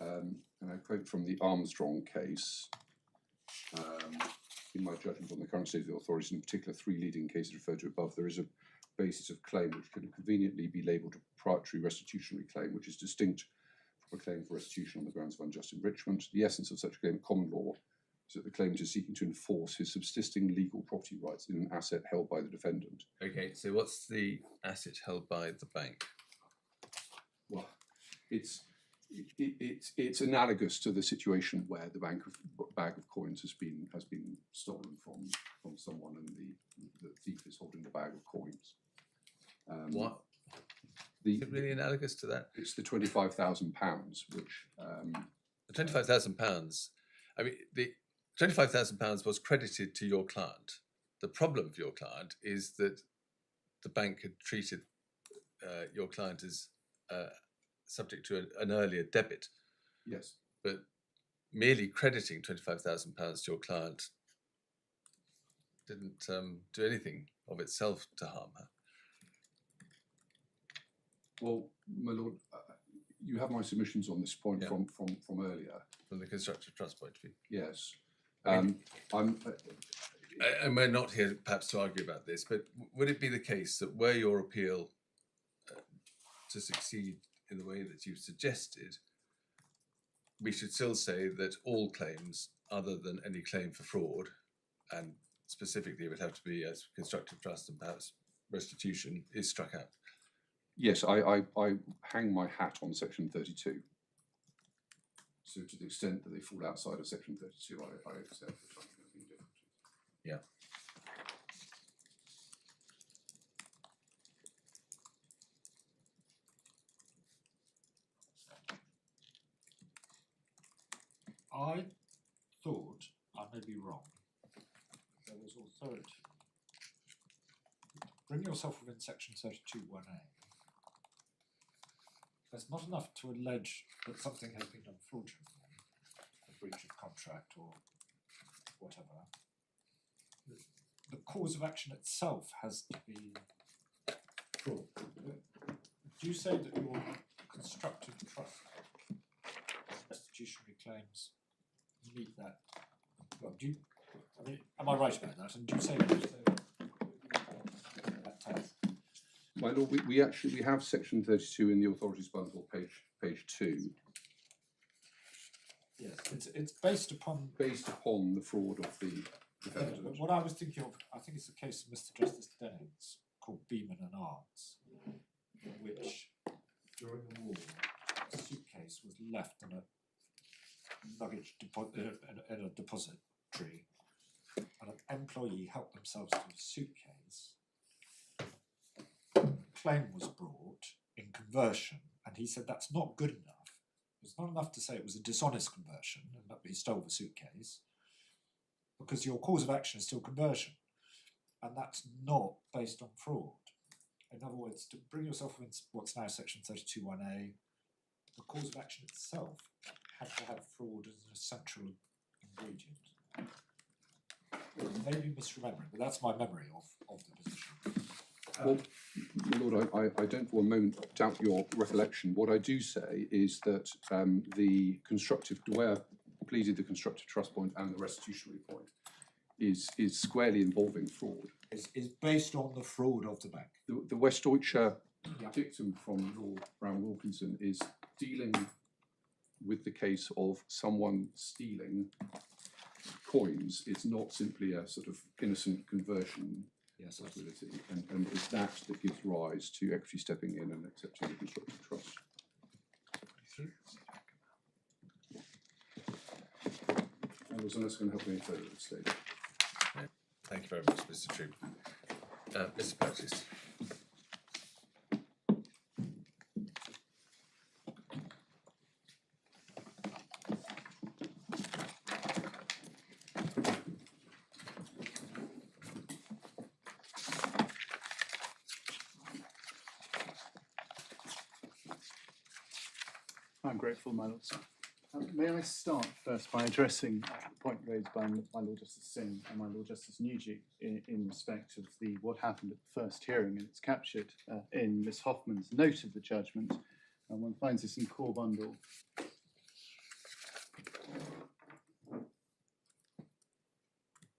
And I quote from the Armstrong case. In my judgment on the current state of the authorities, in particular 3 leading cases referred to above, there is a basis of claim which can conveniently be labelled a proprietary restitutionary claim, which is distinct from a claim for restitution on the grounds of unjust enrichment. The essence of such a claim in common law is that the claimant is seeking to enforce his subsisting legal property rights in an asset held by the defendant. Okay, so what's the asset held by the bank? Well, it's analogous to the situation where the bag of coins has been stolen from someone, and the thief is holding the bag of coins. What? Is it really analogous to that? It's the £25,000, which The £25,000. I mean, the £25,000 was credited to your client. The problem for your client is that the bank had treated your client as subject to an earlier debit. yes, But merely crediting £25,000 to your client didn't do anything of itself to harm her. well, my lord, you have my submissions on this point Yeah. from earlier. From the constructive trust point of view. Yes, I mean, I'm. And we're not here perhaps to argue about this, but would it be the case that were your appeal to succeed in the way that you've suggested, we should still say that all claims other than any claim for fraud, and specifically it would have to be as constructive trust and perhaps restitution, is struck out? Yes, I hang my hat on section 32. So to the extent that they fall outside of section 32, I accept that I'm going to be different. Yeah. I thought, I may be wrong, there was authority. Bring yourself within section 32(1)(a). There's not enough to allege that something has been done fraudulently, a breach of contract or whatever. the cause of action itself has to be fraud. Do you say that your constructive trust restitutionary claims meet that? Well, I mean, am I right about that? And do you say that test? My lord, we actually have section 32 in the authorities bundle, page 2, Yes, it's based upon. based upon the fraud of the defendant. But what I was thinking of, I think it's the case of Mr. Justice Dennings called Beeman and Arts, in which during the war a suitcase was left in a luggage in a depository, and an employee helped themselves to a suitcase. A claim was brought in conversion, and he said that's not good enough. It's not enough to say it was a dishonest conversion and that he stole the suitcase, because your cause of action is still conversion, and that's not based on fraud. In other words, to bring yourself within what's now section 32(1)(a), the cause of action itself had to have fraud as an essential ingredient. Maybe misremembering, but that's my memory of the position. Well, my lord, I don't for a moment doubt your recollection. What I do say is that the way I pleaded the constructive trust point and the restitutionary point is squarely involving fraud. Is based on the fraud of the bank. The Westdeutsche dictum from Lord Brown Wilkinson is dealing with the case of someone stealing coins. It's not simply a sort of innocent conversion Yes, possibility, and it's that gives rise to equity stepping in and accepting the constructive trust. And was unless going to help me any further at this stage. Thank you very much, Mr. Troop. Mr. Purchase. I'm grateful, my lords. May I start first by addressing the point raised by my Lord Justice Singh and my Lord Justice Nugee in respect of what happened at the first hearing, and it's captured in Miss Hoffman's note of the judgment, and one finds this in core bundle.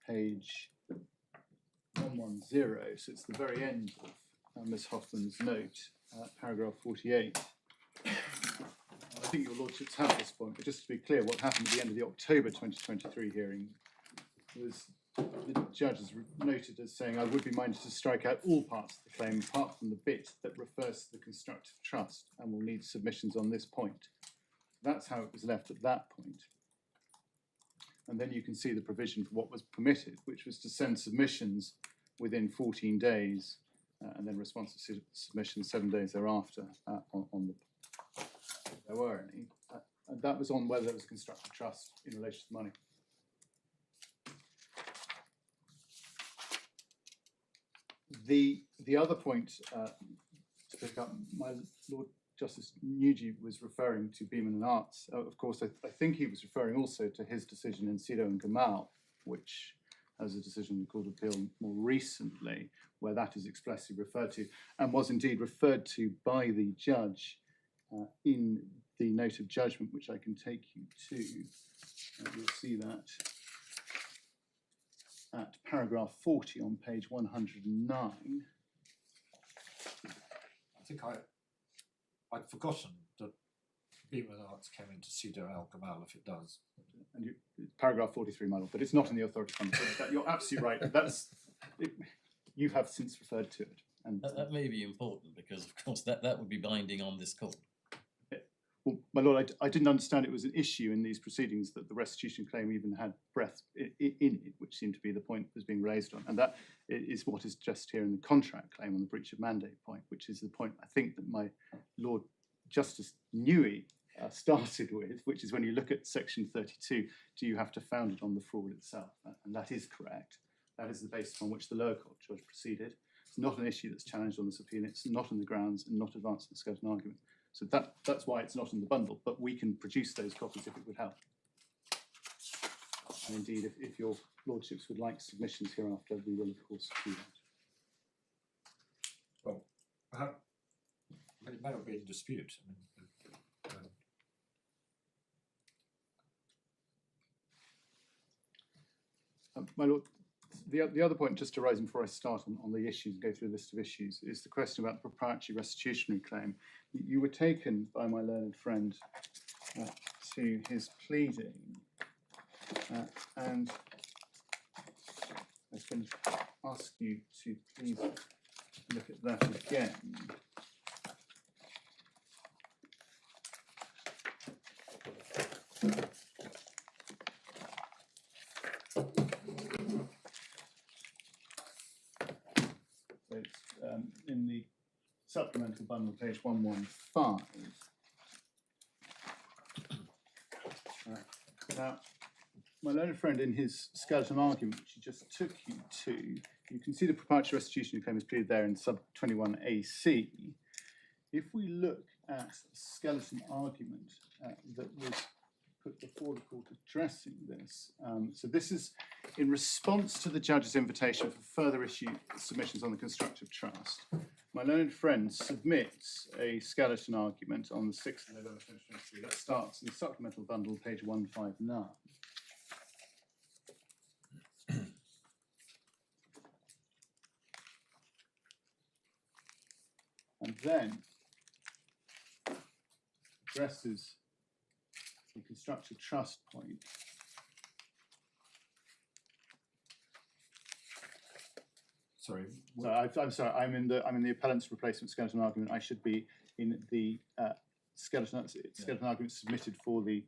Page 110, so it's the very end of Miss Hoffman's note, paragraph 48. I think your lordships have this point, but just to be clear, what happened at the end of the October 2023 hearing was the judge is noted as saying, I would be minded to strike out all parts of the claim apart from the bit that refers to the constructive trust and will need submissions on this point. That's how it was left at that point. And then you can see the provision for what was permitted, which was to send submissions within 14 days and then responsive submissions 7 days thereafter on the there were any, and that was on whether there was a constructive trust in relation to money. The other point to pick up, my Lord Justice Nugee was referring to Beeman and Arts. Of course, I think he was referring also to his decision in Sido and Gamal, which has a decision called appeal more recently, where that is expressly referred to, and was indeed referred to by the judge in the note of judgment, which I can take you to. You'll see that at paragraph 40 on page 109. I think I'd forgotten that Beeman Arts came into Sido Al Gamal, if it does. And paragraph 43, my lord, but it's not in the authority fund. You're absolutely right. You have since referred to it. And That may be important because, of course, that would be binding on this court. well, my lord, I didn't understand it was an issue in these proceedings that the restitution claim even had breath in it, which seemed to be the point that was being raised on. And that is what is just here in the contract claim on the breach of mandate point, which is the point I think that my Lord Justice Newey started with, which is when you look at section 32, do you have to found it on the fraud itself? And that is correct. That is the basis on which the lower court judge proceeded. It's not an issue that's challenged on this appeal. It's not on the grounds and not advanced in the scope of an argument. So that's why it's not in the bundle, but we can produce those copies if it would help. And indeed, if your lordships would like submissions hereafter, we will of course do that. Well, it may not be in dispute. My lord, the other point just arising before I start on the issues, go through a list of issues, is the question about the proprietary restitutionary claim. You were taken by my learned friend to his pleading, and I was going to ask you to please look at that again. In the supplemental bundle, page 115. Now, my learned friend, in his skeleton argument, which he just took you to, you can see the proprietary restitution claim is pleaded there in sub 21AC. If we look at the skeleton argument that was put before the court addressing this, so this is in response to the judge's invitation for further issue submissions on the constructive trust. My learned friend submits a skeleton argument on the 6th of November 2023. That starts in the supplemental bundle, page 159. And then addresses the constructive trust point. Sorry. So I'm sorry. I'm in the appellant's replacement skeleton argument. I should be in the skeleton argument submitted for the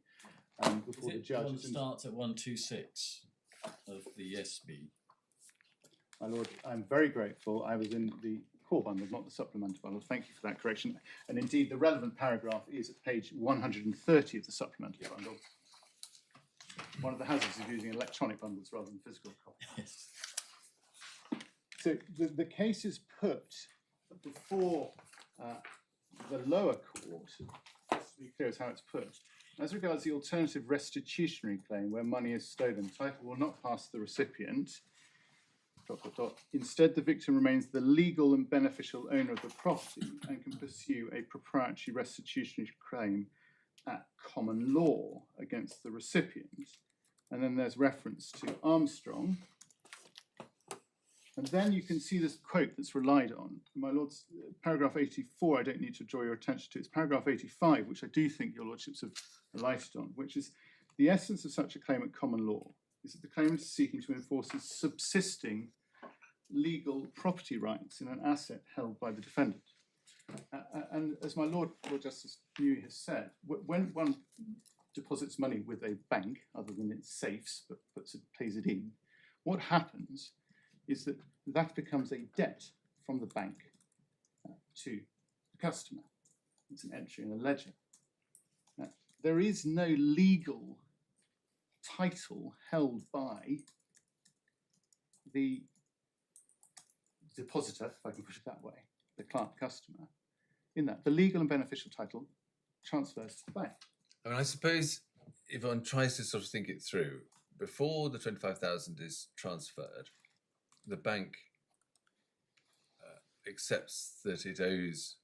before the judge. One starts at 126 of the SB. My lord, I'm very grateful. I was in the core bundle, not the supplemental bundle. Thank you for that correction. And indeed, the relevant paragraph is at page 130 of the supplemental bundle. One of the hazards of using electronic bundles rather than physical copies. Yes. So the case is put before the lower court, just to be clear as how it's put. As regards the alternative restitutionary claim where money is stolen, title will not pass to the recipient. ... Instead, the victim remains the legal and beneficial owner of the property and can pursue a proprietary restitutionary claim at common law against the recipient. And then there's reference to Armstrong. And then you can see this quote that's relied on. My lords, paragraph 84, I don't need to draw your attention to. It's paragraph 85, which I do think your lordships have alighted on, which is the essence of such a claim at common law is that the claimant is seeking to enforce his subsisting legal property rights in an asset held by the defendant. And as my Lord Justice Newey has said, when one deposits money with a bank, other than its safes, but pays it in, what happens is that that becomes a debt from the bank to the customer. It's an entry in a ledger. There is no legal title held by the depositor, if I can put it that way, the client customer. In that, the legal and beneficial title transfers to the bank. I mean, I suppose if one tries to sort of think it through, before the 25,000 is transferred, the bank accepts that it owes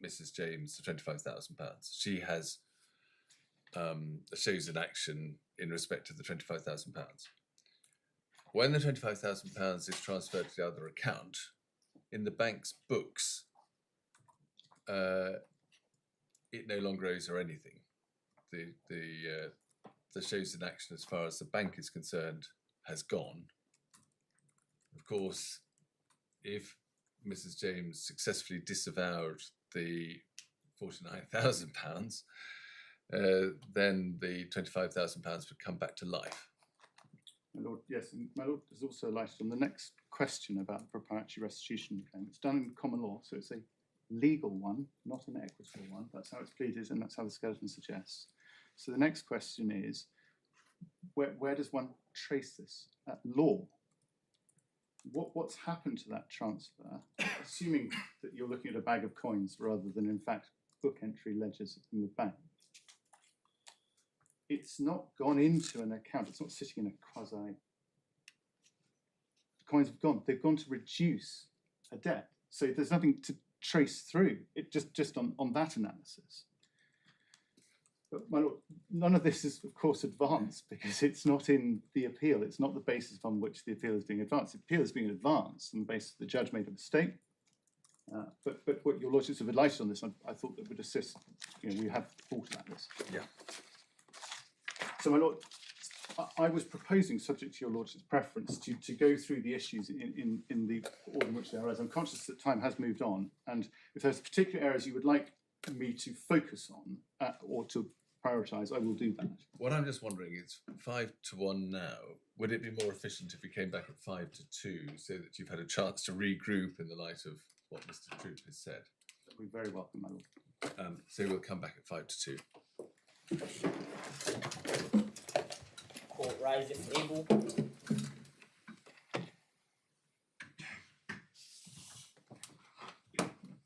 Mrs. James the £25,000. She has shows an action in respect of the £25,000. When the £25,000 is transferred to the other account, in the bank's books, it no longer owes her anything. The shows in action, as far as the bank is concerned, has gone. Of course, if Mrs. James successfully disavowed the £49,000, then the £25,000 would come back to life. My Lord, yes, and my Lord has also lighted on the next question about the proprietary restitution claim. It's done in common law, so it's a legal one, not an equitable one. That's how it's pleaded, and that's how the skeleton suggests. So the next question is, where does one trace this at law? What's happened to that transfer, assuming that you're looking at a bag of coins rather than, in fact, book entry ledgers in the bank? it's not gone into an account. It's not sitting in a quasi. The coins have gone. They've gone to reduce a debt. So there's nothing to trace through. It just on that analysis. But my lord, none of this is, of course, advanced because it's not in the appeal. It's not the basis on which the appeal is being advanced. The appeal is being advanced on the basis that the judge made a mistake. But what your lordships have enlightened on this, I thought that would assist. We have thought about this. Yeah. So, my lord, I was proposing, subject to your lordship's preference, to go through the issues in the order in which they arise. I'm conscious that time has moved on, and if there's particular areas you would like me to focus on or to prioritise, I will do that. What I'm just wondering is 5-1 now. Would it be more efficient if we came back at 5-2 so that you've had a chance to regroup in the light of what Mr. Troop has said? That would be very welcome, my lord. So we'll come back at 5-2. Court rise if able.